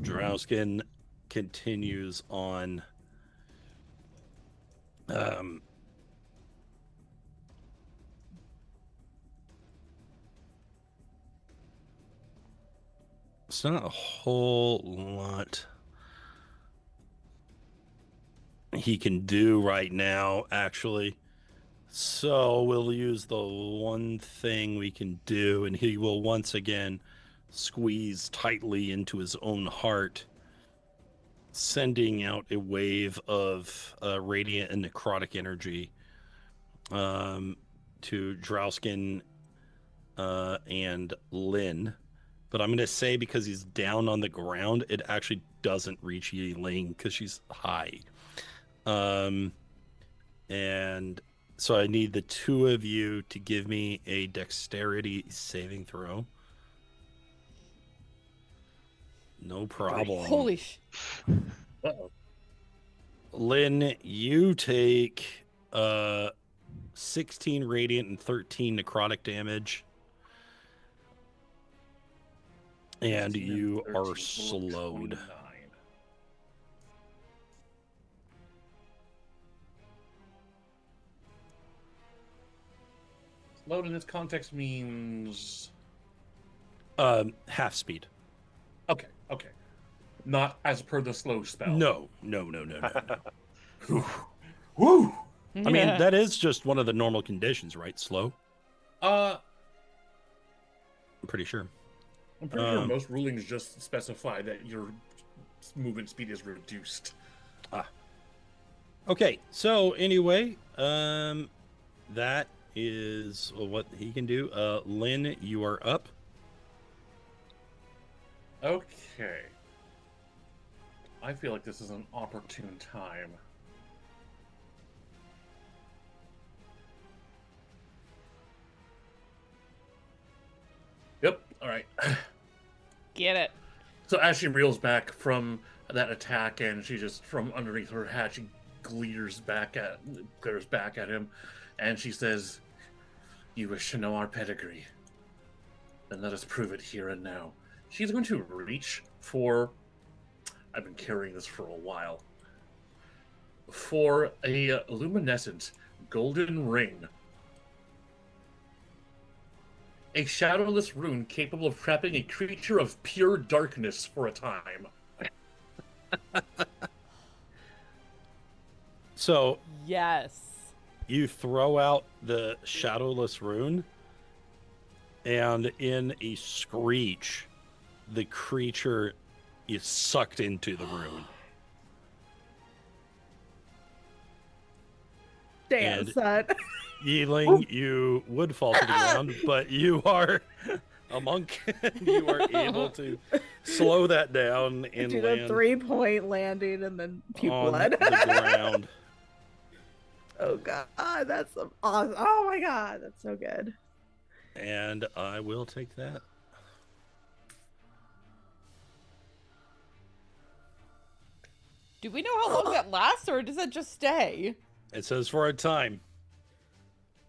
Speaker 4: Drausken continues on. It's not a whole lot he can do right now, actually. So we'll use the one thing we can do, and he will once again squeeze tightly into his own heart, sending out a wave of radiant and necrotic energy to Drausken and Lynn. But I'm going to say because he's down on the ground, it actually doesn't reach Yi-Ling because she's high. And so I need the two of you to give me a dexterity saving throw. No problem.
Speaker 1: Holy sh!
Speaker 5: Uh-oh.
Speaker 4: Lynn, you take 16 radiant and 13 necrotic damage. And
Speaker 5: 16
Speaker 4: you
Speaker 5: 13,
Speaker 4: are
Speaker 5: total of
Speaker 4: slowed.
Speaker 5: 29. Slowed in this context means
Speaker 4: Half speed.
Speaker 5: okay. Not as per the slow spell.
Speaker 4: No.
Speaker 5: Woo!
Speaker 4: I mean, that is just one of the normal conditions, right? Slow? I'm pretty sure.
Speaker 5: I'm pretty sure most rulings just specify that your movement speed is reduced.
Speaker 4: Okay, so anyway, that is what he can do. Lynn, you are up.
Speaker 5: Okay. I feel like this is an opportune time. Yep, alright.
Speaker 1: Get it.
Speaker 5: So as she reels back from that attack and she just, from underneath her hat, she glares back at him, and she says, "You wish to know our pedigree? Then let us prove it here and now." She's going to reach for, I've been carrying this for a while, for a luminescent golden ring. A shadowless rune capable of trapping a creature of pure darkness for a time.
Speaker 4: So
Speaker 1: Yes.
Speaker 4: you throw out the shadowless rune, and in a screech, the creature is sucked into the rune.
Speaker 3: Damn,
Speaker 4: And-
Speaker 3: son.
Speaker 4: Yi-Ling, you would fall to the ground, but you are a monk. You are able to slow that down and
Speaker 3: Do
Speaker 4: land
Speaker 3: the 3-point landing and then puke
Speaker 4: on
Speaker 3: blood.
Speaker 4: the ground.
Speaker 3: Oh god, that's some awesome. Oh my god, that's so good.
Speaker 4: And I will take that.
Speaker 1: Do we know how long that lasts, or does that just stay?
Speaker 4: It says for a time.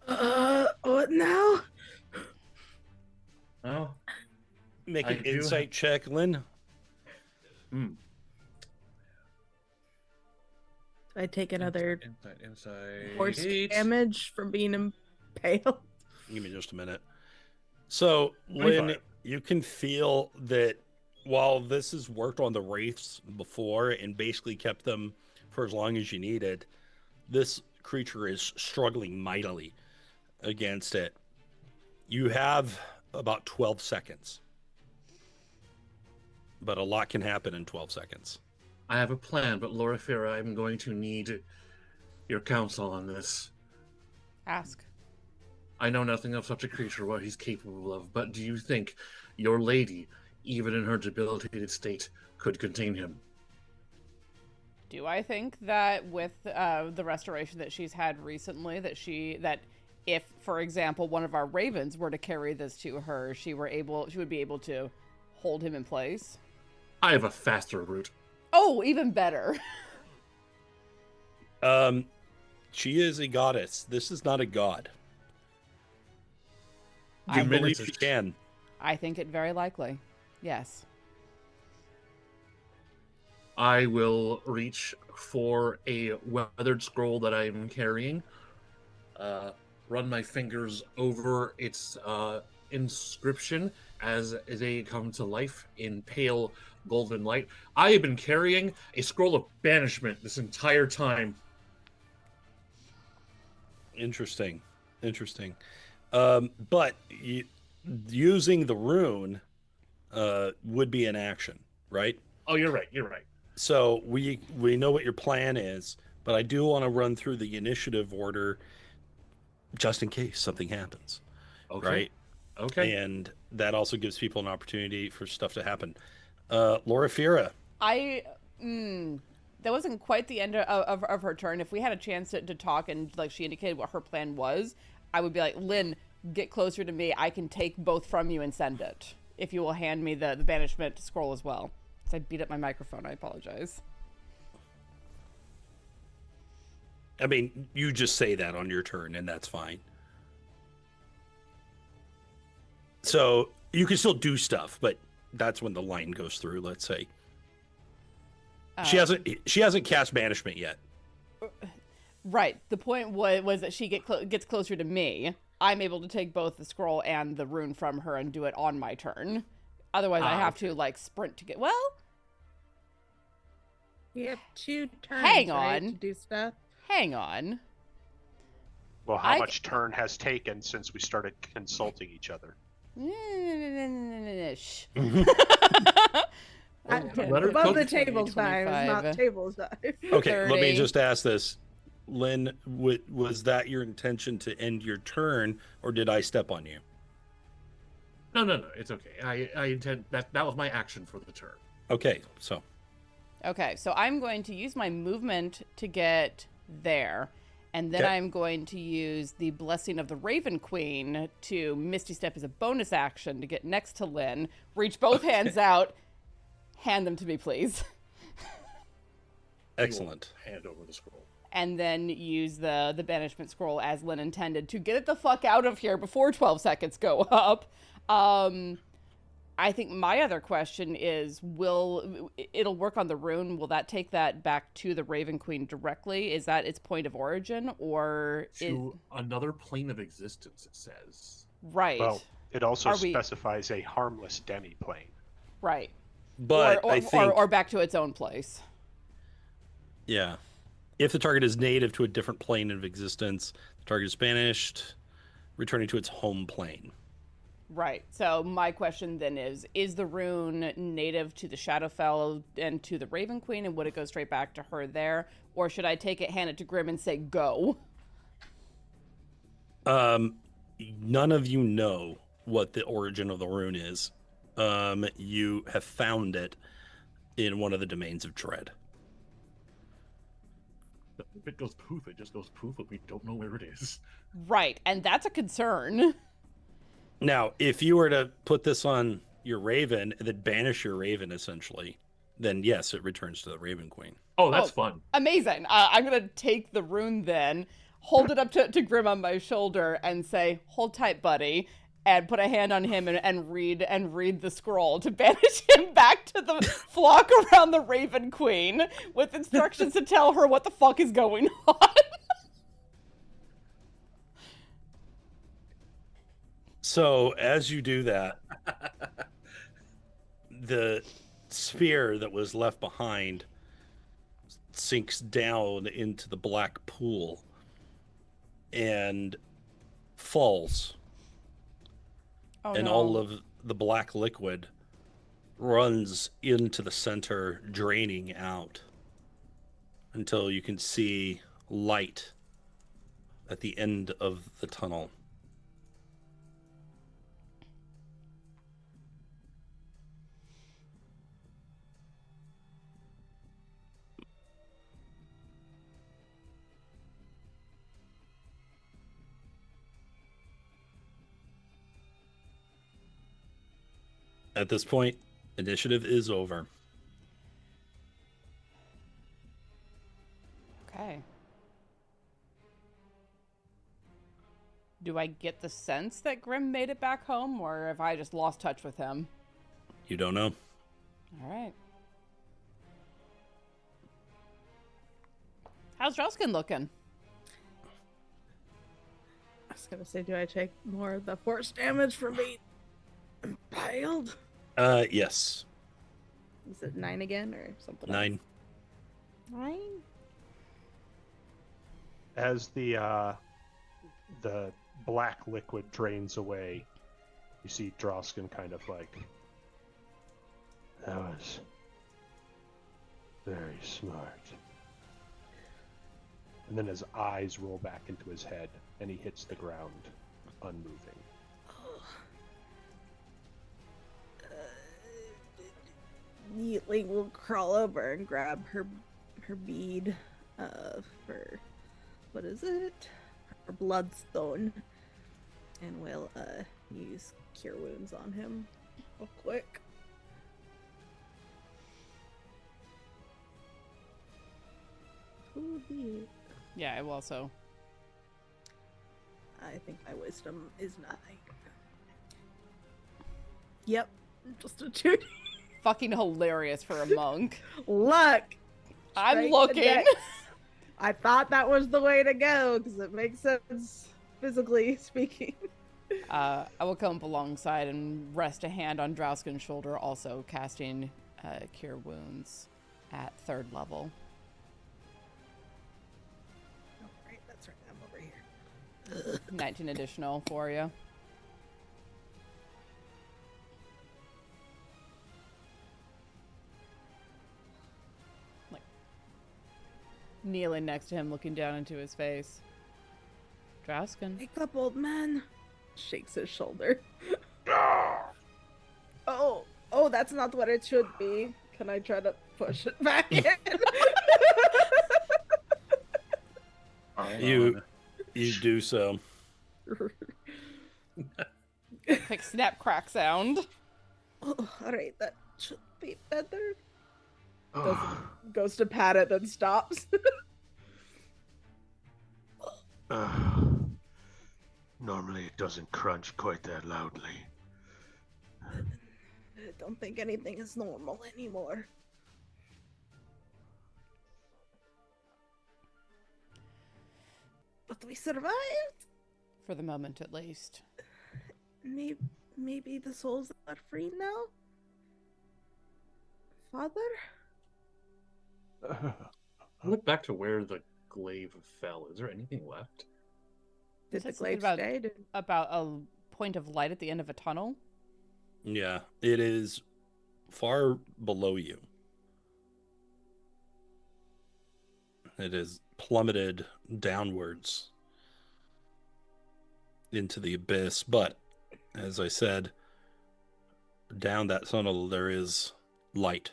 Speaker 3: What now?
Speaker 5: Oh,
Speaker 4: Make
Speaker 5: I
Speaker 4: an
Speaker 5: do
Speaker 4: insight check, Lynn.
Speaker 3: I take another
Speaker 5: Inside.
Speaker 3: force damage from being impaled.
Speaker 4: Give me just a minute. So,
Speaker 5: 25.
Speaker 4: Lynn, you can feel that while this has worked on the wraiths before and basically kept them for as long as you needed, this creature is struggling mightily against it. You have about 12 seconds. But a lot can happen in 12 seconds.
Speaker 5: I have a plan, but Loraphyra, I'm going to need your counsel on this.
Speaker 1: Ask.
Speaker 5: I know nothing of such a creature, what he's capable of, but do you think your lady, even in her debilitated state, could contain him?
Speaker 1: Do I think that with the restoration that she's had recently, that if, for example, one of our ravens were to carry this to her, she would be able to hold him in place?
Speaker 5: I have a faster route.
Speaker 1: Oh, even better.
Speaker 4: She is a goddess. This is not a god.
Speaker 1: I
Speaker 4: I believe she can.
Speaker 1: I think it very likely. Yes.
Speaker 5: I will reach for a weathered scroll that I'm carrying, run my fingers over its inscription as they come to life in pale golden light. I have been carrying a scroll of banishment this entire time.
Speaker 4: Interesting. But using the rune would be an action, right?
Speaker 5: Oh, you're right.
Speaker 4: So we know what your plan is, but I do want to run through the initiative order just in case something happens.
Speaker 5: Okay.
Speaker 4: Right?
Speaker 5: Okay.
Speaker 4: And that also gives people an opportunity for stuff to happen. Loraphyra.
Speaker 1: That wasn't quite the end of her turn. If we had a chance to talk and like she indicated what her plan was, I would be like, Lynn, get closer to me. I can take both from you and send it. If you will hand me the banishment scroll as well. Because I beat up my microphone. I apologize.
Speaker 4: I mean, you just say that on your turn, and that's fine. So you can still do stuff, but that's when the line goes through, let's say. She hasn't cast banishment yet.
Speaker 1: Right. The point was that she gets closer to me. I'm able to take both the scroll and the rune from her and do it on my turn. Otherwise, I have to like sprint to get. Well,
Speaker 3: We have 2 turns.
Speaker 1: Hang
Speaker 3: right,
Speaker 1: on.
Speaker 3: to do stuff.
Speaker 1: hang on.
Speaker 2: Well, how much turn has taken since we started consulting each other?
Speaker 1: Shh.
Speaker 5: Let her
Speaker 3: Above the
Speaker 5: cook.
Speaker 3: tables time, it's
Speaker 1: 25.
Speaker 3: not tables time.
Speaker 4: Okay,
Speaker 1: 30.
Speaker 4: let me just ask this. Lynn, was that your intention to end your turn, or did I step on you?
Speaker 5: No, it's okay. I intend that was my action for the turn.
Speaker 4: Okay, so
Speaker 1: Okay, so I'm going to use my movement to get there, and then
Speaker 4: Okay.
Speaker 1: I'm going to use the Blessing of the Raven Queen to Misty Step as a bonus action to get next to Lynn, reach both hands out, hand them to me, please,
Speaker 4: excellent.
Speaker 5: Hand over the scroll.
Speaker 1: and then use the Banishment Scroll as Lynn intended to get it the fuck out of here before 12 seconds go up. I think my other question is, it'll work on the rune? Will that take that back to the Raven Queen directly? Is that its point of origin, or
Speaker 5: To another plane of existence, it says.
Speaker 1: right?
Speaker 2: Well, it also
Speaker 1: Are we-
Speaker 2: specifies a harmless demi-plane.
Speaker 1: Right.
Speaker 4: But
Speaker 1: or,
Speaker 4: I think,
Speaker 1: or back to its own place.
Speaker 4: yeah, if the target is native to a different plane of existence, the target is banished, returning to its home plane.
Speaker 1: Right. So my question then is the rune native to the Shadowfell and to the Raven Queen, and would it go straight back to her there? Or should I take it, hand it to Grim, and say, go?
Speaker 4: None of you know what the origin of the rune is. You have found it in one of the domains of dread.
Speaker 5: If it goes poof, it just goes poof, but we don't know where it is.
Speaker 1: Right. And that's a concern.
Speaker 4: Now, if you were to put this on your raven and then banish your raven, essentially, then yes, it returns to the Raven Queen.
Speaker 5: Oh, that's
Speaker 1: Oh.
Speaker 5: fun.
Speaker 1: Amazing. I'm going to take the rune then, hold it up to Grim on my shoulder, and say, hold tight, buddy, and put a hand on him and read the scroll to banish him back to the flock around the Raven Queen with instructions to tell her what the fuck is going on.
Speaker 4: So as you do that, the spear that was left behind sinks down into the black pool and falls
Speaker 1: Oh,
Speaker 4: and
Speaker 1: no.
Speaker 4: all of the black liquid runs into the center, draining out until you can see light at the end of the tunnel. At this point, initiative is over.
Speaker 1: Okay. Do I get the sense that Grim made it back home, or have I just lost touch with him?
Speaker 4: You don't know.
Speaker 1: All right. How's Drausken looking?
Speaker 3: I was gonna say, do I take more of the force damage for being impaled?
Speaker 4: Yes.
Speaker 3: Is it 9 again or something?
Speaker 4: 9.
Speaker 3: Else? 9?
Speaker 2: As the black liquid drains away, you see Drausken kind of like, that was very smart. And then his eyes roll back into his head, and he hits the ground, unmoving.
Speaker 3: Yi-Ling will crawl over and grab her bead for, what is it? Her bloodstone. And will use cure wounds on him real quick. Who be it?
Speaker 1: Yeah, I will also.
Speaker 3: I think my wisdom is 9. Yep, just a 2.
Speaker 1: Fucking hilarious for a monk.
Speaker 3: Look!
Speaker 1: I'm
Speaker 3: Straight
Speaker 1: looking.
Speaker 3: to dex. I thought that was the way to go, because it makes sense, physically speaking.
Speaker 1: I will come up alongside and rest a hand on Drausken's shoulder, also casting Cure Wounds at 3rd level.
Speaker 3: Oh, right, that's right, I'm over here.
Speaker 1: 19 additional for you. Like, kneeling next to him, looking down into his face. Drausken.
Speaker 3: Wake up, old man. Shakes his shoulder. Oh, that's not what it should be. Can I try to push it back in?
Speaker 4: You do so.
Speaker 1: Quick snap crack sound.
Speaker 3: Oh, alright, that should be better. Goes to pat it, then stops.
Speaker 2: Normally it doesn't crunch quite that loudly.
Speaker 3: I don't think anything is normal anymore. But we survived.
Speaker 1: For the moment, at least.
Speaker 3: Maybe the souls are free now? Father?
Speaker 5: I look back to where the glaive fell. Is there anything left?
Speaker 3: Did the
Speaker 1: Said something
Speaker 3: glaive stay?
Speaker 1: About a point of light at the end of a tunnel?
Speaker 4: Yeah, it is far below you. It is plummeted downwards into the abyss, but as I said, down that tunnel there is light.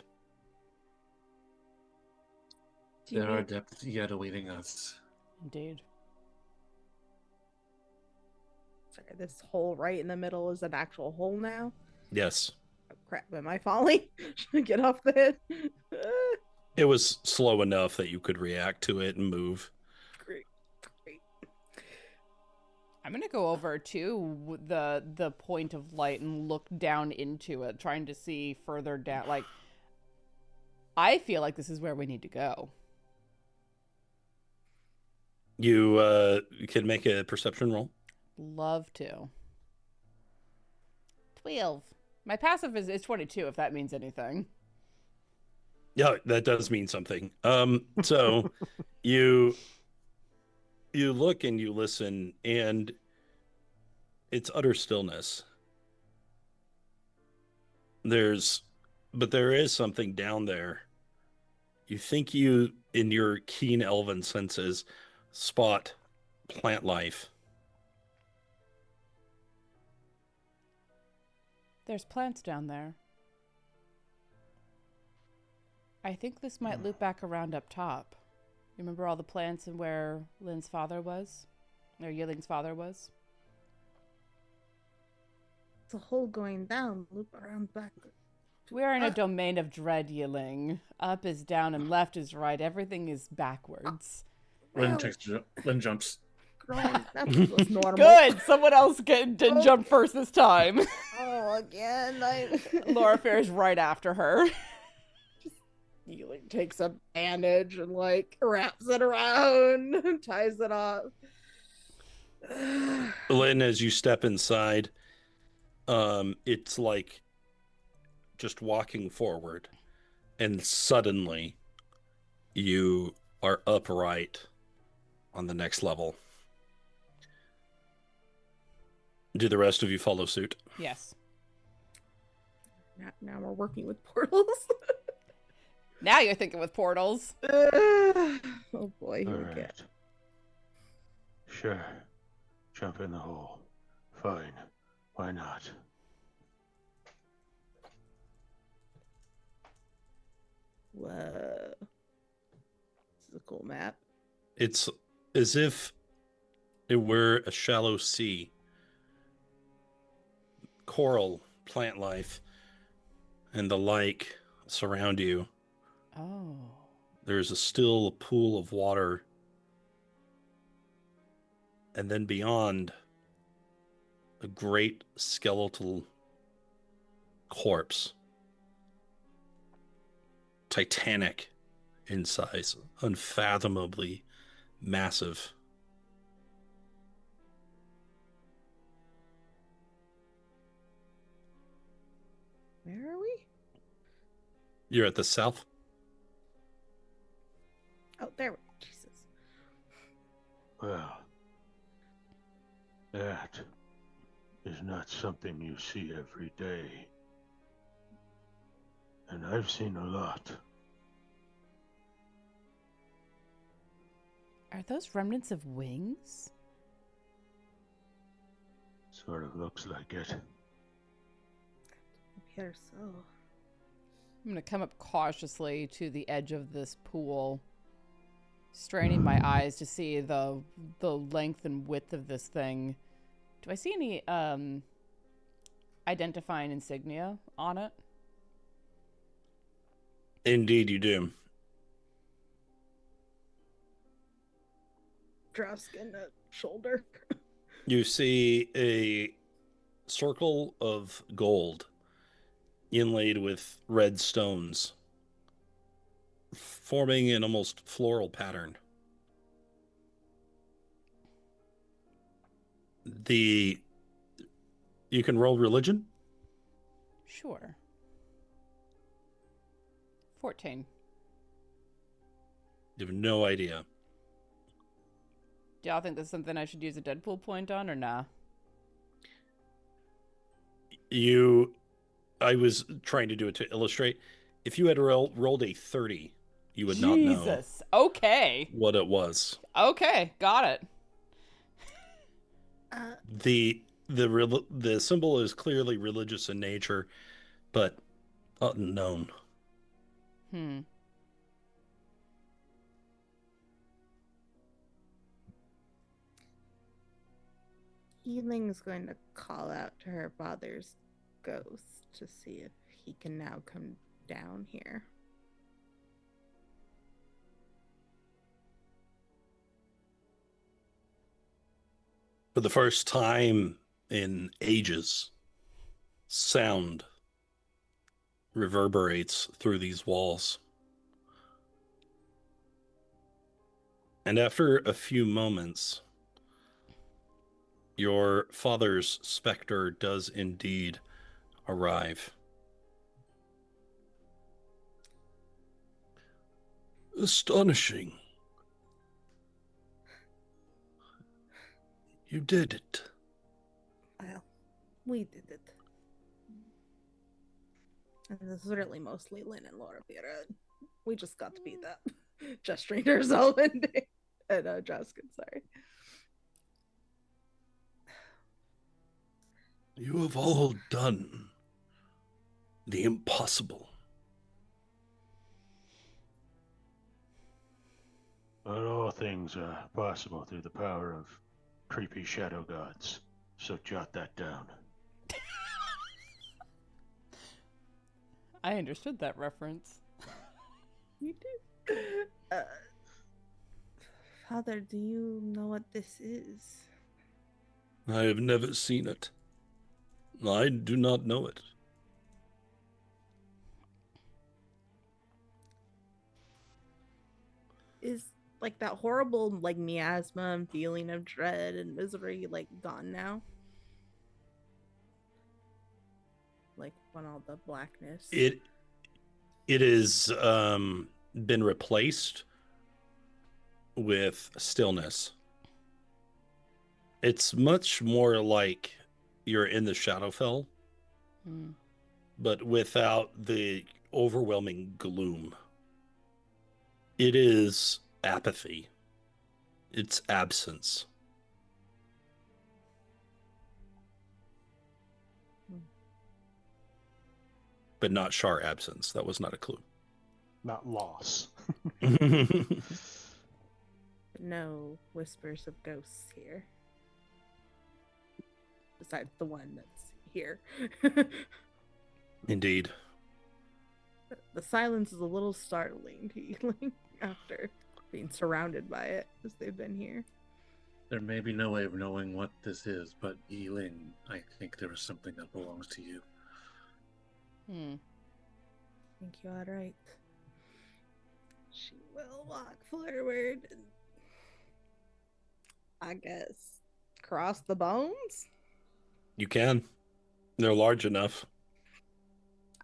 Speaker 5: There are depths yet awaiting us.
Speaker 1: Indeed.
Speaker 3: Sorry, this hole right in the middle is an actual hole now?
Speaker 4: Yes.
Speaker 3: Oh, crap, am I falling? Should I get off the head?
Speaker 4: It was slow enough that you could react to it and move.
Speaker 3: Great.
Speaker 1: I'm gonna go over to the point of light and look down into it, trying to see further down. Like, I feel like this is where we need to go.
Speaker 4: You can make a perception roll.
Speaker 1: Love to. 12. My passive is 22, if that means anything.
Speaker 4: Yeah, that does mean something. So you look and you listen, and it's utter stillness. But there is something down there. You think you, in your keen elven senses, spot plant life.
Speaker 1: There's plants down there. I think this might loop back around up top. You remember all the plants and where Lynn's father was? Or Yi-Ling's father was?
Speaker 3: It's a hole going down, loop around back.
Speaker 1: We are in a domain of dread, Yi-Ling. Up is down and left is right. Everything is backwards.
Speaker 5: Lynn jumps.
Speaker 3: That was normal.
Speaker 1: Good! Someone else didn't jump first this time.
Speaker 3: Oh, again.
Speaker 1: Loraphyra is right after her.
Speaker 3: Yi-Ling takes a bandage and wraps it around and ties it off.
Speaker 4: Lynn, as you step inside, it's like just walking forward, and suddenly you are upright on the next level. Do the rest of you follow suit?
Speaker 1: Yes.
Speaker 3: Now we're working with portals.
Speaker 1: Now you're thinking with portals.
Speaker 3: Oh boy,
Speaker 2: All
Speaker 3: here we
Speaker 2: right.
Speaker 3: get.
Speaker 2: Sure. Jump in the hole. Fine. Why not?
Speaker 3: Whoa. This is a cool map.
Speaker 4: It's as if it were a shallow sea. Coral, plant life, and the like surround you.
Speaker 1: Oh.
Speaker 4: There's a still pool of water. And then beyond, a great skeletal corpse. Titanic in size, unfathomably massive.
Speaker 3: Where are we?
Speaker 4: You're at the south.
Speaker 3: Oh, there we go. Jesus.
Speaker 2: Well, that is not something you see every day. And I've seen a lot.
Speaker 1: Are those remnants of wings?
Speaker 2: Sort of looks like it.
Speaker 3: Here, so.
Speaker 1: I'm going to come up cautiously to the edge of this pool, straining my eyes to see the length and width of this thing. Do I see any identifying insignia on it?
Speaker 4: Indeed, you do.
Speaker 3: Drausken shoulder.
Speaker 4: You see a circle of gold inlaid with red stones, forming an almost floral pattern. You can roll religion.
Speaker 1: Sure. 14.
Speaker 4: You have no idea.
Speaker 1: Do y'all think this is something I should use a Deadpool point on or nah?
Speaker 4: I was trying to do it to illustrate. If you had rolled a 30, you would not know
Speaker 1: Jesus. Okay.
Speaker 4: what it was.
Speaker 1: Okay. Got it.
Speaker 4: The symbol is clearly religious in nature, but unknown.
Speaker 3: Yi-Ling's going to call out to her father's ghost to see if he can now come down here.
Speaker 4: For the first time in ages, sound reverberates through these walls. And after a few moments, your father's specter does indeed arrive. Astonishing. You did it.
Speaker 3: Well, we did it. And this is really mostly Lynn and Loraphyra. We just got to beat that. Gesturing to herself and Drausken, sorry.
Speaker 4: You have all done the impossible.
Speaker 6: But all things are possible through the power of creepy shadow gods. So jot that down.
Speaker 1: I understood that reference.
Speaker 3: You do? Father, do you know what this is?
Speaker 4: I have never seen it. I do not know it.
Speaker 3: Is like that horrible like miasma and feeling of dread and misery like gone now? Like when all the blackness.
Speaker 4: It is been replaced with stillness. It's much more like you're in the Shadowfell, but without the overwhelming gloom. It is apathy. It's absence. But not Shar absence. That was not a clue.
Speaker 2: Not loss.
Speaker 3: No whispers of ghosts here. Besides the one that's here.
Speaker 4: Indeed.
Speaker 3: The silence is a little startling to Yi-Ling after being surrounded by it as they've been here.
Speaker 5: There may be no way of knowing what this is, but Yi-Ling, I think there is something that belongs to you.
Speaker 3: I think you are right. She will walk forward and I guess cross the bones.
Speaker 4: You can. They're large enough.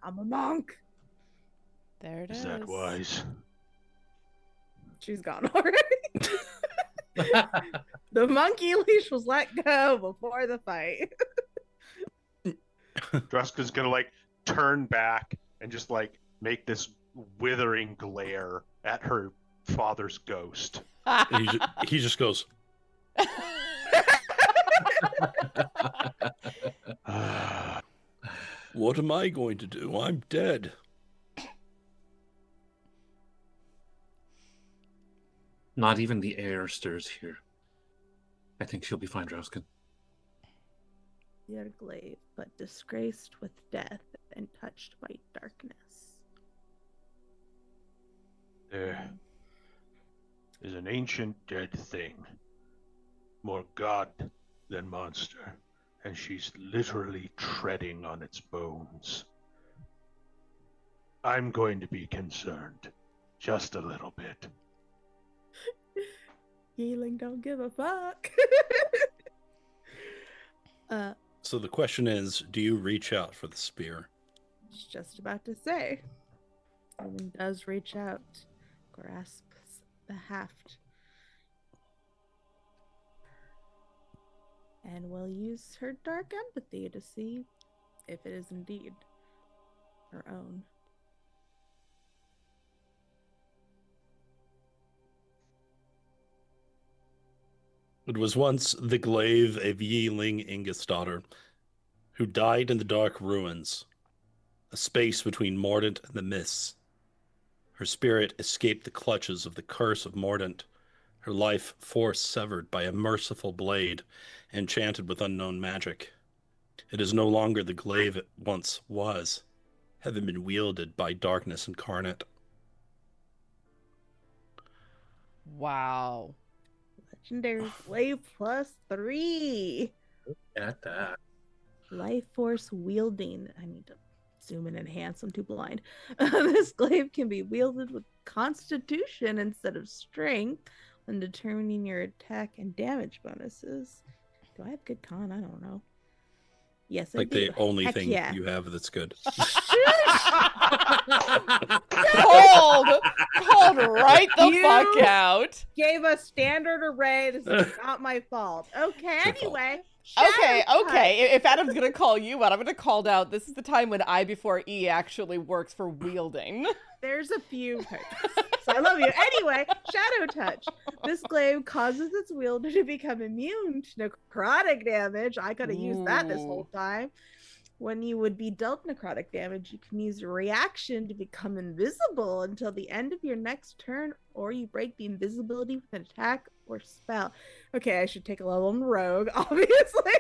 Speaker 3: I'm a monk.
Speaker 1: There it is.
Speaker 6: Is that wise?
Speaker 3: She's gone already. The monkey leash was let go before the fight.
Speaker 2: Drausken's gonna like turn back and just like make this withering glare at her father's ghost.
Speaker 4: He just goes, what am I going to do? I'm dead.
Speaker 5: Not even the air stirs here. I think she'll be fine, Drausken.
Speaker 3: Your glaive, but disgraced with death and touched by darkness.
Speaker 6: There is an ancient dead thing. More god than monster. And she's literally treading on its bones. I'm going to be concerned. Just a little bit.
Speaker 3: Yi-Ling don't give a fuck.
Speaker 4: So the question is, do you reach out for the spear?
Speaker 3: I was just about to say. Yi-Ling does reach out, grasps the haft, and will use her dark empathy to see if it is indeed her own.
Speaker 4: It was once the glaive of Yi-Ling Ingusdottir, who died in the dark ruins, a space between Mordent and the mists. Her spirit escaped the clutches of the curse of Mordent, her life force severed by a merciful blade, enchanted with unknown magic. It is no longer the glaive it once was, having been wielded by darkness incarnate.
Speaker 1: Wow.
Speaker 3: Legendary glaive +3.
Speaker 5: At that.
Speaker 3: Life force wielding. I need to zoom in and enhance. I'm too blind. This glaive can be wielded with constitution instead of strength when determining your attack and damage bonuses. Do I have good con? I don't know. Yes,
Speaker 4: Like
Speaker 3: I do.
Speaker 4: the only
Speaker 3: Heck
Speaker 4: thing
Speaker 3: yeah.
Speaker 4: you have that's good.
Speaker 1: Called right the
Speaker 3: You-
Speaker 1: fuck out.
Speaker 3: Gave a standard array. This is not my fault. Okay,
Speaker 4: It's your fault.
Speaker 3: anyway.
Speaker 1: Okay,
Speaker 3: Shadow
Speaker 1: okay. If Adam's gonna call you out, I'm gonna call out. This is the time when I before E actually works for wielding.
Speaker 3: There's a few parts. So I love you. Anyway, Shadow Touch. This glaive causes its wielder to become immune to necrotic damage. I could have used that this whole time. When you would be dealt necrotic damage, you can use your reaction to become invisible until the end of your next turn, or you break the invisibility with an attack or spell. Okay, I should take a level in Rogue, obviously.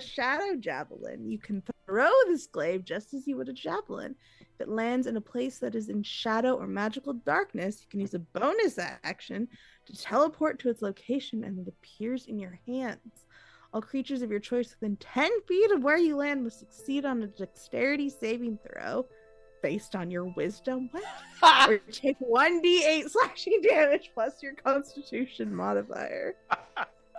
Speaker 3: Shadow Javelin. You can throw this glaive just as you would a javelin. If it lands in a place that is in shadow or magical darkness, you can use a bonus action to teleport to its location and it appears in your hands. All creatures of your choice within 10 feet of where you land must succeed on a dexterity saving throw based on your wisdom. What? Or take 1d8 slashing damage plus your constitution modifier.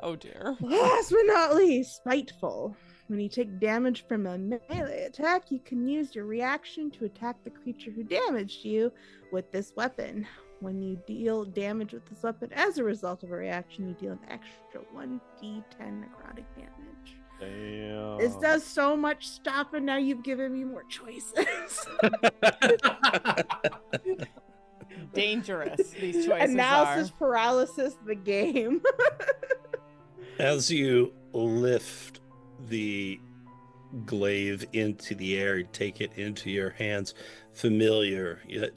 Speaker 1: Oh dear.
Speaker 3: Last but not least, Spiteful. When you take damage from a melee attack, you can use your reaction to attack the creature who damaged you with this weapon. When you deal damage with this weapon as a result of a reaction, you deal an extra 1d10 necrotic damage.
Speaker 2: Damn.
Speaker 3: This does so much stuff, and now you've given me more choices.
Speaker 1: Dangerous, these choices
Speaker 3: Analysis
Speaker 1: are.
Speaker 3: paralysis, the game.
Speaker 4: As you lift the glaive into the air, take it into your hands, familiar yet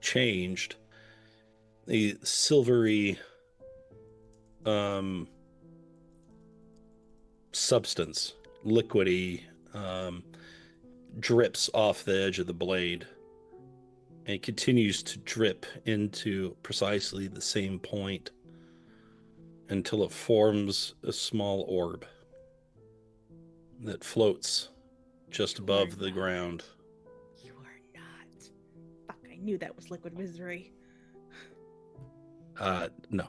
Speaker 4: changed, the silvery substance, liquidy, drips off the edge of the blade and continues to drip into precisely the same point until it forms a small orb that floats just above the ground.
Speaker 3: You are not. Fuck, I knew that was liquid misery.
Speaker 4: No.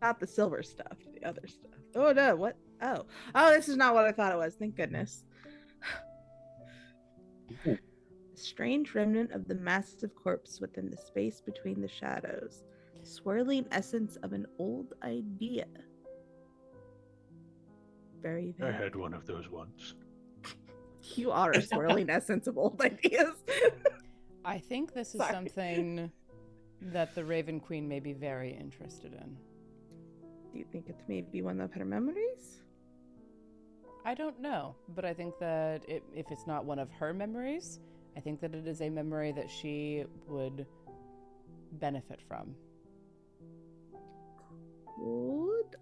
Speaker 3: Not the silver stuff, the other stuff. Oh no, what? Oh, this is not what I thought it was. Thank goodness. A strange remnant of the massive corpse within the space between the shadows. Swirling essence of an old idea. Very
Speaker 6: I
Speaker 3: vague.
Speaker 6: had one of those once.
Speaker 3: You are a swirling essence of old ideas.
Speaker 1: I think this is
Speaker 3: Sorry.
Speaker 1: something that the Raven Queen may be very interested in.
Speaker 3: Do you think it's maybe one of her memories?
Speaker 1: I don't know, but I think that if it's not one of her memories, I think that it is a memory that she would benefit from.
Speaker 3: Would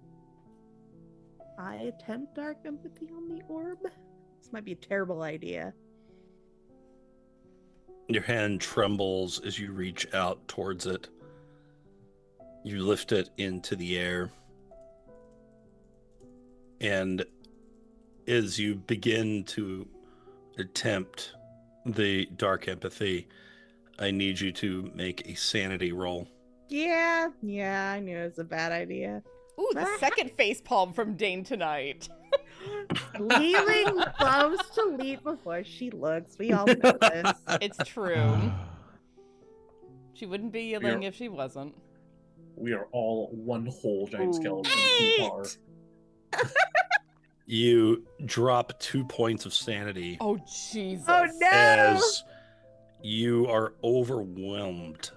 Speaker 3: I attempt dark empathy on the orb? This might be a terrible idea.
Speaker 4: Your hand trembles as you reach out towards it. You lift it into the air. And as you begin to attempt the dark empathy, I need you to make a sanity roll.
Speaker 3: Yeah, I knew it was a bad idea.
Speaker 1: Ooh, the second facepalm from Dane tonight.
Speaker 3: Yi-Ling loves to leap before she looks. We all know this.
Speaker 1: It's true. She wouldn't be Yi-Ling
Speaker 5: Yeah.
Speaker 1: if she wasn't.
Speaker 5: We are all one whole giant skeleton. We are.
Speaker 4: You drop 2 points of sanity
Speaker 1: Oh, Jesus.
Speaker 3: Oh no!
Speaker 4: as you are overwhelmed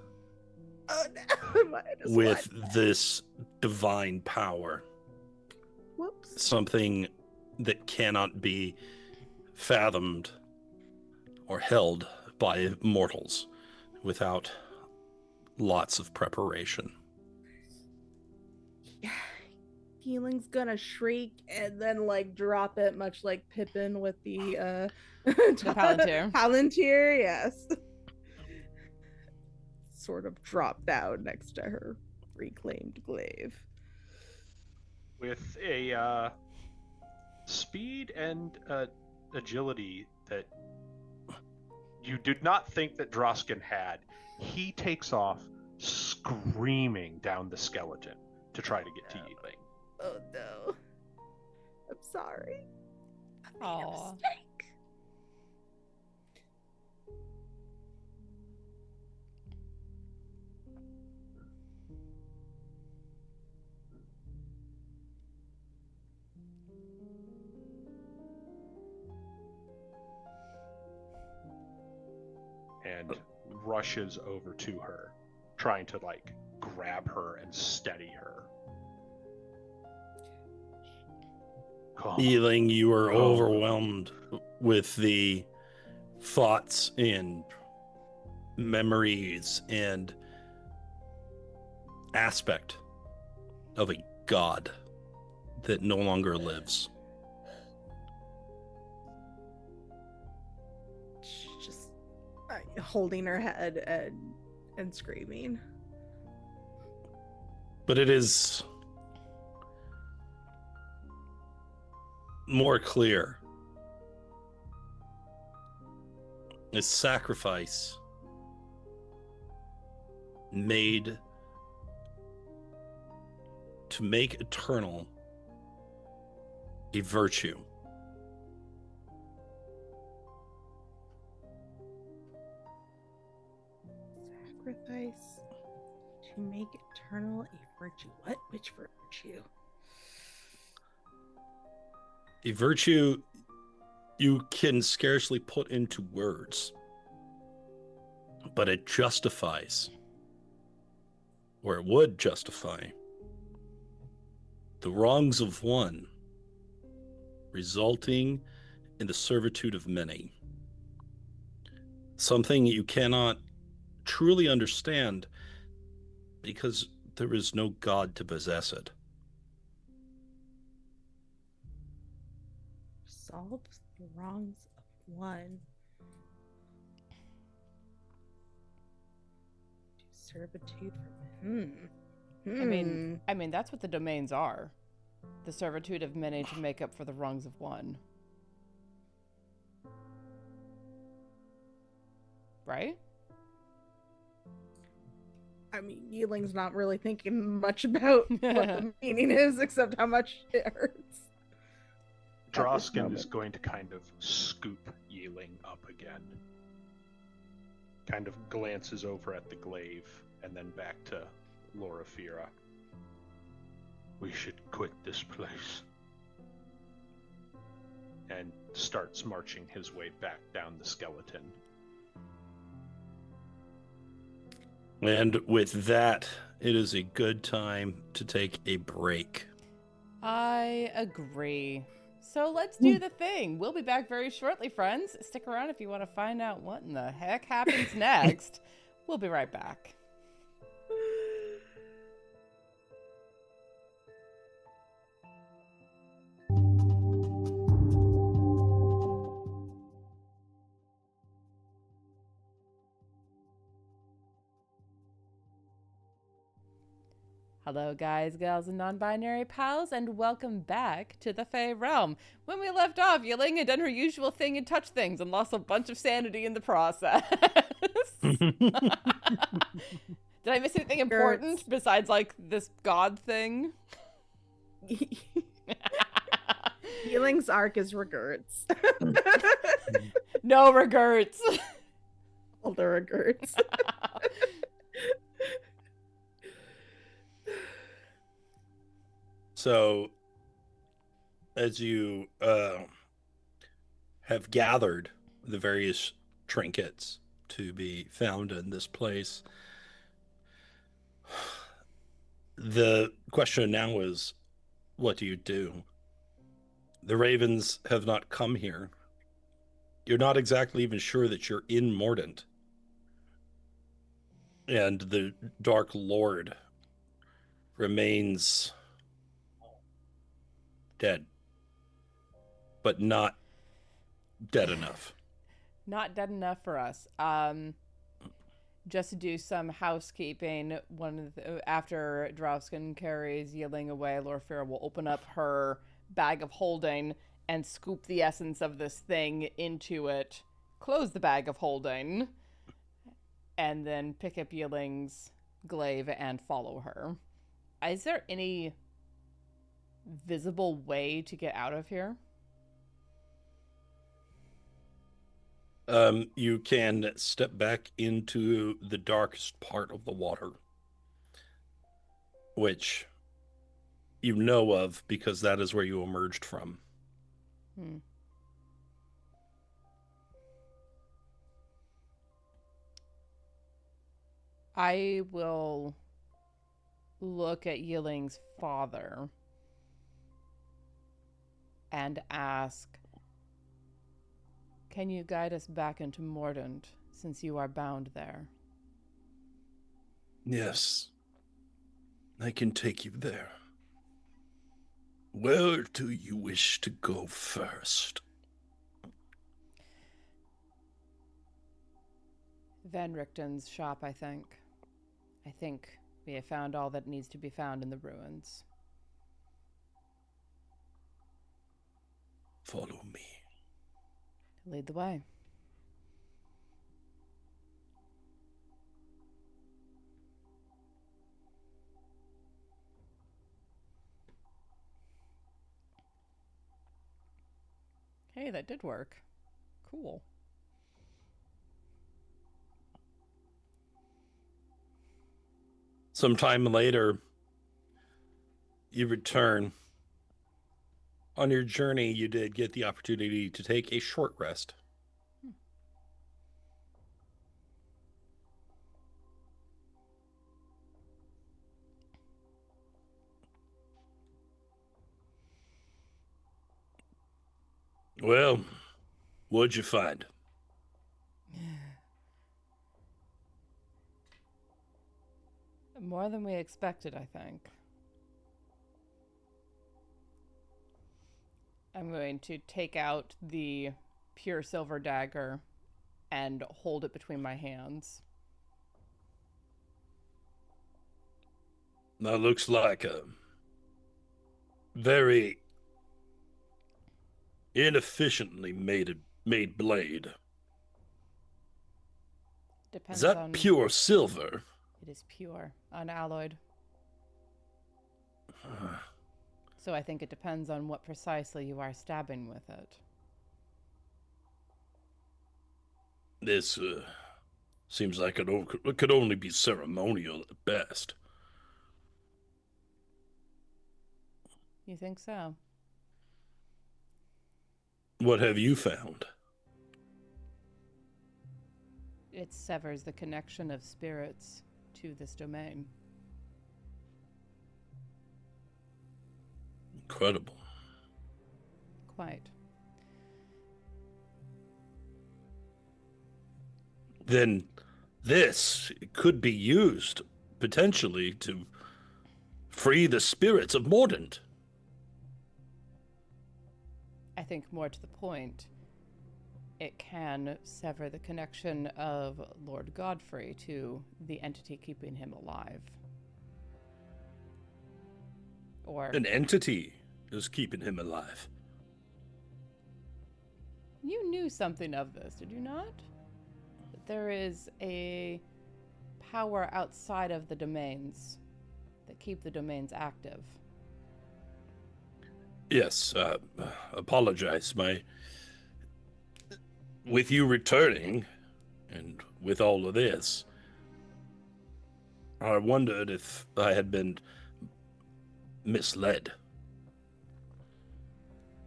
Speaker 3: Oh no! Minus
Speaker 4: with
Speaker 3: one.
Speaker 4: this divine power.
Speaker 3: Whoops.
Speaker 4: Something that cannot be fathomed or held by mortals without lots of preparation.
Speaker 3: Yi-Ling's gonna shriek and then like drop it, much like Pippin with the
Speaker 1: Palantir.
Speaker 3: Palantir, yes. Sort of drop down next to her reclaimed glaive.
Speaker 2: With a speed and agility that you did not think that Drausken had, he takes off screaming down the skeleton to try to get to Yi-Ling.
Speaker 3: Oh no. I'm sorry. I made a
Speaker 1: Aw.
Speaker 3: mistake.
Speaker 2: and rushes over to her, trying to like grab her and steady her.
Speaker 4: Yi-Ling, you are overwhelmed with the thoughts and memories and aspect of a god that no longer lives.
Speaker 3: She's just holding her head and screaming.
Speaker 4: But it is more clear. A sacrifice made to make eternal a virtue.
Speaker 3: Sacrifice to make eternal a virtue. What? Which virtue?
Speaker 4: A virtue you can scarcely put into words, but it justifies, or it would justify, the wrongs of one, resulting in the servitude of many. Something you cannot truly understand because there is no God to possess it.
Speaker 3: Solves the wrongs of one. To servitude for
Speaker 1: I mean that's what the domains are. The servitude of many to make up for the wrongs of one. Right?
Speaker 3: I mean, Yi-Ling's not really thinking much about what the meaning is, except how much it hurts.
Speaker 2: Drausken is going to kind of scoop Yi-Ling up again. Kind of glances over at the glaive and then back to Loraphyra.
Speaker 6: We should quit this place.
Speaker 2: And starts marching his way back down the skeleton.
Speaker 4: And with that, it is a good time to take a break.
Speaker 1: I agree. So let's do the thing. We'll be back very shortly, friends. Stick around if you want to find out what in the heck happens next. We'll be right back. Hello guys, gals, and non-binary pals, and welcome back to the Fey Realm. When we left off, Yi-Ling had done her usual thing and touched things and lost a bunch of sanity in the process. Did I miss anything important besides, like, this god thing?
Speaker 3: Yi-Ling's arc is regrets.
Speaker 1: No regrets.
Speaker 3: All the regrets.
Speaker 4: So, as you have gathered the various trinkets to be found in this place, the question now is, what do you do? The ravens have not come here. You're not exactly even sure that you're in Mordent. And the Dark Lord remains dead, but not dead enough.
Speaker 1: Not dead enough for us. Just to do some housekeeping, after Drausken carries Yi-Ling away, Loraphyra will open up her bag of holding and scoop the essence of this thing into it, close the bag of holding, and then pick up Yi-Ling's glaive and follow her. Is there any visible way to get out of here?
Speaker 4: You can step back into the darkest part of the water, which you know of because that is where you emerged from.
Speaker 1: I will look at Yi-Ling's father and ask, can you guide us back into Mordent, since you are bound there?
Speaker 4: Yes, I can take you there. Where do you wish to go first?
Speaker 1: Van Richten's shop, I think. I think we have found all that needs to be found in the ruins.
Speaker 4: Follow me.
Speaker 1: Lead the way. Hey, that did work. Cool.
Speaker 4: Sometime later, you return. On your journey, you did get the opportunity to take a short rest. Well, what'd you find?
Speaker 1: More than we expected, I think. I'm going to take out the pure silver dagger and hold it between my hands.
Speaker 4: That looks like a very inefficiently made blade.
Speaker 1: Depends
Speaker 4: Is that
Speaker 1: on...
Speaker 4: pure silver?
Speaker 1: It is pure, unalloyed. So I think it depends on what precisely you are stabbing with it.
Speaker 4: This seems like it could only be ceremonial at best.
Speaker 1: You think so?
Speaker 4: What have you found?
Speaker 1: It severs the connection of spirits to this domain.
Speaker 4: Incredible.
Speaker 1: Quite.
Speaker 4: Then this could be used potentially to free the spirits of Mordent.
Speaker 1: I think more to the point, it can sever the connection of Lord Godfrey to the entity keeping him alive. Or
Speaker 4: An entity is keeping him alive.
Speaker 1: you knew something of this, did you not? That there is a power outside of the domains that keep the domains active.
Speaker 4: Yes, apologize. With you returning, and with all of this, I wondered if I had been misled.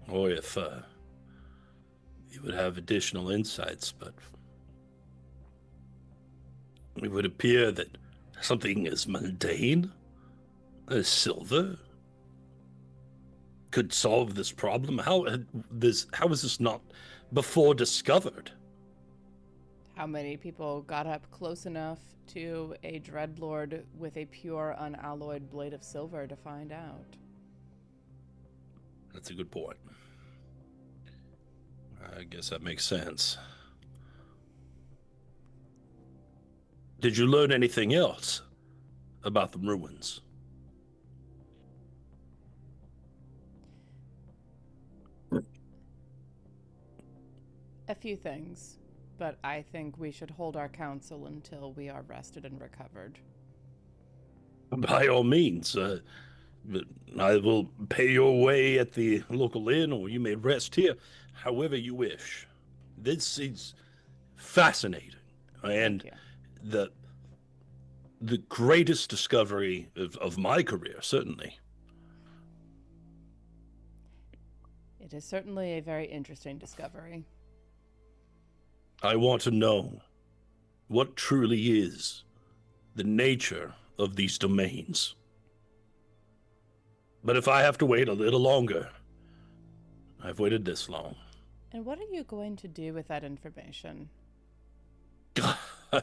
Speaker 4: Or if you would have additional insights, but it would appear that something as mundane as silver could solve this problem. How is this not before discovered?
Speaker 1: How many people got up close enough to a dreadlord with a pure unalloyed blade of silver to find out?
Speaker 4: That's a good point. I guess that makes sense. Did you learn anything else about the ruins?
Speaker 1: A few things, but I think we should hold our counsel until we are rested and recovered.
Speaker 4: By all means, I will pay your way at the local inn, or you may rest here, however you wish. This is fascinating, and
Speaker 1: Thank you.
Speaker 4: the greatest discovery of my career, certainly.
Speaker 1: It is certainly a very interesting discovery.
Speaker 4: I want to know what truly is the nature of these domains. But if I have to wait a little longer, I've waited this long.
Speaker 1: And what are you going to do with that information?
Speaker 4: I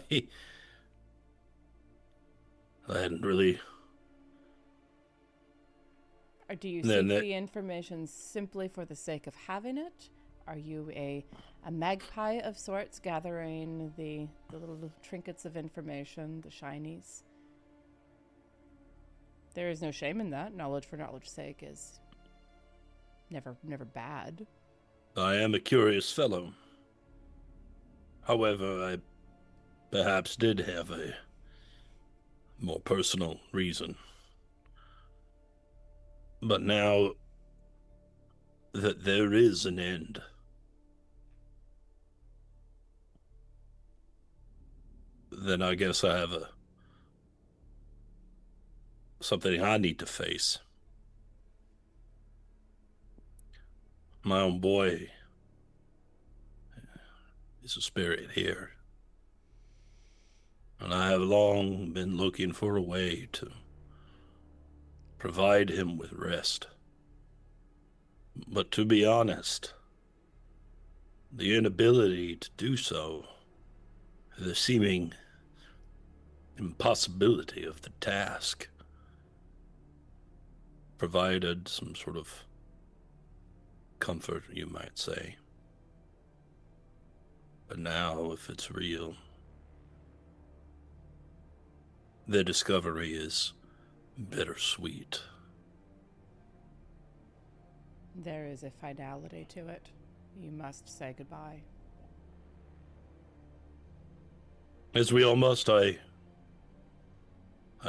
Speaker 4: hadn't really...
Speaker 1: Or do you seek the information simply for the sake of having it? Are you a magpie of sorts, gathering the little trinkets of information, the shinies? There is no shame in that. Knowledge for knowledge's sake is never bad.
Speaker 4: I am a curious fellow. However, I perhaps did have a more personal reason. But now that there is an end, then I guess I have something I need to face. My own boy is a spirit here, and I have long been looking for a way to provide him with rest. But to be honest, the inability to do so, the seeming impossibility of the task, provided some sort of comfort, you might say. But now, if it's real, the discovery is bittersweet.
Speaker 1: There is a finality to it. You must say goodbye.
Speaker 4: As we all must, I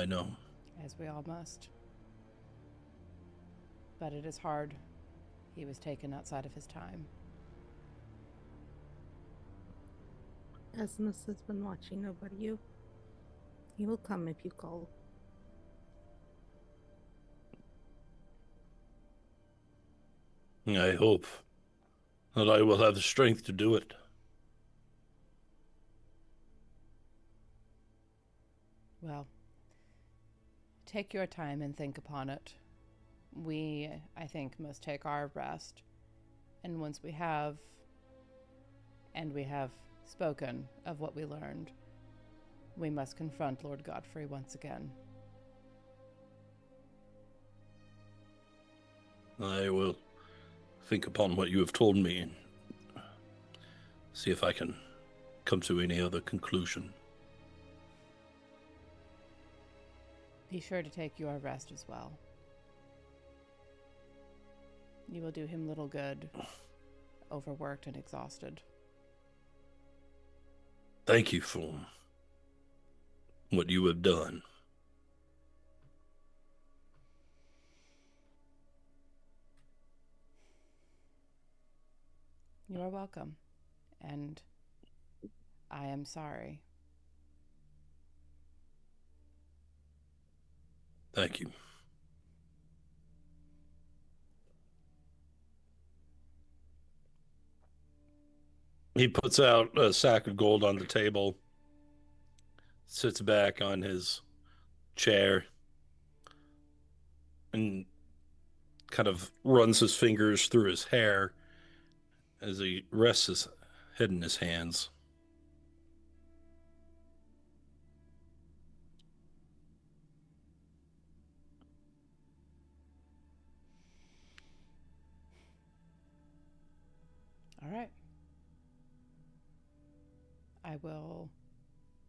Speaker 4: know.
Speaker 1: As we all must. But it is hard. He was taken outside of his time.
Speaker 3: Esmus has been watching over you. He will come if you call.
Speaker 4: I hope that I will have the strength to do it.
Speaker 1: Well, take your time and think upon it. We, I think, must take our rest. And once we have spoken of what we learned, we must confront Lord Godfrey once again.
Speaker 4: I will think upon what you have told me and see if I can come to any other conclusion.
Speaker 1: Be sure to take your rest as well. You will do him little good, overworked and exhausted.
Speaker 4: Thank you for what you have done.
Speaker 1: You are welcome, and I am sorry.
Speaker 4: Thank you. He puts out a sack of gold on the table, sits back on his chair, and kind of runs his fingers through his hair as he rests his head in his hands.
Speaker 1: All right. I will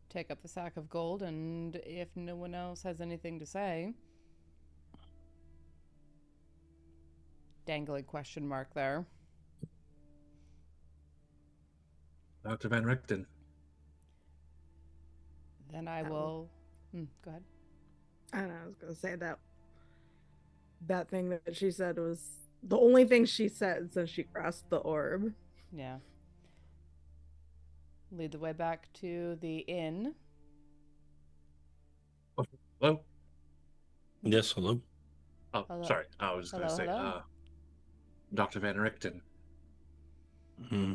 Speaker 1: take up the sack of gold, and if no one else has anything to say... Dangling question mark there.
Speaker 5: Dr. Van Richten.
Speaker 1: Then I will... go ahead.
Speaker 3: I don't know, I was going to say that thing that she said was the only thing she said since she crossed the orb.
Speaker 1: Yeah. Lead the way back to the inn.
Speaker 5: Hello?
Speaker 4: Yes, hello?
Speaker 5: Oh,
Speaker 1: Hello.
Speaker 5: Sorry. I was just going to say,
Speaker 1: Hello.
Speaker 5: Dr. Van Richten.
Speaker 4: Hmm.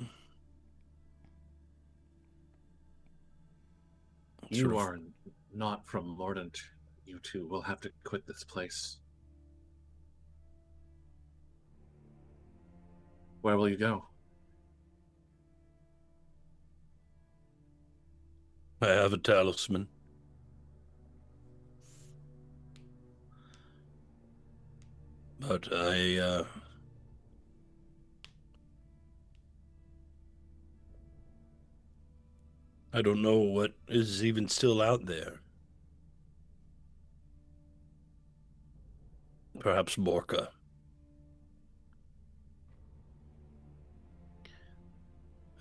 Speaker 5: You are not from Mordent, you two will have to quit this place. Where will you go?
Speaker 4: I have a talisman. But I don't know what is even still out there. Perhaps Borka.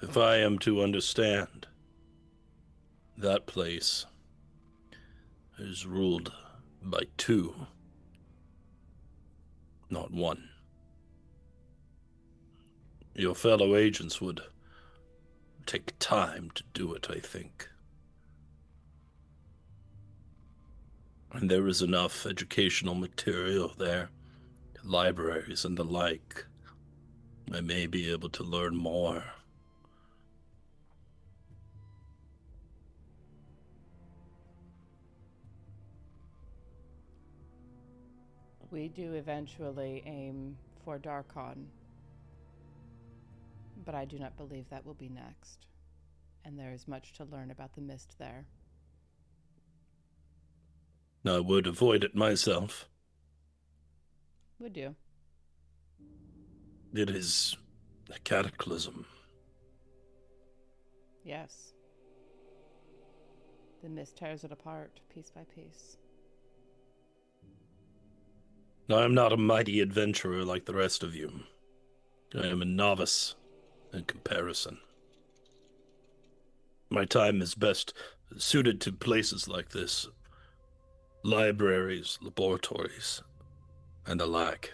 Speaker 4: If I am to understand, that place is ruled by two, not one. Your fellow agents would take time to do it, I think. And there is enough educational material there, libraries and the like. I may be able to learn more.
Speaker 1: We do eventually aim for Darkon, but I do not believe that will be next. And there is much to learn about the mist there.
Speaker 4: I would avoid it myself.
Speaker 1: Would you?
Speaker 4: It is a cataclysm.
Speaker 1: Yes. The mist tears it apart, piece by piece.
Speaker 4: I am not a mighty adventurer like the rest of you. I am a novice in comparison. My time is best suited to places like this. Libraries, laboratories, and the like.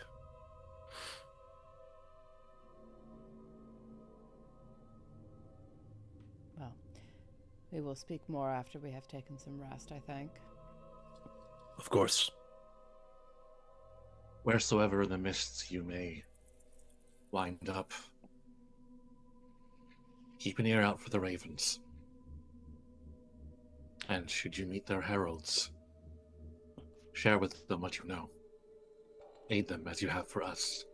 Speaker 1: Well, we will speak more after we have taken some rest, I think.
Speaker 4: Of course.
Speaker 5: Wheresoever in the mists you may wind up, keep an ear out for the ravens. And should you meet their heralds, share with them what you know. Aid them as you have for us.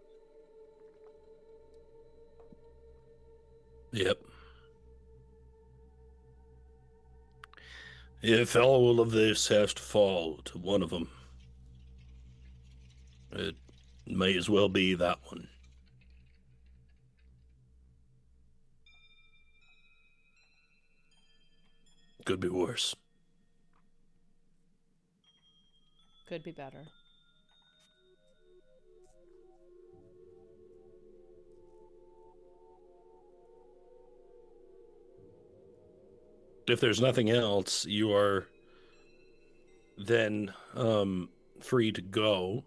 Speaker 4: Yep. If all of this has to fall to one of them, it may as well be that one. Could be worse.
Speaker 1: Could be better.
Speaker 4: If there's nothing else, you are then free to go.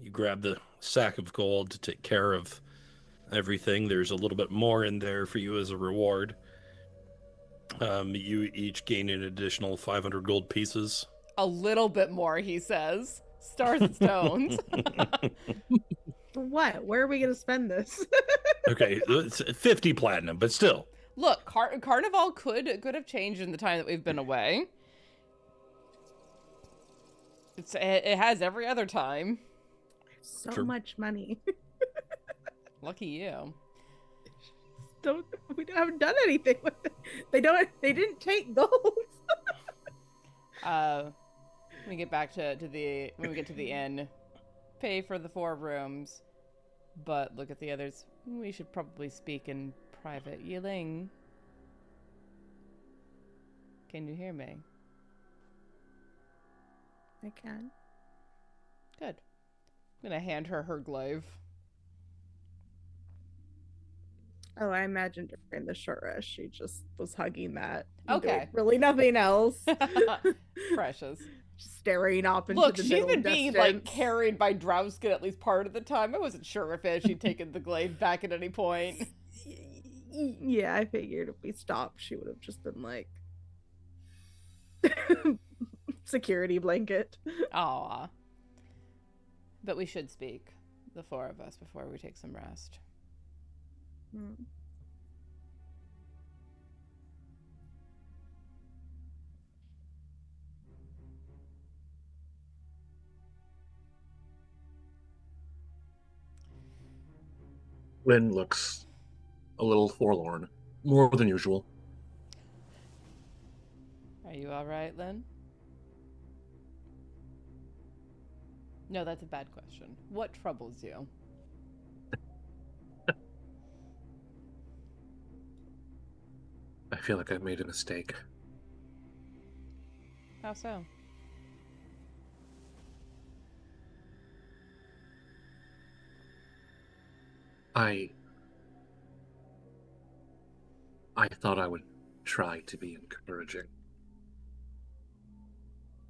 Speaker 4: You grab the sack of gold to take care of everything. There's a little bit more in there for you as a reward. You each gain an additional 500 gold pieces.
Speaker 1: A little bit more, he says. Stars and stones.
Speaker 3: For what? Where are we going to spend this?
Speaker 4: Okay, it's 50 platinum, but still.
Speaker 1: Look, Carnival could have changed in the time that we've been away. It has every other time.
Speaker 3: So
Speaker 4: True.
Speaker 3: much money.
Speaker 1: Lucky you.
Speaker 3: We haven't done anything with it. They didn't take gold.
Speaker 1: When we get back to the inn, pay for the 4 rooms, but look at the others. We should probably speak in private. Yi-Ling, can you hear me?
Speaker 3: I can.
Speaker 1: Good. I'm gonna hand her glaive.
Speaker 3: Oh, I imagined during the short rest she just was hugging that.
Speaker 1: Okay.
Speaker 3: Really nothing else.
Speaker 1: Precious.
Speaker 3: Staring off into
Speaker 1: Look,
Speaker 3: the
Speaker 1: she's
Speaker 3: middle
Speaker 1: been being
Speaker 3: distance.
Speaker 1: like carried by Drausken at least part of the time. I wasn't sure if she'd taken the glaive back at any point.
Speaker 3: Yeah, I figured if we stopped, she would have just been like security blanket.
Speaker 1: Aw. But we should speak, the 4 of us, before we take some rest.
Speaker 5: Lynn looks a little forlorn, more than usual.
Speaker 1: Are you all right, Lynn? No, that's a bad question. What troubles you?
Speaker 5: I feel like I've made a mistake.
Speaker 1: How so?
Speaker 5: I thought I would try to be encouraging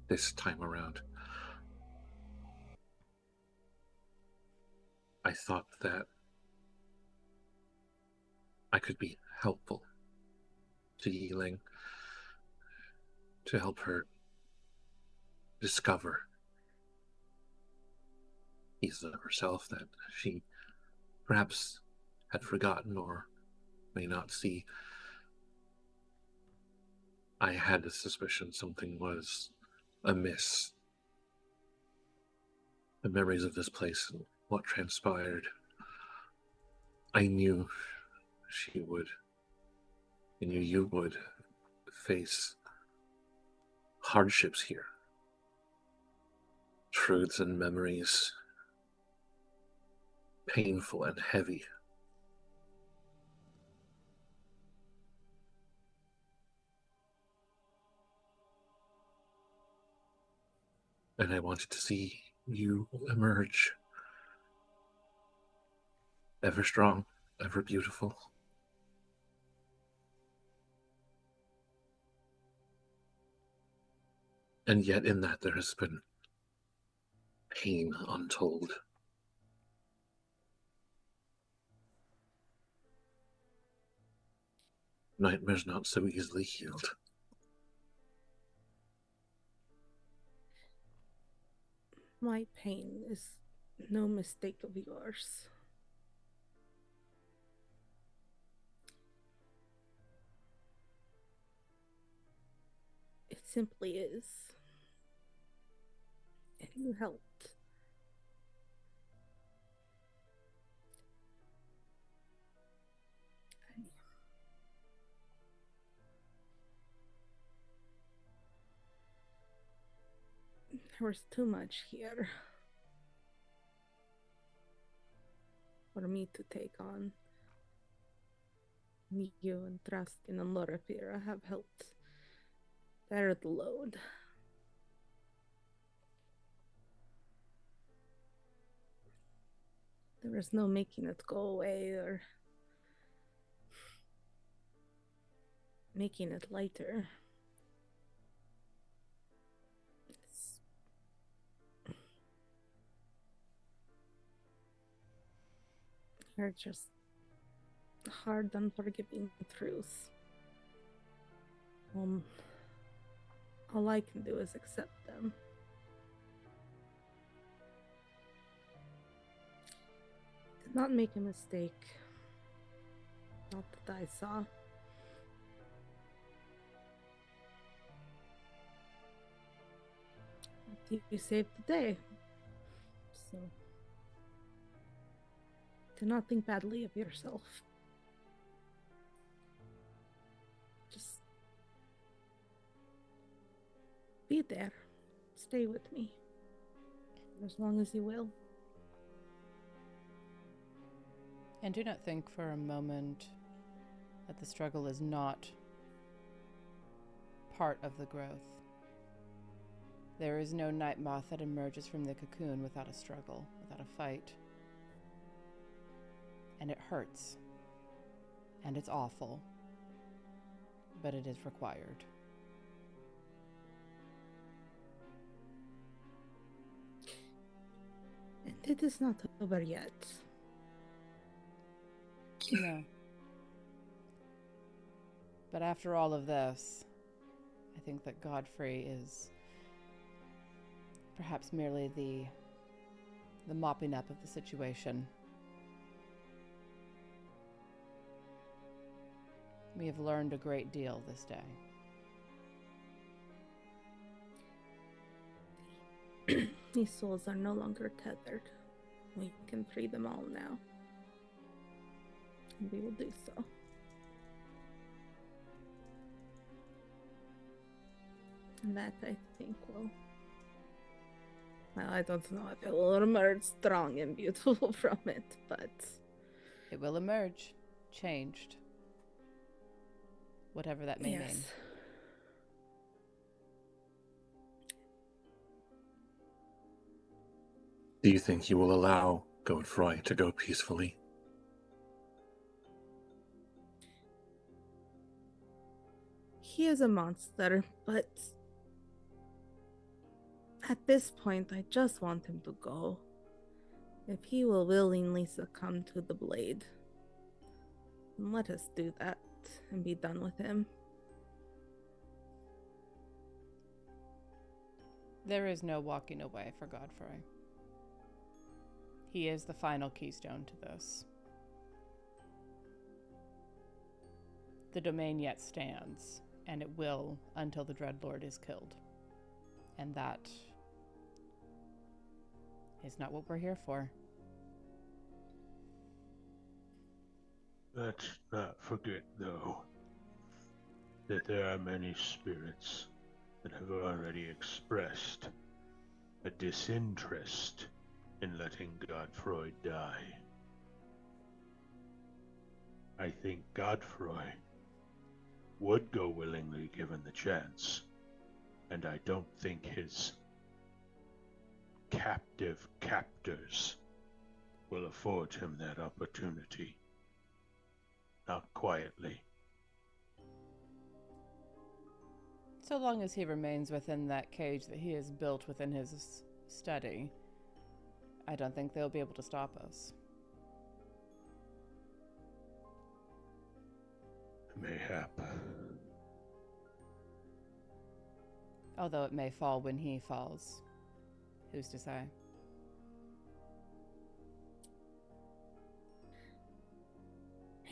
Speaker 5: this time around. I thought that I could be helpful to Yi-Ling, to help her discover pieces of herself that she perhaps had forgotten or may not see. I had a suspicion something was amiss. The memories of this place and what transpired. I knew she would, I knew you would face hardships here. Truths and memories, painful and heavy. And I wanted to see you emerge. Ever strong, ever beautiful. And yet in that there has been pain untold. Nightmares not so easily healed.
Speaker 3: My pain is no mistake of yours. It simply is. And you helped. There was too much here for me to take on. You and Drausken and Loraphyra have helped bear the load. There is no making it go away or making it lighter. They're just hard, unforgiving truths. All I can do is accept them. Did not make a mistake. Not that I saw. You saved the day. So do not think badly of yourself. Just be there. Stay with me. As long as you will.
Speaker 1: And do not think for a moment that the struggle is not part of the growth. There is no night moth that emerges from the cocoon without a struggle, without a fight. And it hurts. And it's awful. But it is required.
Speaker 3: And it is not over yet.
Speaker 1: No. But after all of this, I think that Godfrey is perhaps merely the mopping up of the situation. We have learned a great deal this day.
Speaker 3: These souls are no longer tethered. We can free them all now. we will do so. And that, I think, will... Well, I don't know if it will emerge strong and beautiful from it, but...
Speaker 1: It will emerge, changed. Whatever that may mean.
Speaker 5: Do you think you will allow Godfrey to go peacefully?
Speaker 3: He is a monster, but at this point, I just want him to go. If he will willingly succumb to the blade, then let us do that and be done with him.
Speaker 1: There is no walking away for Godfrey. He is the final keystone to this. The domain yet stands, and it will until the Dreadlord is killed. And that is not what we're here for.
Speaker 6: Let's not forget, though, that there are many spirits that have already expressed a disinterest in letting Godfrey die. I think Godfrey would go willingly given the chance, and I don't think his captive captors will afford him that opportunity. Not quietly.
Speaker 1: So long as he remains within that cage that he has built within his study, I don't think they'll be able to stop us.
Speaker 6: Mayhap.
Speaker 1: Although it may fall when he falls. Who's to say?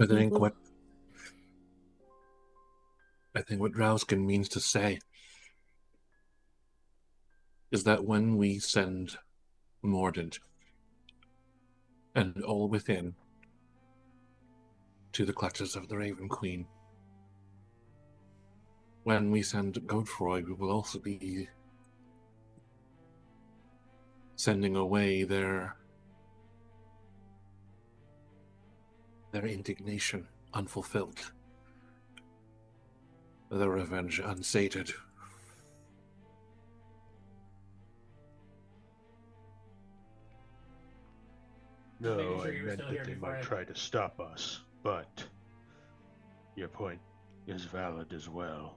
Speaker 5: I think what Drausken means to say is that when we send Mordent and all within to the clutches of the Raven Queen, when we send Godfrey, we will also be sending away their indignation unfulfilled, their revenge unsated.
Speaker 6: No, I meant that they might try to stop us, but your point is valid as well.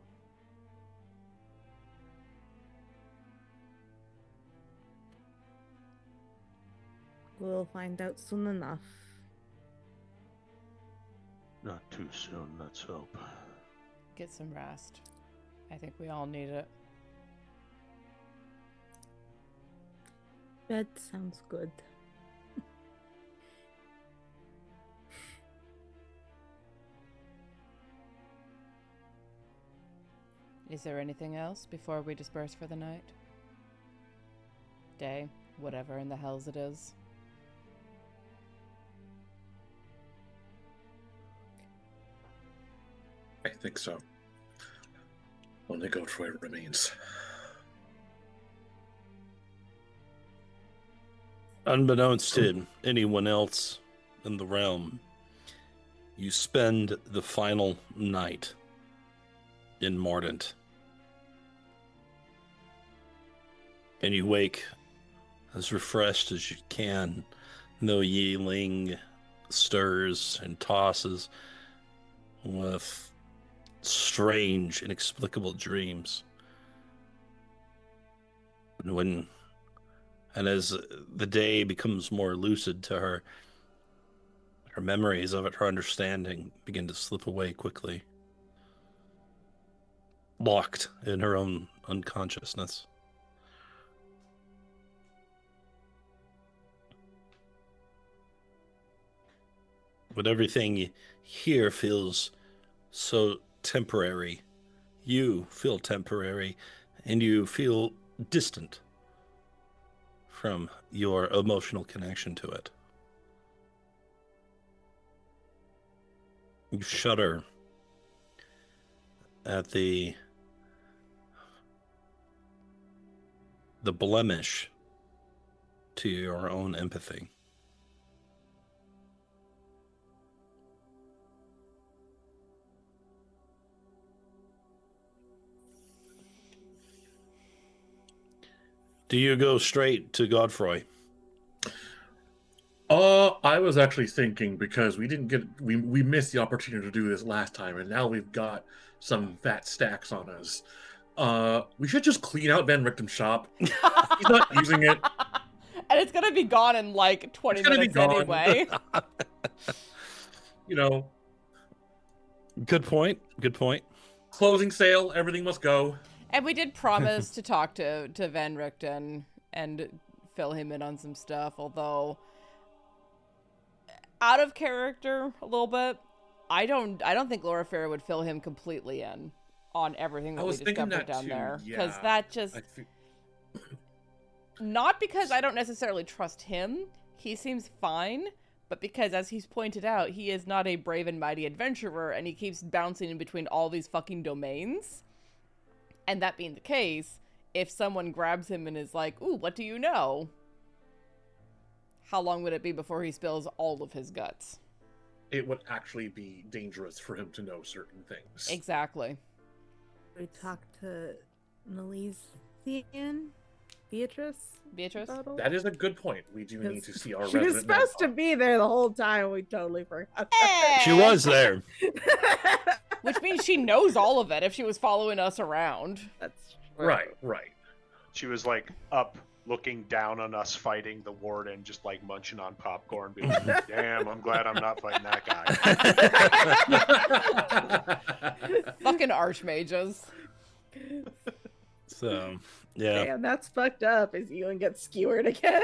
Speaker 3: We'll find out soon enough.
Speaker 6: Not too soon, let's hope.
Speaker 1: Get some rest. I think we all need it.
Speaker 3: Bed sounds good.
Speaker 1: Is there anything else before we disperse for the night? Day, whatever in the hells it is.
Speaker 5: I think so. Only Godfrey remains.
Speaker 4: Unbeknownst to anyone else in the realm, you spend the final night in Mordent. And you wake as refreshed as you can, though Yi-Ling stirs and tosses with strange, inexplicable dreams. And as the day becomes more lucid to her, her memories of it, her understanding begin to slip away quickly, locked in her own unconsciousness. But everything here feels so temporary. You feel temporary, and you feel distant from your emotional connection to it. You shudder at the blemish to your own empathy. Do you go straight to Godfrey?
Speaker 5: I was actually thinking, because we missed the opportunity to do this last time, and now we've got some fat stacks on us. We should just clean out Van Richten's shop. He's not using it.
Speaker 1: And it's gonna be gone in like 20 minutes anyway.
Speaker 5: You know.
Speaker 4: Good point. Good point.
Speaker 5: Closing sale, everything must go.
Speaker 1: And we did promise to talk to Van Richten and fill him in on some stuff, although out of character a little bit. I don't think Loraphyra would fill him completely in on everything that we discovered down there. Because that just not because I don't necessarily trust him. He seems fine, but because, as he's pointed out, he is not a brave and mighty adventurer, and he keeps bouncing in between all these fucking domains. And that being the case, if someone grabs him and is like, ooh, what do you know? How long would it be before he spills all of his guts?
Speaker 5: It would actually be dangerous for him to know certain things.
Speaker 1: Exactly.
Speaker 3: We talked to Beatrice?
Speaker 5: That is a good point. We do need to see our
Speaker 3: She was supposed to be there the whole time. We totally forgot.
Speaker 1: Hey!
Speaker 4: She was there.
Speaker 1: Which means she knows all of it if she was following us around.
Speaker 3: That's true.
Speaker 5: Right.
Speaker 2: She was like up, looking down on us fighting the warden, just like munching on popcorn, being like, damn, I'm glad I'm not fighting that guy.
Speaker 1: Fucking archmages.
Speaker 4: So, yeah.
Speaker 3: Damn, that's fucked up as Yi-Ling gets skewered again.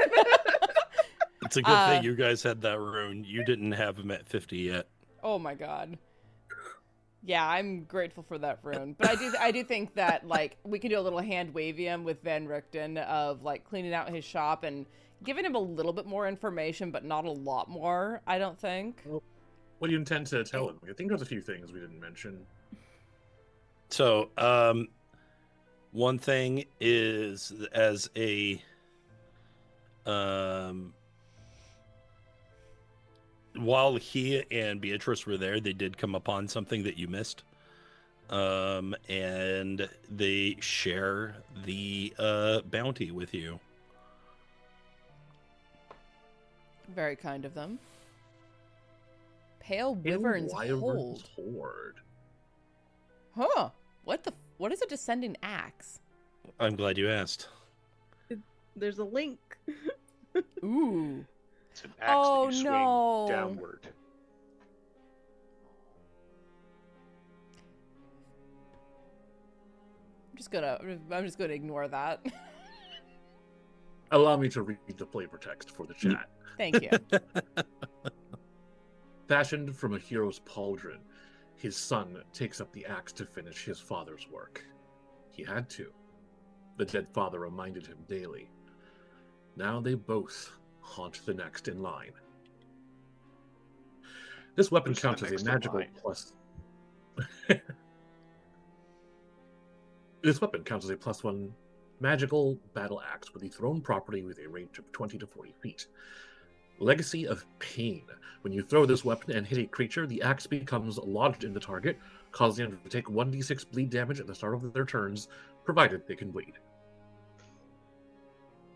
Speaker 4: It's a good thing you guys had that rune. You didn't have him at 50 yet.
Speaker 1: Oh my god. Yeah, I'm grateful for that rune. But I do think that, like, we can do a little hand wavium with Van Richten of, like, cleaning out his shop and giving him a little bit more information, but not a lot more, I don't think.
Speaker 5: Well, what do you intend to tell him? I think there's a few things we didn't mention.
Speaker 4: So, one thing is, as a while he and Beatrice were there, they did come upon something that you missed. And they share the bounty with you.
Speaker 1: Very kind of them. Pale Wyvern's Hold. Huh. What is a descending axe?
Speaker 4: I'm glad you asked.
Speaker 3: There's a link.
Speaker 1: Ooh.
Speaker 2: It's an axe that you swing downward.
Speaker 1: I'm just gonna ignore that.
Speaker 5: Allow me to read the flavor text for the chat.
Speaker 1: Thank you.
Speaker 5: Fashioned from a hero's pauldron, his son takes up the axe to finish his father's work. He had to. The dead father reminded him daily. Now they both haunt the next in line. This weapon counts as a magical plus. This weapon counts as a +1 magical battle axe with the thrown property with a range of 20 to 40 feet. Legacy of Pain. When you throw this weapon and hit a creature, the axe becomes lodged in the target, causing them to take 1d6 bleed damage at the start of their turns, provided they can bleed.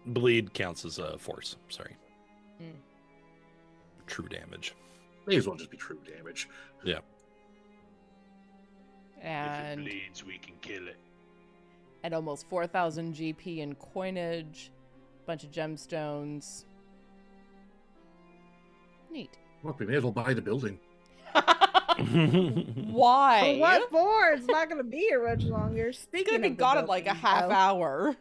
Speaker 4: Bleed counts as a force. Sorry. True damage.
Speaker 5: May as well just be true damage.
Speaker 4: Yeah.
Speaker 1: And
Speaker 2: if it bleeds, we can kill it.
Speaker 1: And almost 4,000 GP in coinage, bunch of gemstones. Neat.
Speaker 5: Well, we may as well buy the building.
Speaker 1: Why?
Speaker 3: For what for? It's not going to be here much longer.
Speaker 1: It's going to be gone in like a half hour.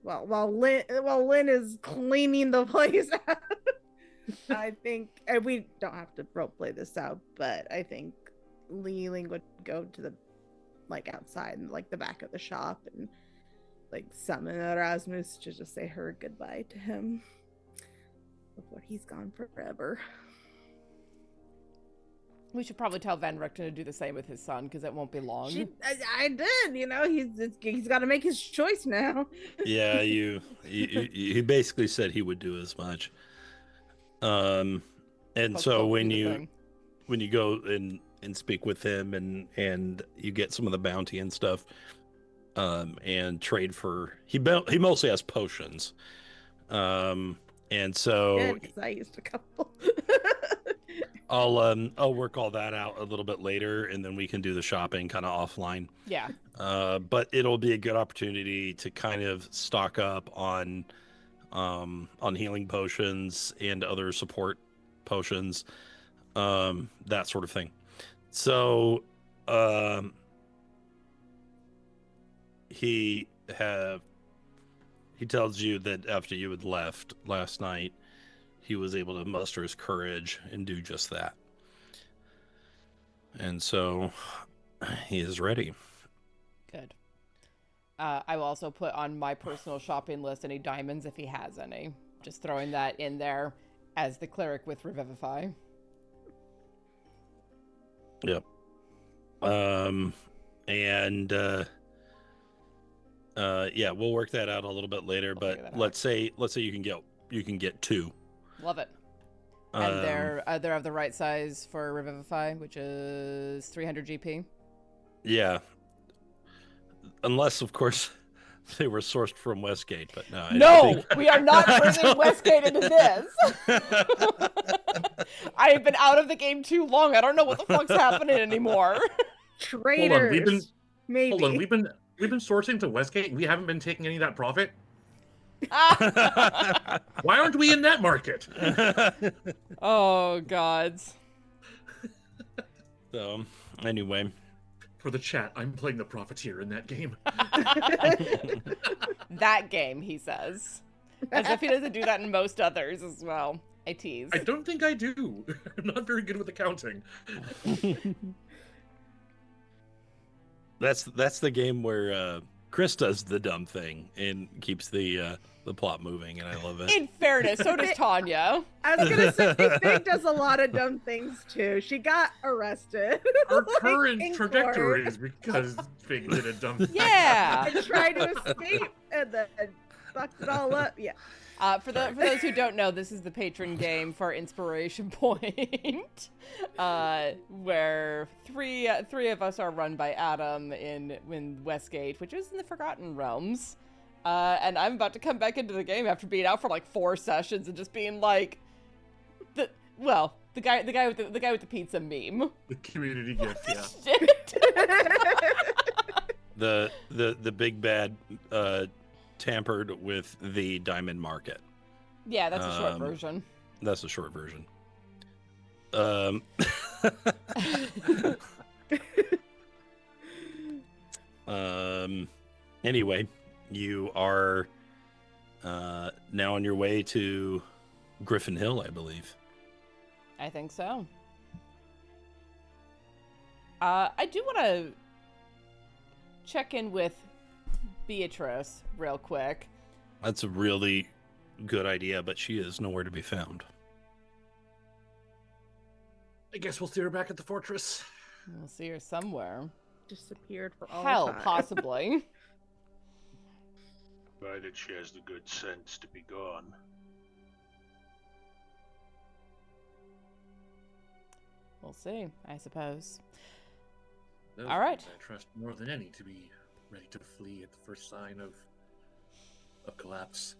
Speaker 3: Well, while Lynn is cleaning the place out, I think, and we don't have to roleplay this out, but I think Yi-Ling would go to the, like, outside and like the back of the shop and like summon Erasmus to just say her goodbye to him before he's gone forever.
Speaker 1: We should probably tell Van Richten to do the same with his son, because it won't be long.
Speaker 3: I did, he's got to make his choice now.
Speaker 4: Yeah, he basically said he would do as much. And so when you go and speak with him and you get some of the bounty and stuff, and trade for he mostly has potions, and so
Speaker 3: Yeah, 'cause I used a couple.
Speaker 4: I'll work all that out a little bit later, and then we can do the shopping kind of offline.
Speaker 1: Yeah.
Speaker 4: But it'll be a good opportunity to kind of stock up on healing potions and other support potions, that sort of thing. So he tells you that after you had left last night, he was able to muster his courage and do just that. And so he is ready.
Speaker 1: Good. I will also put on my personal shopping list any diamonds if he has any. Just throwing that in there as the cleric with Revivify.
Speaker 4: Yep. Yeah, we'll work that out a little bit later, but let's say you can get 2.
Speaker 1: Love it. And they're of the right size for Revivify, which is 300 GP.
Speaker 4: Yeah. Unless, of course, they were sourced from Westgate, but no.
Speaker 1: No, we are not bringing Westgate into this. I have been out of the game too long. I don't know what the fuck's happening anymore.
Speaker 3: Traitors.
Speaker 5: Hold on, we've been sourcing to Westgate. We haven't been taking any of that profit. Why aren't we in that market?
Speaker 1: Oh gods.
Speaker 4: So anyway,
Speaker 5: for the chat, I'm playing the profiteer in that game.
Speaker 1: That game, he says, as if he doesn't do that in most others as well. I tease.
Speaker 5: I don't think I do. I'm not very good with accounting.
Speaker 4: That's the game where Chris does the dumb thing and keeps the plot moving, and I love it.
Speaker 1: In fairness, so does Tania.
Speaker 3: I was gonna say Fig does a lot of dumb things too. She got arrested.
Speaker 5: Our current trajectory is because Fig did a dumb thing.
Speaker 1: Yeah.
Speaker 3: And tried to escape and then fucked it all up. Yeah.
Speaker 1: For those who don't know, this is the patron game for Inspiration Point, where three of us are run by Adam in Westgate, which is in the Forgotten Realms, and I'm about to come back into the game after being out for like 4 sessions and just being like, the guy with the pizza meme.
Speaker 5: The community gift, yeah.
Speaker 4: The big bad. Tampered with the diamond market.
Speaker 1: Yeah, that's a short version.
Speaker 4: That's a short version. Anyway, you are now on your way to Griffin Hill, I believe.
Speaker 1: I think so. I do want to check in with Beatrice real quick.
Speaker 4: That's a really good idea, but she is nowhere to be found.
Speaker 5: I guess we'll see her back at the fortress.
Speaker 1: We'll see her somewhere.
Speaker 3: Disappeared for all
Speaker 1: Hell,
Speaker 3: time.
Speaker 1: possibly.
Speaker 6: Provided she has the good sense to be gone.
Speaker 1: We'll see, I suppose.
Speaker 5: Those
Speaker 1: All right.
Speaker 5: I trust more than any to be ready to flee at the first sign of collapse.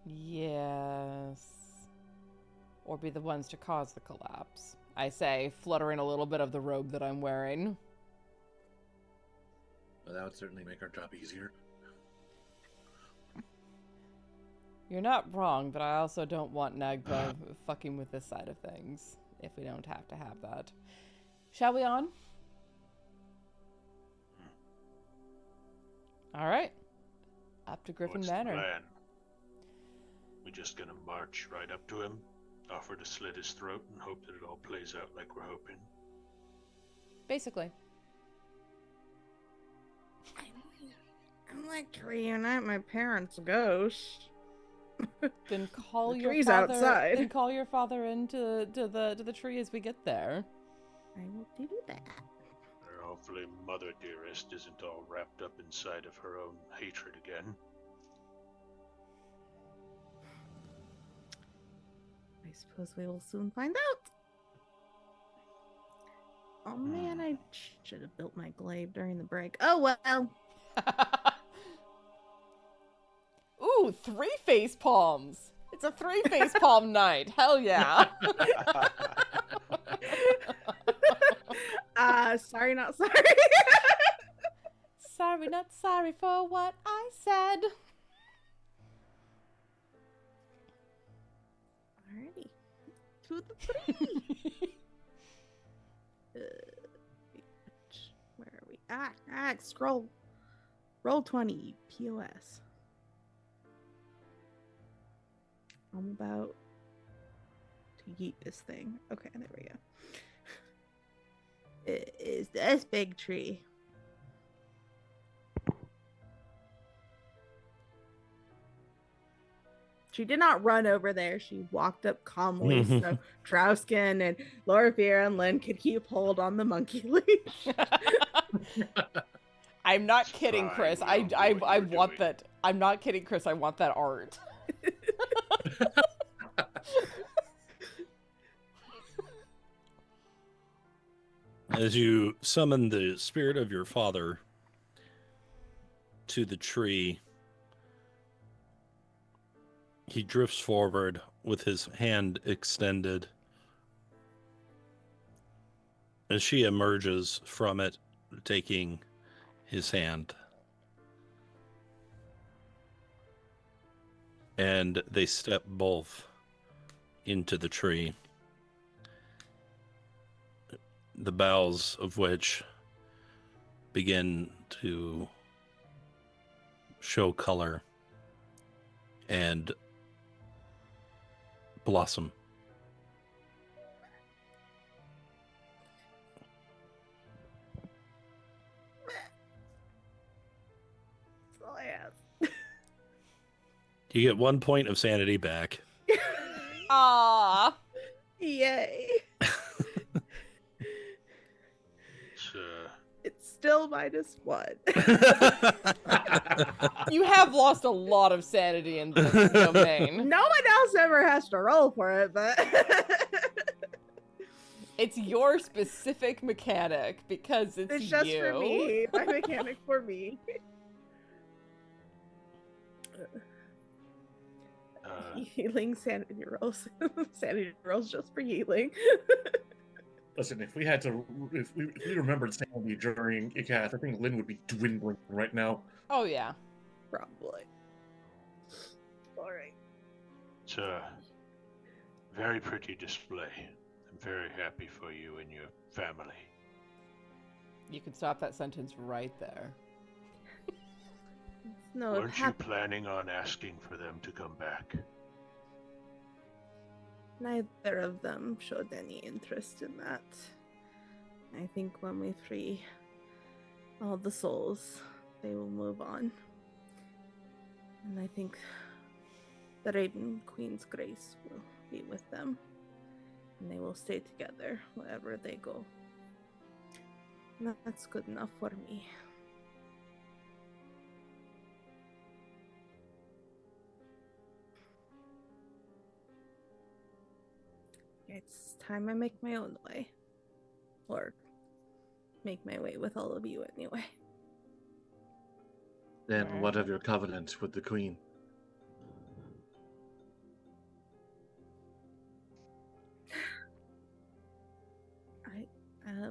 Speaker 1: Yes. Or be the ones to cause the collapse, I say, fluttering a little bit of the robe that I'm wearing.
Speaker 5: Well, that would certainly make our job easier.
Speaker 1: You're not wrong, but I also don't want Nagba fucking with this side of things, if we don't have to have that. Shall we on? All right. Up to Griffin
Speaker 6: What's
Speaker 1: Manor.
Speaker 6: the plan? We just gonna march right up to him, offer to slit his throat, and hope that it all plays out like we're hoping?
Speaker 1: Basically.
Speaker 3: I'd like to reunite my parents' ghost.
Speaker 1: Then call
Speaker 3: The
Speaker 1: your
Speaker 3: tree's
Speaker 1: father.
Speaker 3: outside.
Speaker 1: Then call your father into the tree as we get there.
Speaker 3: I will do that.
Speaker 6: Hopefully Mother Dearest isn't all wrapped up inside of her own hatred again.
Speaker 3: I suppose we will soon find out. Oh man, I should have built my glaive during the break. Oh well.
Speaker 1: Ooh, 3 face palms. It's a 3 face palm night. Hell yeah.
Speaker 3: Sorry, not sorry.
Speaker 1: Sorry, not sorry for what I said.
Speaker 3: Alrighty. To the 3. Where are we? Scroll. Roll 20. POS. I'm about to yeet this thing. Okay, there we go. It is this big tree. She did not run over there. She walked up calmly, so Drausken and Loraphyra and Lynn could keep hold on the monkey leash.
Speaker 1: I'm not kidding, Chris.
Speaker 6: Fine,
Speaker 1: I
Speaker 6: we'll do what you're
Speaker 1: want
Speaker 6: doing.
Speaker 1: that. I'm not kidding, Chris. I want that art.
Speaker 4: As you summon the spirit of your father to the tree, he drifts forward with his hand extended. As she emerges from it, taking his hand. And they step both into the tree, the boughs of which begin to show color and blossom.
Speaker 3: That's all I have.
Speaker 4: You get 1 point of sanity back.
Speaker 1: Aww.
Speaker 3: Yay.
Speaker 6: It's,
Speaker 3: It's still -1.
Speaker 1: You have lost a lot of sanity in this domain.
Speaker 3: No one else ever has to roll for it, but
Speaker 1: It's your specific mechanic because it's
Speaker 3: just
Speaker 1: you.
Speaker 3: for me. My mechanic for me. Yi-Ling sanity rolls. Sanity rolls just for Yi-Ling.
Speaker 5: Listen, if we remembered sanity during Ikath, I think Lynn would be dwindling right now.
Speaker 1: Oh yeah.
Speaker 3: Probably. Alright.
Speaker 6: it's a very pretty display. I'm very happy for you and your family.
Speaker 1: You can stop that sentence right there.
Speaker 3: No,
Speaker 6: Weren't you planning on asking for them to come back?
Speaker 3: neither of them showed any interest in that. I think when we free all the souls, they will move on. And I think the Raven Queen's grace will be with them. And they will stay together wherever they go. And that's good enough for me. It's time I make my own way. Or make my way with all of you anyway.
Speaker 5: Then what of your covenant with the Queen?
Speaker 3: I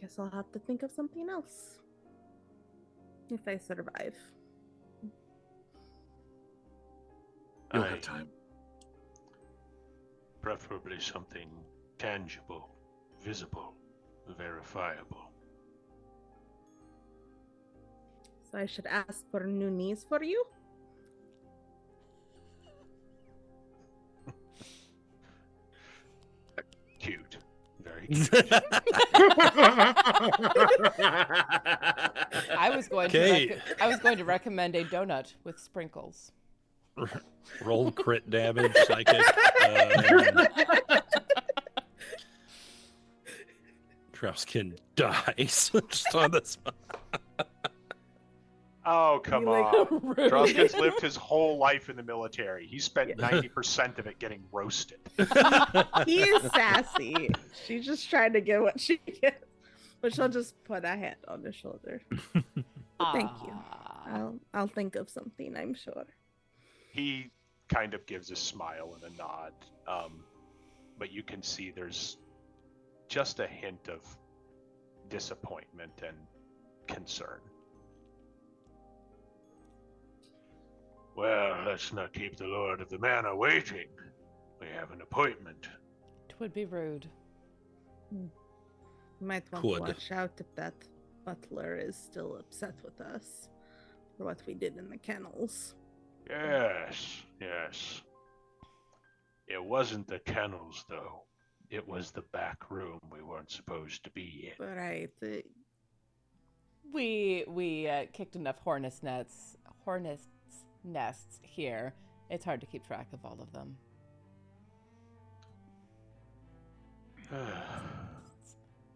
Speaker 3: guess I'll have to think of something else. If I survive.
Speaker 5: You'll
Speaker 6: I-
Speaker 5: have time.
Speaker 6: Preferably something tangible, visible, verifiable.
Speaker 3: So I should ask for new knees for you?
Speaker 6: Cute. Very cute.
Speaker 1: I was going
Speaker 4: Okay.
Speaker 1: to I was going to recommend a donut with sprinkles.
Speaker 4: Roll crit damage, psychic. Drausken dies just on this one.
Speaker 2: Oh, come
Speaker 3: You like-
Speaker 2: on.
Speaker 1: Rude.
Speaker 2: Drausken's lived his whole life in the military. He spent 90% of it getting roasted.
Speaker 3: He is sassy. She's just trying to get what she gets. But she'll just put a hand on his shoulder. Thank you. I'll think of something, I'm sure.
Speaker 2: He kind of gives a smile and a nod, but you can see there's just a hint of disappointment and concern.
Speaker 6: Well, let's not keep the Lord of the Manor waiting. We have an appointment.
Speaker 1: It would be rude.
Speaker 3: Might want
Speaker 4: Could.
Speaker 3: to watch out if that butler is still upset with us for what we did in the kennels.
Speaker 6: Yes, yes. It wasn't the kennels, though. It was the back room we weren't supposed to be in.
Speaker 3: Right.
Speaker 1: We kicked enough hornet's nests here. It's hard to keep track of all of them.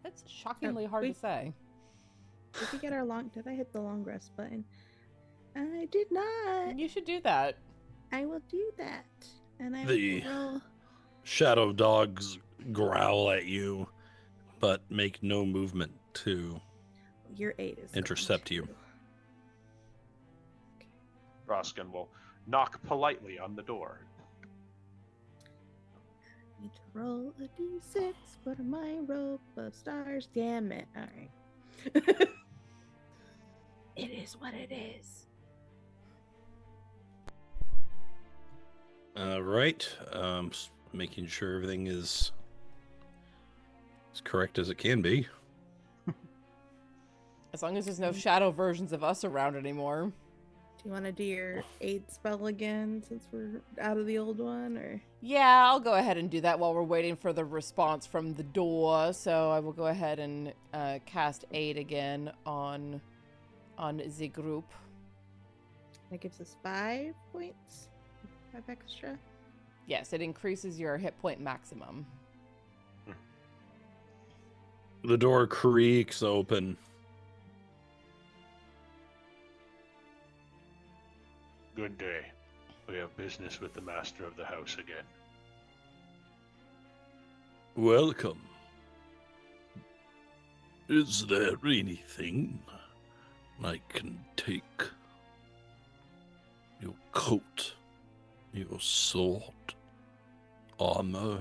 Speaker 1: It's shockingly hard to say.
Speaker 3: Did we get our long? Did I hit the long rest button? I did not.
Speaker 1: You should do that.
Speaker 3: I will do that. And I
Speaker 4: The-
Speaker 3: will.
Speaker 4: Shadow dogs growl at you, but make no movement to
Speaker 3: Your 8 is
Speaker 4: intercept you.
Speaker 2: Drausken will knock politely on the door.
Speaker 3: Need to roll a d6 for my rope of stars. Damn it! All right. It is what it is.
Speaker 4: Right. Making sure everything is as correct as it can be.
Speaker 1: As long as there's no shadow versions of us around anymore.
Speaker 3: Do you want to do your 8 spell again since we're out of the old one, or?
Speaker 1: Yeah, I'll go ahead and do that while we're waiting for the response from the door. So I will go ahead and cast Aid again on the group.
Speaker 3: That gives us 5 points. 5 extra.
Speaker 1: Yes, it increases your hit point maximum.
Speaker 4: The door creaks open.
Speaker 6: Good day. We have business with the master of the house again.
Speaker 4: Welcome. Is there anything I can take? Your coat, your sword, armor?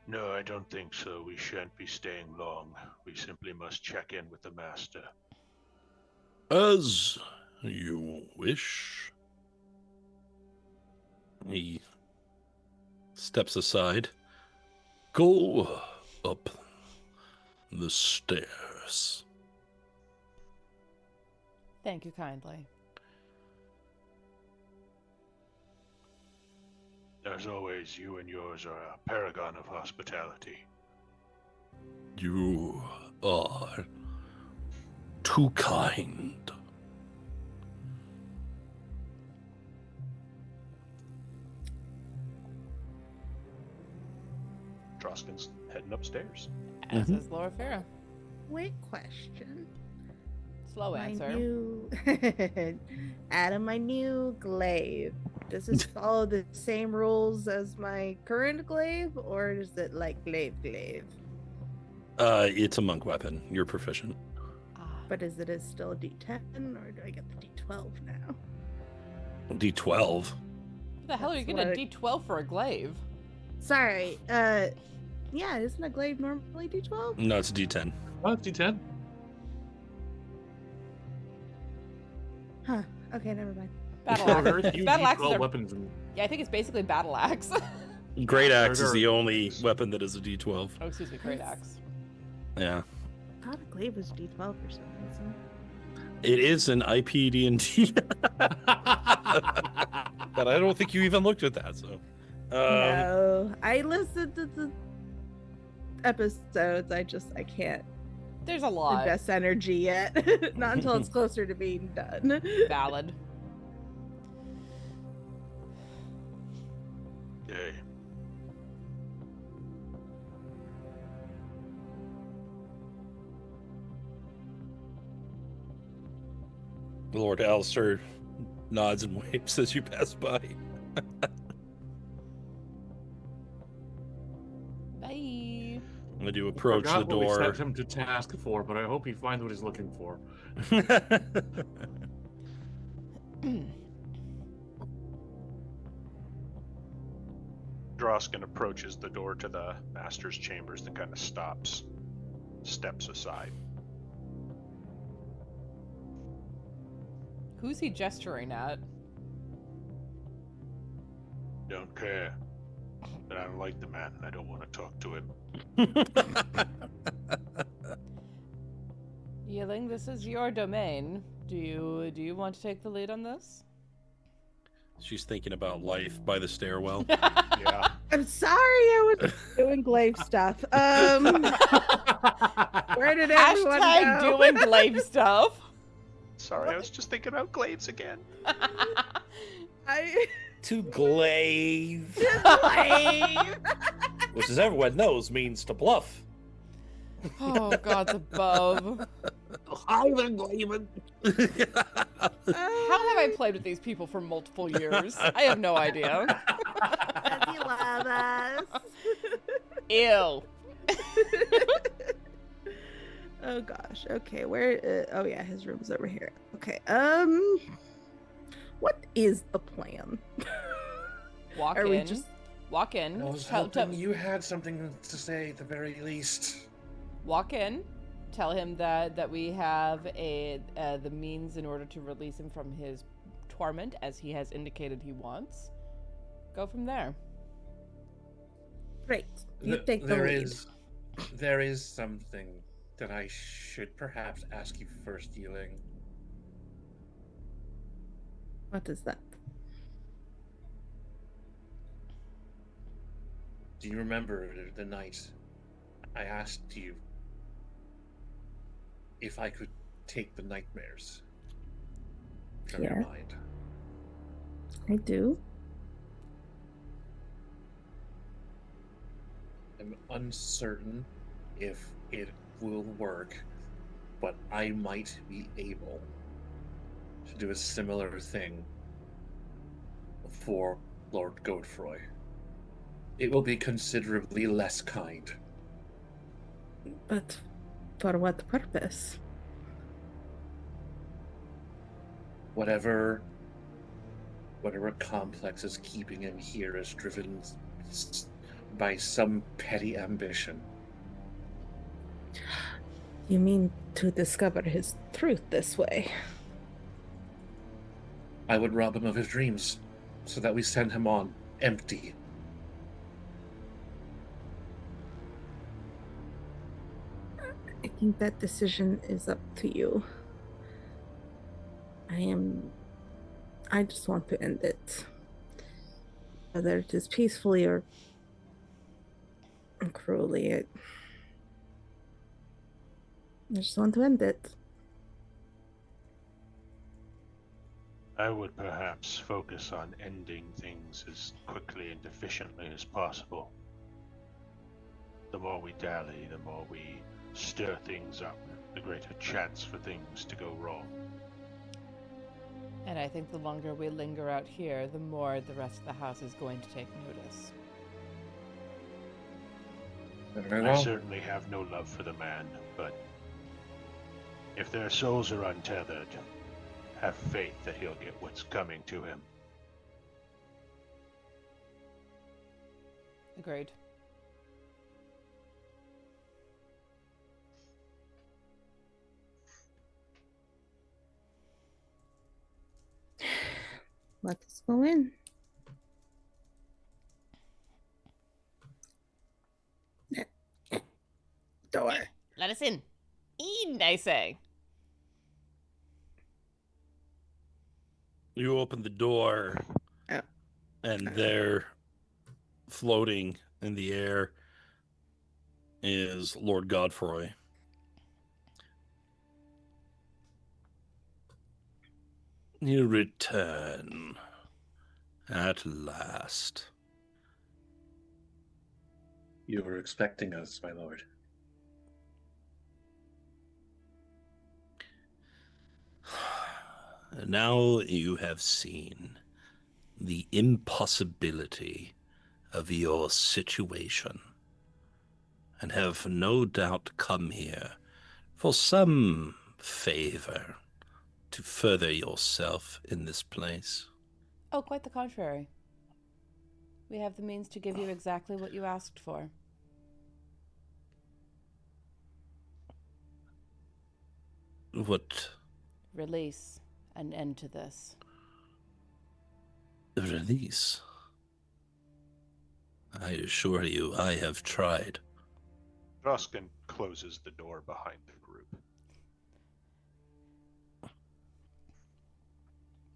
Speaker 6: No, I don't think so. We shan't be staying long. We simply must check in with the master.
Speaker 4: As you wish. He steps aside. Go up the stairs.
Speaker 1: Thank you kindly.
Speaker 6: As always, you and yours are a paragon of hospitality.
Speaker 4: You are too kind.
Speaker 2: Drausken's heading upstairs.
Speaker 1: As is Loraphyra.
Speaker 3: Quick question.
Speaker 1: Slow answer.
Speaker 3: My new Adam, my new glaive. Does this follow the same rules as my current glaive, or is it like glaive?
Speaker 4: It's a monk weapon. You're proficient.
Speaker 3: But is it still a D10, or do I get the D12 now?
Speaker 4: D12.
Speaker 1: What the hell are you
Speaker 3: That's
Speaker 1: getting a
Speaker 3: what
Speaker 1: D12 for a glaive?
Speaker 3: Sorry. Yeah, isn't a glaive normally D12?
Speaker 4: No, it's a D10.
Speaker 5: Oh, it's D10.
Speaker 3: Huh. Okay, never mind.
Speaker 1: Battle
Speaker 5: There are
Speaker 1: axe.
Speaker 5: very few
Speaker 1: Battle axes
Speaker 5: D12
Speaker 1: are.
Speaker 5: weapons in
Speaker 1: Yeah, I think it's basically battle axe.
Speaker 4: Great axe is
Speaker 5: There-
Speaker 4: the only weapon that is a D12.
Speaker 1: Oh, excuse me, great axe.
Speaker 4: Yeah.
Speaker 3: I thought a glaive was D12 for some reason.
Speaker 4: It is an IPD&D. But I don't think you even looked at that, so.
Speaker 3: No, I listened to the episodes. I can't
Speaker 1: There's a lot.
Speaker 3: invest energy yet. Not until it's closer to being done.
Speaker 1: Valid.
Speaker 6: Hey.
Speaker 4: Lord Alistair nods and waves as you pass by.
Speaker 1: Bye.
Speaker 4: When you approach the
Speaker 5: Forgot what we
Speaker 4: door,
Speaker 5: sent him to task for, but I hope he finds what he's looking for.
Speaker 2: Drausken approaches the door to the master's chambers and kind of steps aside.
Speaker 1: Who's he gesturing at?
Speaker 6: Don't care. But I don't like the man and I don't want to talk to him.
Speaker 1: Yi-Ling, this is your domain. Do you want to take the lead on this?
Speaker 4: She's thinking about life by the stairwell.
Speaker 2: Yeah.
Speaker 3: I'm sorry, I was doing glaive stuff. Where did everyone
Speaker 1: Hashtag
Speaker 3: go?
Speaker 1: doing glaive stuff.
Speaker 2: Sorry, I was just thinking about glaives again.
Speaker 4: To glaive.
Speaker 3: Glaive.
Speaker 4: Which, as everyone knows, means to bluff.
Speaker 1: Oh, God's above. How have I played with these people for multiple years? I have no idea.
Speaker 3: Does he love us?
Speaker 1: Ew.
Speaker 3: Oh gosh. Okay, where? Oh yeah, his room's over here. Okay. What is the plan?
Speaker 1: Walk
Speaker 3: Are we
Speaker 1: in.
Speaker 3: just-
Speaker 1: Walk in.
Speaker 5: I was
Speaker 1: Tell-
Speaker 5: hoping you had something to say at the very least.
Speaker 1: Walk in. Tell him that we have the means in order to release him from his torment, as he has indicated he wants. Go from there.
Speaker 3: Great. You take the lead.
Speaker 5: There is something that I should perhaps ask you first, Yi-Ling.
Speaker 3: What is that?
Speaker 5: Do you remember the night I asked you if I could take the nightmares from your
Speaker 3: Yeah.
Speaker 5: mind?
Speaker 3: I do.
Speaker 5: I'm uncertain if it will work, but I might be able to do a similar thing for Lord Godefroy. It will be considerably less kind.
Speaker 3: But for what purpose?
Speaker 5: Whatever complex is keeping him here is driven by some petty ambition.
Speaker 3: You mean to discover his truth this way?
Speaker 5: I would rob him of his dreams, so that we send him on empty.
Speaker 3: I think that decision is up to you. I just want to end it. Whether it is peacefully or cruelly, I just want to end it.
Speaker 6: I would perhaps focus on ending things as quickly and efficiently as possible. The more we dally, the more we stir things up, the greater chance for things to go wrong.
Speaker 1: And I think the longer we linger out here, the more the rest of the house is going to take notice.
Speaker 5: Very
Speaker 6: I
Speaker 5: well.
Speaker 6: certainly have no love for the man, but if their souls are untethered, have faith that he'll get what's coming to him.
Speaker 1: Agreed.
Speaker 3: Let us go in. Door.
Speaker 1: Let us in. I say.
Speaker 4: You open the door,
Speaker 3: Oh.
Speaker 4: and there, floating in the air, is Lord Godefroy. You return at last.
Speaker 5: You were expecting us, my lord.
Speaker 4: Now you have seen the impossibility of your situation, and have no doubt come here for some favor to further yourself in this place.
Speaker 1: Oh, quite the contrary. We have the means to give you exactly what you asked for.
Speaker 4: What?
Speaker 1: Release. An end to this.
Speaker 4: Release? I assure you, I have tried.
Speaker 2: Drausken closes the door behind the group.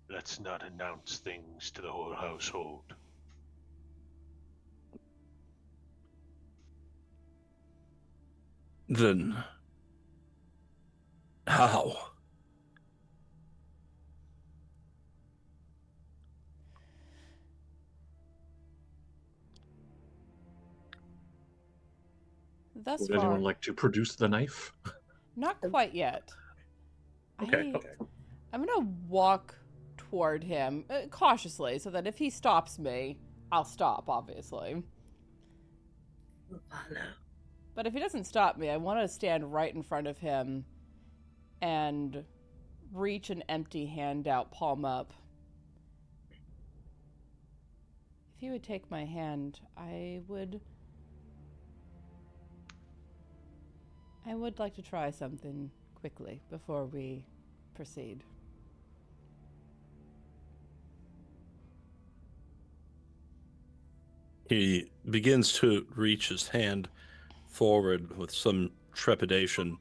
Speaker 6: Let's not announce things to the whole household.
Speaker 4: Then, how?
Speaker 1: Thus
Speaker 5: Would
Speaker 1: far,
Speaker 5: anyone like to produce the knife?
Speaker 1: not quite yet.
Speaker 5: Okay, okay.
Speaker 1: I'm gonna walk toward him cautiously, so that if he stops me, I'll stop, obviously.
Speaker 3: We'll follow.
Speaker 1: But if he doesn't stop me, I want to stand right in front of him and reach an empty hand out, palm up. If he would take my hand, I would like to try something quickly before we proceed.
Speaker 4: He begins to reach his hand forward with some trepidation.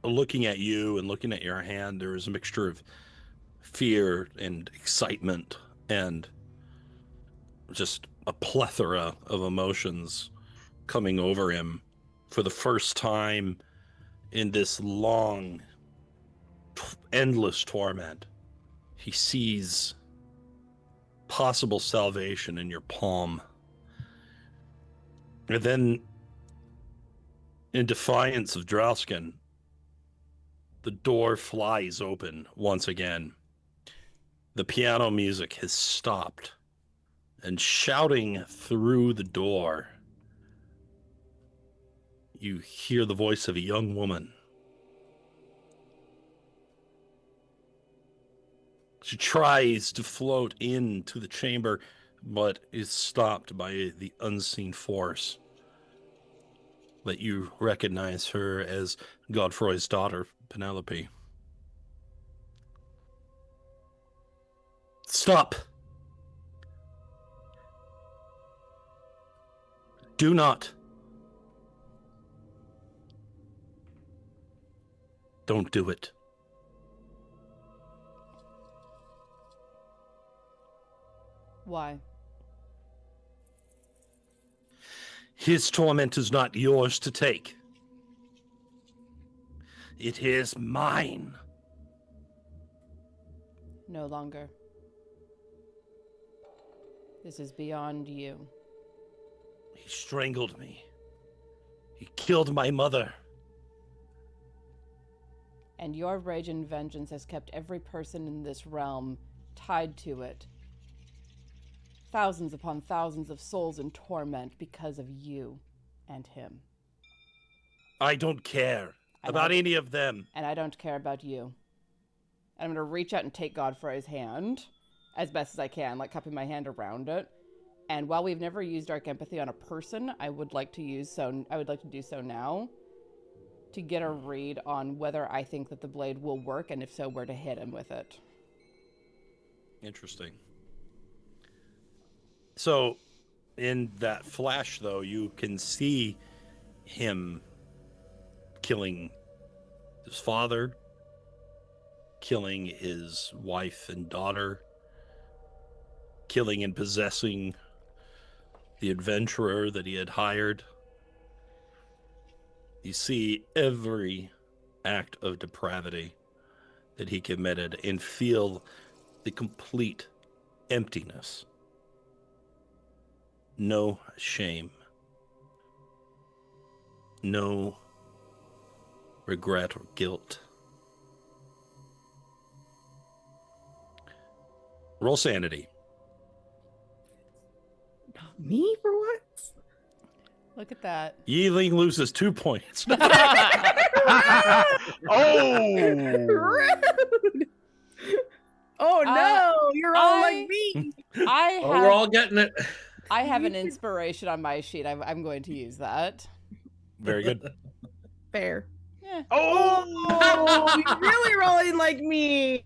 Speaker 4: Looking at you and looking at your hand, there is a mixture of fear and excitement and just a plethora of emotions coming over him for the first time in this long, endless torment. He sees possible salvation in your palm. And then, in defiance of Drausken, the door flies open once again. The piano music has stopped, and shouting through the door, you hear the voice of a young woman. She tries to float into the chamber, but is stopped by the unseen force. That you recognize her as Godfroy's daughter, Penelope. Stop! Do not! Don't do it.
Speaker 1: Why?
Speaker 4: His torment is not yours to take. It is mine.
Speaker 1: No longer. This is beyond you.
Speaker 4: He strangled me. He killed my mother.
Speaker 1: And your rage and vengeance has kept every person in this realm tied to it. Thousands upon thousands of souls in torment because of you and him.
Speaker 4: I don't care about any of them.
Speaker 1: And I don't care about you. And I'm going to reach out and take Godfrey's hand as best as I can, like cupping my hand around it. And while we've never used Dark Empathy on a person, I would like to do so now to get a read on whether I think that the blade will work, and if so, where to hit him with it.
Speaker 4: Interesting. So, in that flash, though, you can see him killing his father, killing his wife and daughter, killing and possessing the adventurer that he had hired. You see every act of depravity that he committed and feel the complete emptiness. No shame. No regret or guilt. Roll sanity.
Speaker 3: Me for once?
Speaker 1: Look at that.
Speaker 4: Yi-Ling loses 2 points.
Speaker 2: Oh!
Speaker 3: Rude. Oh no, you're all like me.
Speaker 5: We're all getting it.
Speaker 1: I have an inspiration on my sheet. I'm going to use that.
Speaker 4: Very good.
Speaker 3: Fair.
Speaker 1: Yeah.
Speaker 3: Oh, you're really rolling like me.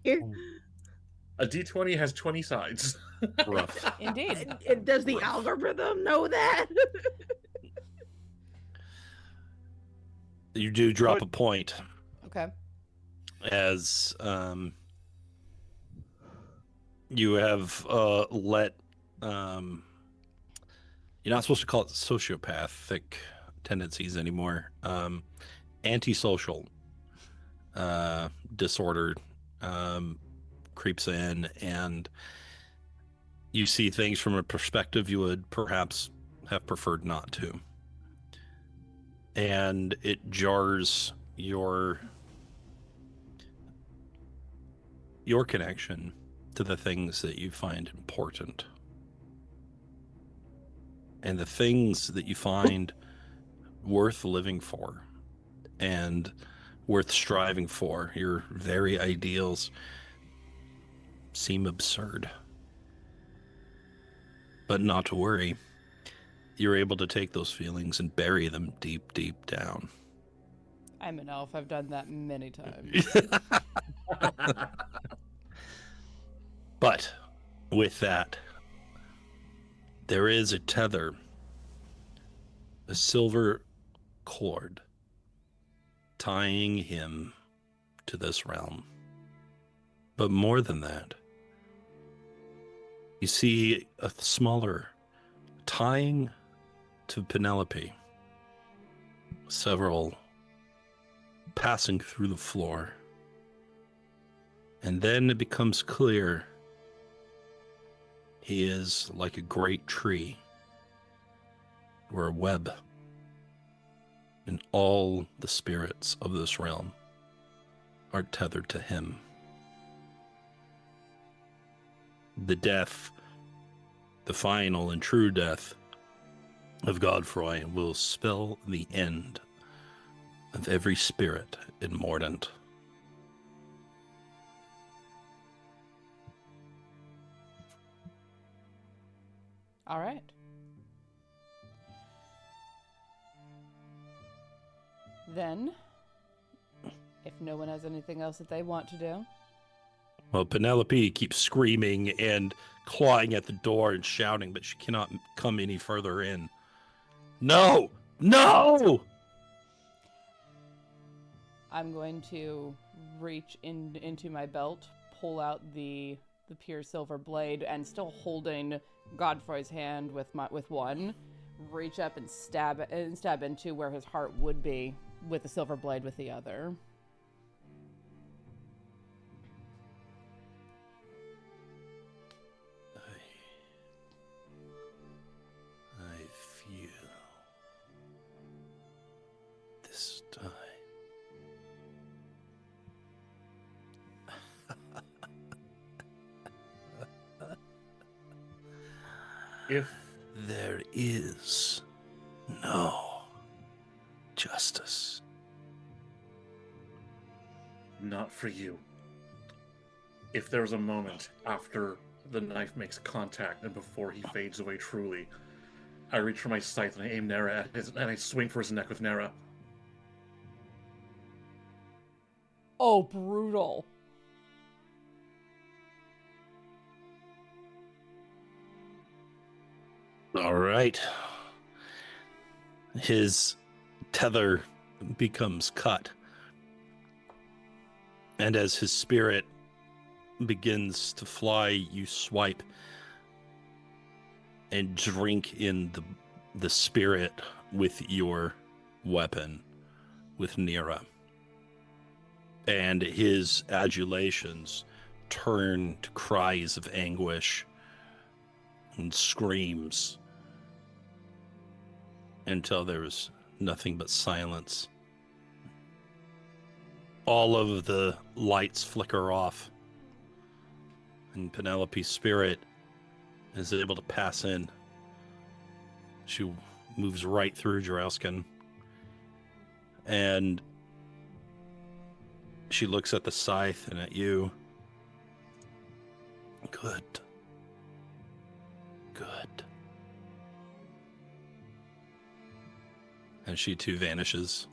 Speaker 5: A D20 has 20 sides.
Speaker 4: Rough.
Speaker 1: Indeed.
Speaker 3: Does the algorithm know that?
Speaker 4: You do drop a point
Speaker 1: Okay.
Speaker 4: as you have let you're not supposed to call it sociopathic tendencies anymore. Antisocial disorder creeps in, and you see things from a perspective you would perhaps have preferred not to. And it jars your connection to the things that you find important. And the things that you find worth living for and worth striving for, your very ideals, seem absurd. But not to worry. You're able to take those feelings and bury them deep, deep down.
Speaker 1: I'm an elf. I've done that many times.
Speaker 4: But with that, there is a tether, a silver cord, tying him to this realm. But more than that, you see a smaller tying to Penelope, several passing through the floor. And then it becomes clear he is like a great tree or a web, and all the spirits of this realm are tethered to him. The death, the final and true death of Godfrey will spell the end of every spirit in Mordent.
Speaker 1: All right. Then, if no one has anything else that they want to do.
Speaker 4: Well, Penelope keeps screaming and clawing at the door and shouting, but she cannot come any further in. No! No!
Speaker 1: I'm going to reach into my belt, pull out the pure silver blade, and still holding Godfrey's hand with one, reach up and stab into where his heart would be with the silver blade with the other.
Speaker 4: I feel this time.
Speaker 5: If
Speaker 4: there is no justice.
Speaker 5: not for you, if there's a moment after the knife makes contact and before he fades away truly, I reach for my scythe and I aim Nera at his, and I swing for his neck with Nera.
Speaker 1: Oh, brutal.
Speaker 4: All right. His tether becomes cut. And as his spirit begins to fly, you swipe and drink in the spirit with your weapon, with Nera. And his adulations turn to cries of anguish and screams until there was nothing but silence. All of the lights flicker off and Penelope's spirit is able to pass in. She moves right through Drausken, and she looks at the scythe and at you. Good. Good. And she too vanishes.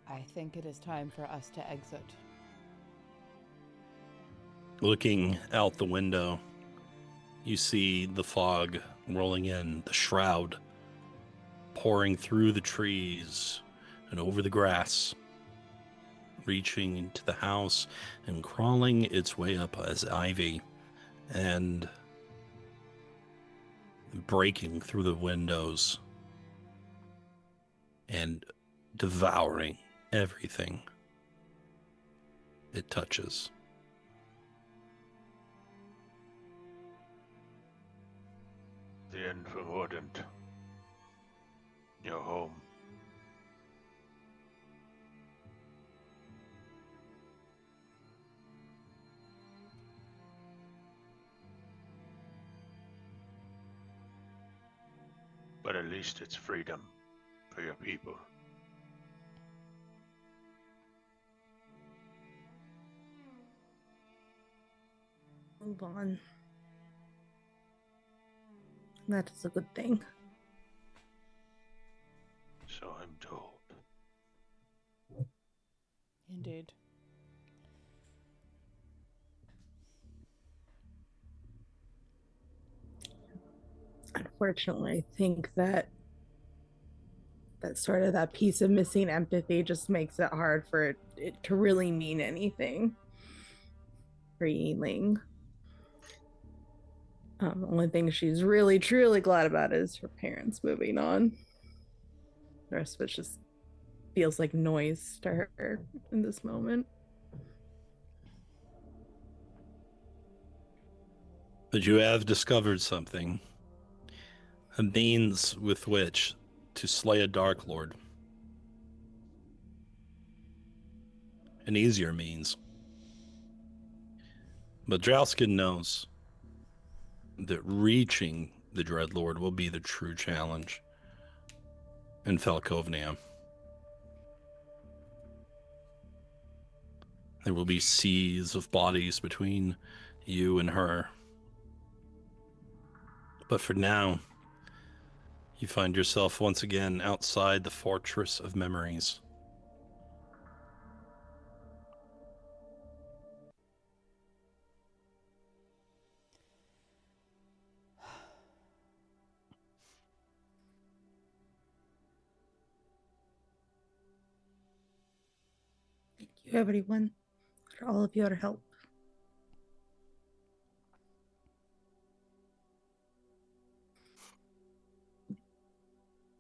Speaker 1: I think it is time for us to exit.
Speaker 4: Looking out the window, you see the fog rolling in, the shroud pouring through the trees and over the grass, reaching into the house and crawling its way up as ivy and breaking through the windows and devouring everything it touches.
Speaker 6: The end for Mordent. Your home. But at least it's freedom for your people.
Speaker 3: Move on. That is a good thing.
Speaker 6: So I'm told.
Speaker 1: Indeed.
Speaker 3: Unfortunately, I think that sort of that piece of missing empathy just makes it hard for it to really mean anything for Yi-Ling. The only thing she's really truly glad about is her parents moving on. The rest of it just feels like noise to her in this moment.
Speaker 4: But you have discovered something. A means with which to slay a Dark Lord. An easier means. But Drausken knows that reaching the Dreadlord will be the true challenge in Falkovnia. There will be seas of bodies between you and her. But for now, you find yourself once again outside the Fortress of Memories.
Speaker 3: Thank you, everyone, for all of your help.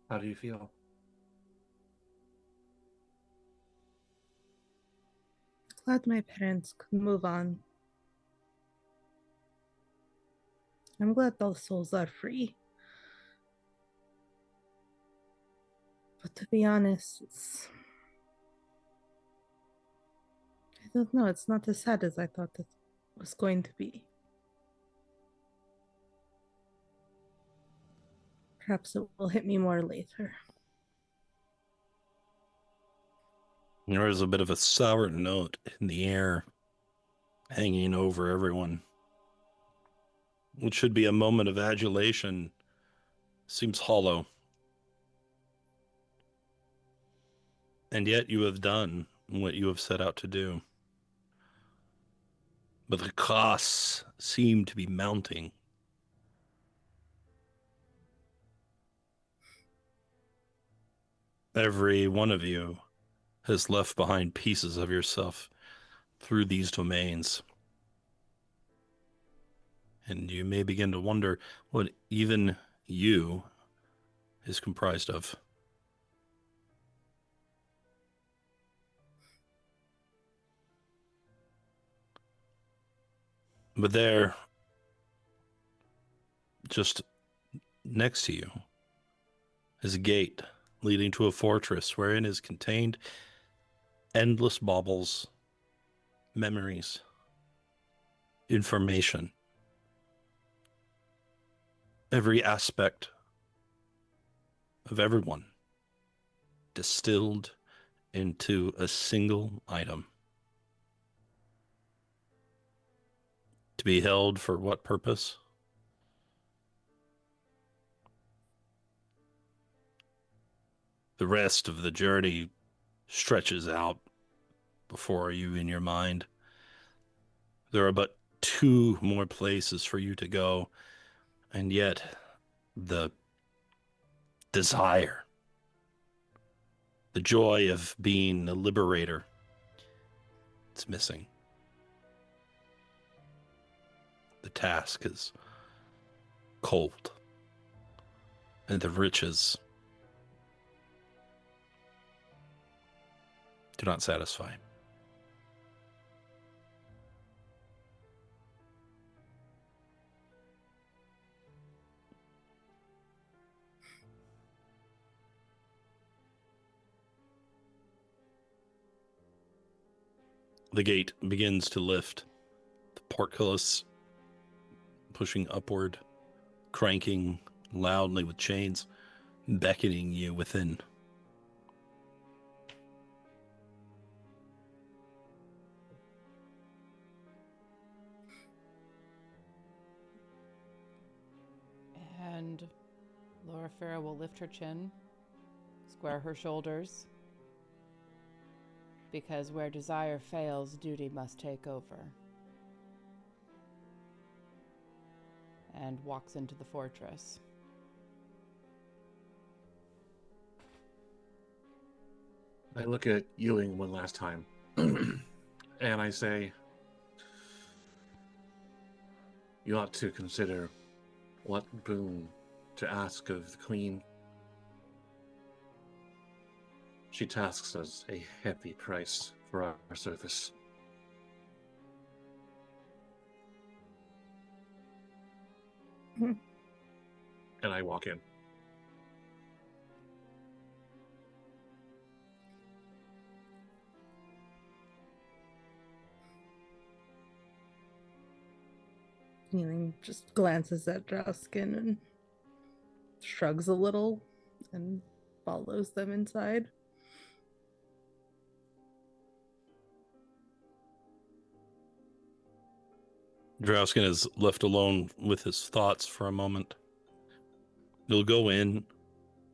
Speaker 5: How do you feel?
Speaker 3: Glad my parents could move on. I'm glad those souls are free. But to be honest, I don't know, it's not as sad as I thought it was going to be. Perhaps it will hit me more later.
Speaker 4: There is a bit of a sour note in the air hanging over everyone. What should be a moment of adulation seems hollow. And yet you have done what you have set out to do. But the costs seem to be mounting. Every one of you has left behind pieces of yourself through these domains. And you may begin to wonder what even you is comprised of. But there, just next to you, is a gate leading to a fortress wherein is contained endless baubles, memories, information. Every aspect of everyone distilled into a single item. To be held for what purpose? The rest of the journey stretches out before you in your mind. There are but 2 more places for you to go, and yet the desire, the joy of being a liberator, it's missing. The task is cold, and the riches do not satisfy. The gate begins to lift, the portcullis pushing upward, cranking loudly with chains, beckoning you within.
Speaker 1: And Loraphyra will lift her chin, square her shoulders, because where desire fails, duty must take over. And walks into the fortress.
Speaker 5: I look at Yi-Ling one last time, and I say, you ought to consider what boon to ask of the Queen. She tasks us a heavy price for our service. And I walk in.
Speaker 3: Yi-Ling just glances at Drausken and shrugs a little and follows them inside.
Speaker 4: Drausken is left alone with his thoughts for a moment. They'll go in,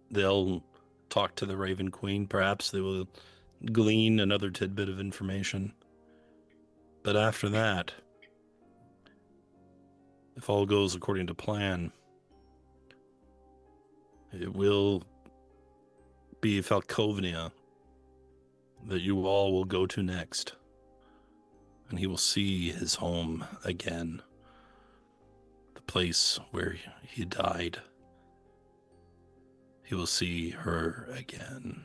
Speaker 4: they'll talk to the Raven Queen, perhaps they will glean another tidbit of information. But after that, if all goes according to plan, it will be Falkovnia that you all will go to next. And he will see his home again. The place where he died. He will see her again.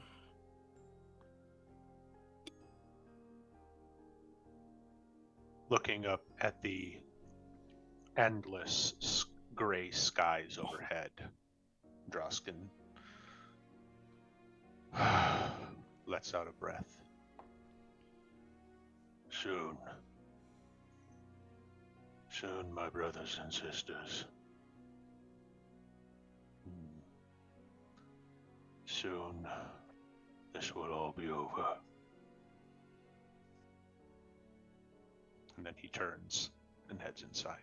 Speaker 2: Looking up at the endless gray skies overhead, Drausken lets out a breath.
Speaker 6: Soon, my brothers and sisters. Soon, this will all be over.
Speaker 2: And then he turns and heads inside.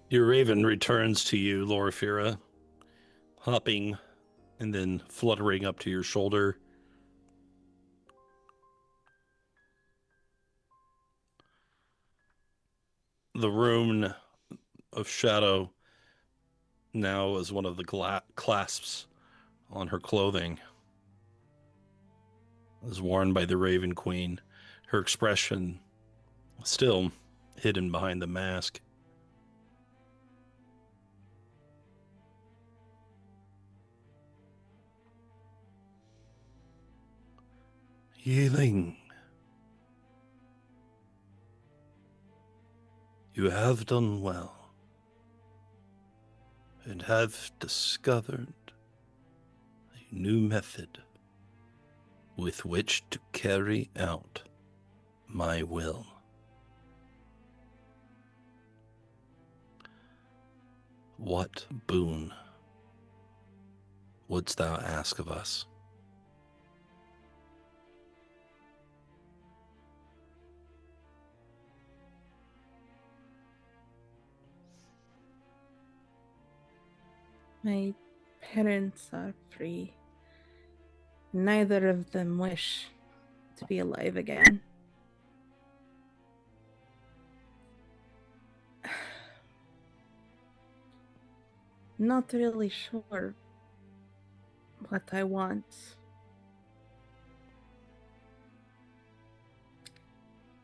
Speaker 4: Your raven returns to you, Loraphyra, hopping and then fluttering up to your shoulder. The rune of shadow now is one of the clasps on her clothing. is worn by the Raven Queen, her expression still hidden behind the mask. Yi-Ling, you have done well, and have discovered a new method with which to carry out my will. What boon wouldst thou ask of us?
Speaker 3: My parents are free. Neither of them wish to be alive again. Not really sure what I want.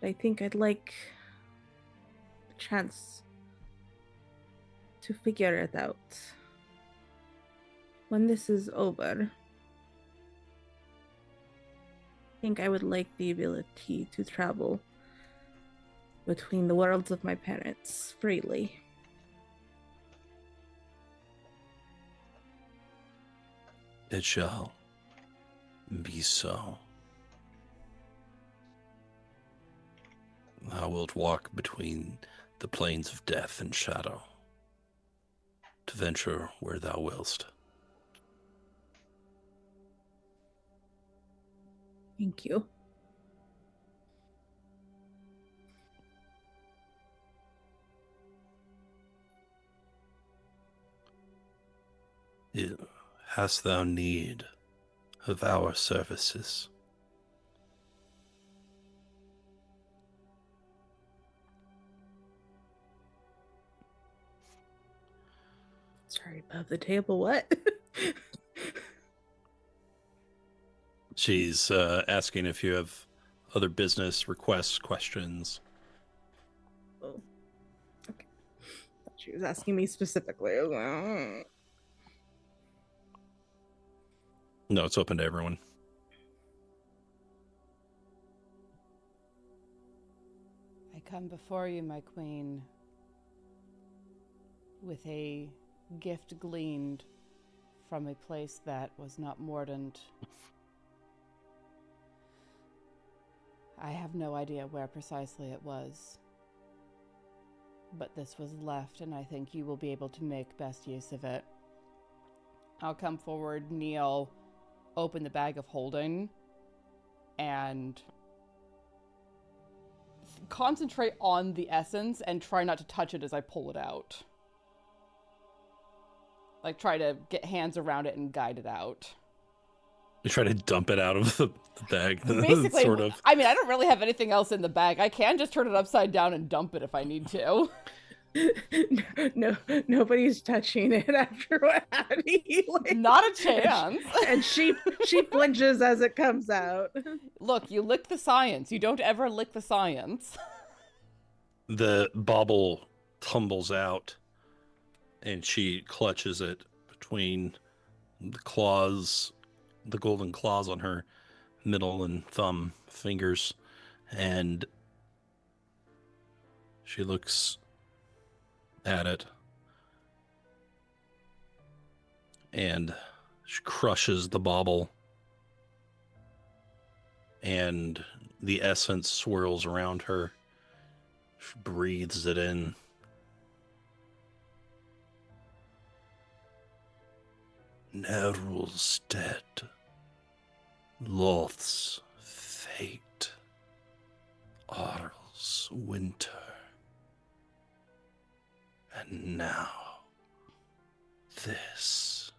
Speaker 3: I think I'd like a chance to figure it out. When this is over, I think I would like the ability to travel between the worlds of my parents freely.
Speaker 4: It shall be so. Thou wilt walk between the plains of death and shadow, to venture where thou willst.
Speaker 3: Thank you.
Speaker 4: Hast thou need of our services?
Speaker 3: Sorry, above the table, what?
Speaker 4: She's asking if you have other business requests, questions.
Speaker 3: Oh, okay. Thought she was asking me specifically. I was like, "Oh."
Speaker 4: No, it's open to everyone.
Speaker 1: I come before you, my queen, with a gift gleaned from a place that was not Mordent. I have no idea where precisely it was, but this was left, and I think you will be able to make best use of it. I'll come forward, kneel, open the bag of holding, and concentrate on the essence and try not to touch it as I pull it out. Like, try to get hands around it and guide it out.
Speaker 4: You try to dump it out of the bag,
Speaker 1: Basically,
Speaker 4: sort of.
Speaker 1: I mean, I don't really have anything else in the bag. I can just turn it upside down and dump it if I need to.
Speaker 3: No, nobody's touching it after what happened to Yi-Ling.
Speaker 1: Not a chance.
Speaker 3: And she flinches as it comes out.
Speaker 1: Look, you lick the science. You don't ever lick the science.
Speaker 4: The bauble tumbles out, and she clutches it between the claws, the golden claws on her middle and thumb fingers, and she looks at it, and she crushes the bauble, and the essence swirls around her. She breathes it in. Nerul's dead. Loth's fate. Arl's winter. And now, this.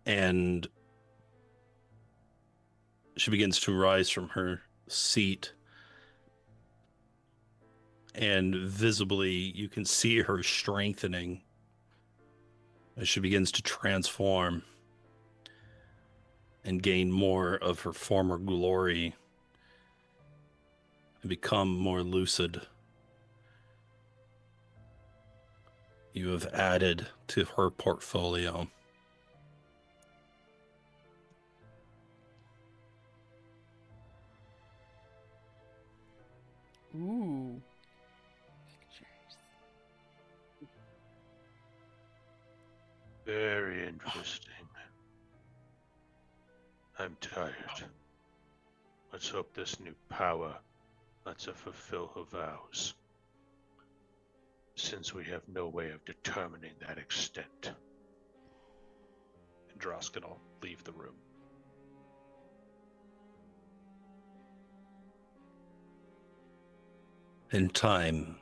Speaker 4: And she begins to rise from her seat, and visibly you can see her strengthening as she begins to transform. and gain more of her former glory and become more lucid. You have added to her portfolio.
Speaker 1: Ooh.
Speaker 6: Very interesting. I'm tired. Let's hope this new power lets her fulfill her vows, since we have no way of determining that extent.
Speaker 2: And Drausken will leave the room.
Speaker 4: In time,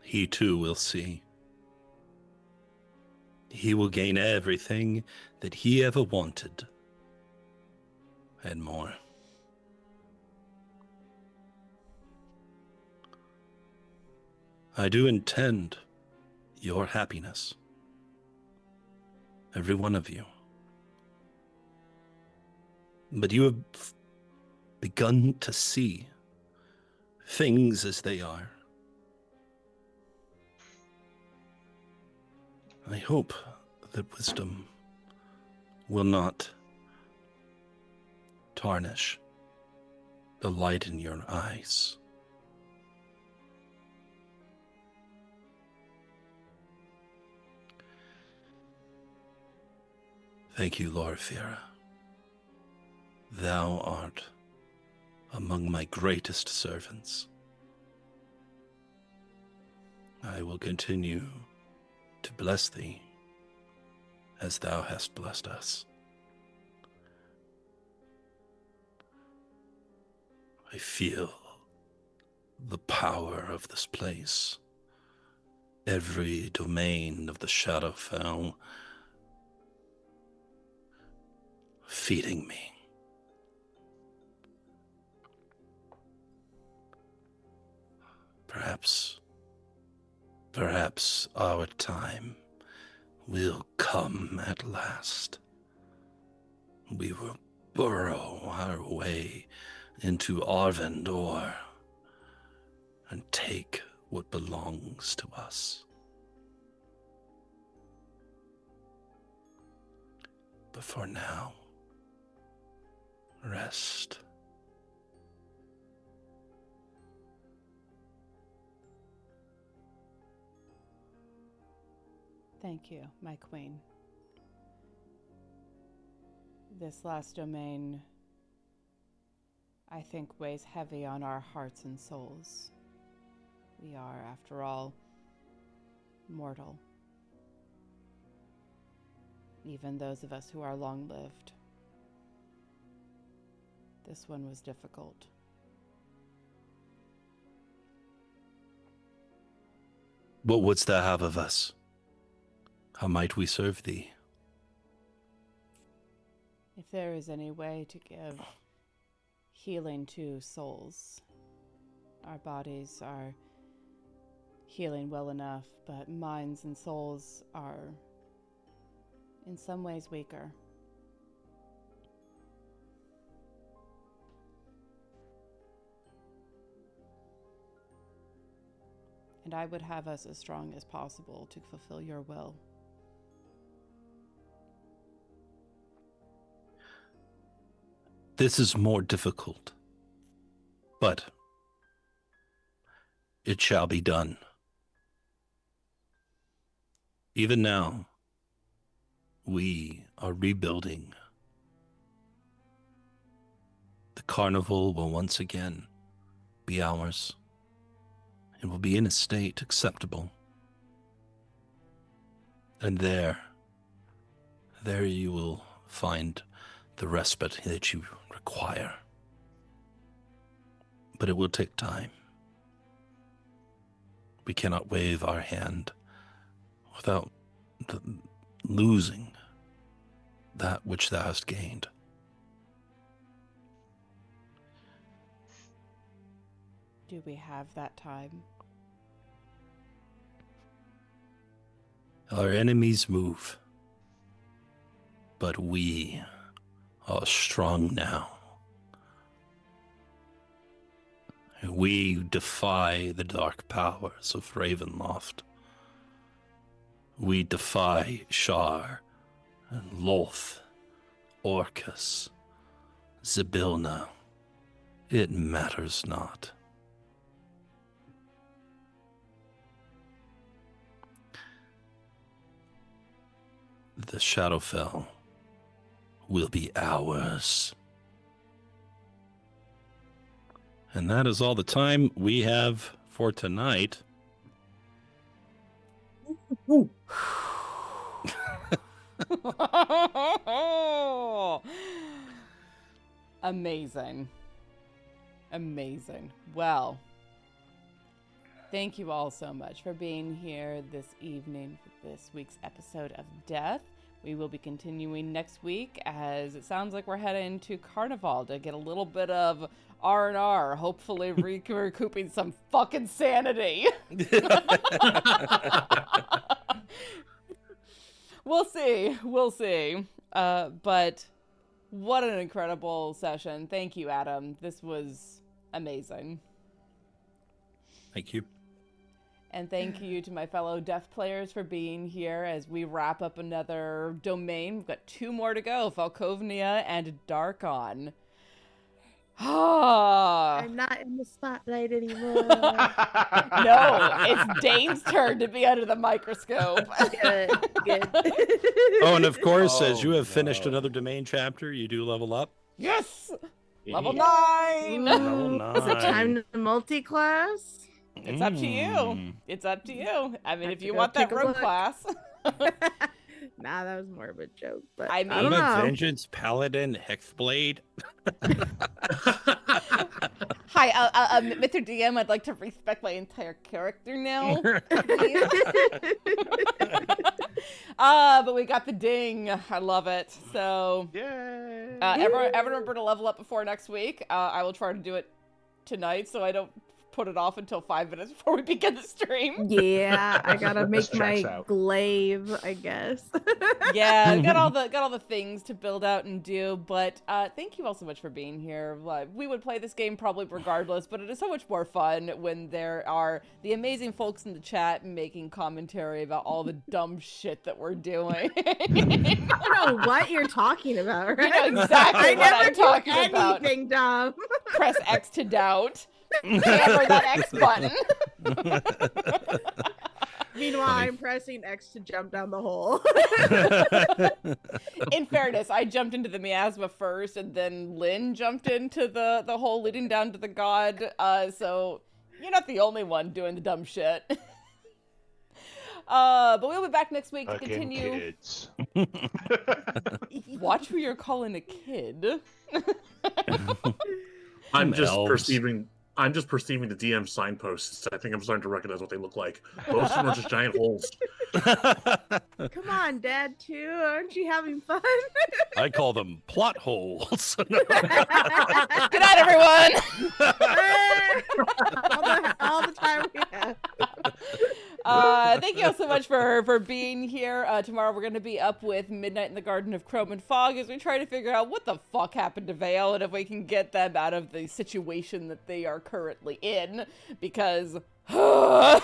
Speaker 4: he too will see. He will gain everything that he ever wanted, and more. I do intend your happiness, every one of you. But you have begun to see things as they are. I hope that wisdom will not tarnish the light in your eyes. Thank you, Loraphyra. Thou art among my greatest servants. I will continue to bless thee as thou hast blessed us. I feel the power of this place. Every domain of the Shadowfell feeding me. Perhaps our time will come at last. We will burrow our way into Arvendor and take what belongs to us. But for now, rest.
Speaker 1: Thank you, my queen. This last domain, I think, weighs heavy on our hearts and souls. We are, after all, mortal. Even those of us who are long-lived. This one was difficult.
Speaker 4: What wouldst thou have of us? How might we serve thee?
Speaker 1: If there is any way to give healing to souls, our bodies are healing well enough, but minds and souls are in some ways weaker. And I would have us as strong as possible to fulfill your will.
Speaker 4: This is more difficult, but it shall be done. Even now, we are rebuilding. The carnival will once again be ours. It will be in a state acceptable. And there you will find the respite that you require. But it will take time. We cannot wave our hand without losing that which thou hast gained.
Speaker 1: Do we have that time?
Speaker 4: Our enemies move, but we are strong now. We defy the dark powers of Ravenloft. We defy Shar and Loth, Orcus, Zybilna. It matters not. The Shadowfell will be ours. And that is all the time we have for tonight.
Speaker 1: Amazing. Amazing. Well, thank you all so much for being here this evening for this week's episode of Death. We will be continuing next week, as it sounds like we're heading to Carnival to get a little bit of R&R, hopefully recouping some fucking sanity. We'll see. We'll see. But what an incredible session. Thank you, Adam. This was amazing.
Speaker 4: Thank you.
Speaker 1: And thank you to my fellow Death players for being here as we wrap up another domain. We've got 2 more to go, Falkovnia and Darkon.
Speaker 3: I'm not in the spotlight anymore.
Speaker 1: No, it's Dane's turn to be under the microscope.
Speaker 3: Good.
Speaker 4: Oh, and of course, as you have finished another domain chapter, you do level up.
Speaker 1: Yes! Level
Speaker 4: Yeah.
Speaker 1: 9!
Speaker 4: Level 9.
Speaker 3: Is it time to multi-class?
Speaker 1: It's up to you. It's up to you. I mean, if you
Speaker 3: go
Speaker 1: want that
Speaker 3: take a
Speaker 1: rogue
Speaker 3: look.
Speaker 1: class.
Speaker 3: Nah, that was more of a joke. But
Speaker 1: I mean-
Speaker 3: I don't
Speaker 4: What about
Speaker 3: know.
Speaker 4: Vengeance, Paladin, Hexblade?
Speaker 1: Hi, Mr. DM, I'd like to respect my entire character now. But we got the ding. I love it. So,
Speaker 2: Yay!
Speaker 1: everyone remember to level up before next week. I will try to do it tonight so I don't put it off until 5 minutes before we begin the stream.
Speaker 3: Yeah, I gotta make
Speaker 2: checks
Speaker 3: my
Speaker 2: out.
Speaker 3: glaive, I guess.
Speaker 1: Yeah, I've got all the things to build out and do, but thank you all so much for being here. We would play this game probably regardless, but it is so much more fun when there are the amazing folks in the chat making commentary about all the dumb shit that we're doing.
Speaker 3: I don't know what you're talking about, right?
Speaker 1: You know exactly
Speaker 3: I
Speaker 1: what
Speaker 3: never
Speaker 1: I'm
Speaker 3: do
Speaker 1: talking about.
Speaker 3: anything dumb.
Speaker 1: Press X to doubt. Hammer that X button.
Speaker 3: Meanwhile,
Speaker 4: Funny.
Speaker 3: I'm pressing X to jump down the hole.
Speaker 1: In fairness, I jumped into the miasma first, and then Lynn jumped into the hole leading down to the god. So you're not the only one doing the dumb shit. But we'll be back next week to
Speaker 2: Fucking
Speaker 1: continue.
Speaker 2: kids.
Speaker 1: Watch who you're calling a kid.
Speaker 5: I'm just
Speaker 4: Elves.
Speaker 5: perceiving the DM signposts. I think I'm starting to recognize what they look like. Most of them are just giant holes.
Speaker 3: Come on, Dad, too. Aren't you having fun?
Speaker 4: I call them plot holes.
Speaker 1: Good night, everyone.
Speaker 3: all the time we have.
Speaker 1: Thank you all so much for being here. Tomorrow we're going to be up with Midnight in the Garden of Chrome and Fog as we try to figure out what the fuck happened to Vale and if we can get them out of the situation that they are currently in. Because, that's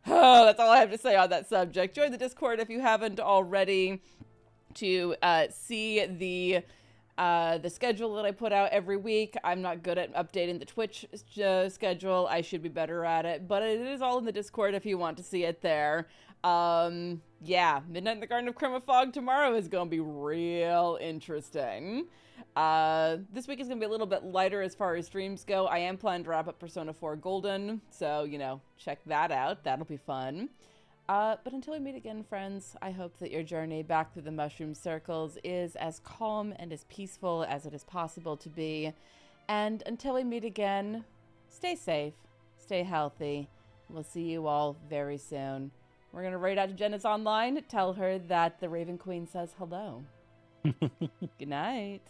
Speaker 1: all I have to say on that subject. Join the Discord if you haven't already to see the schedule that I put out every week. I'm not good at updating the Twitch schedule. I should be better at it, but it is all in the Discord if you want to see it there. Yeah, Midnight in the Garden of Chroma Fog tomorrow is going to be real interesting. This week is going to be a little bit lighter as far as streams go. I am planning to wrap up Persona 4 Golden, so, check that out. That'll be fun. But until we meet again, friends, I hope that your journey back through the mushroom circles is as calm and as peaceful as it is possible to be. And until we meet again, stay safe, stay healthy. We'll see you all very soon. We're going to raid out to Janice online, tell her that the Raven Queen says hello. Good night.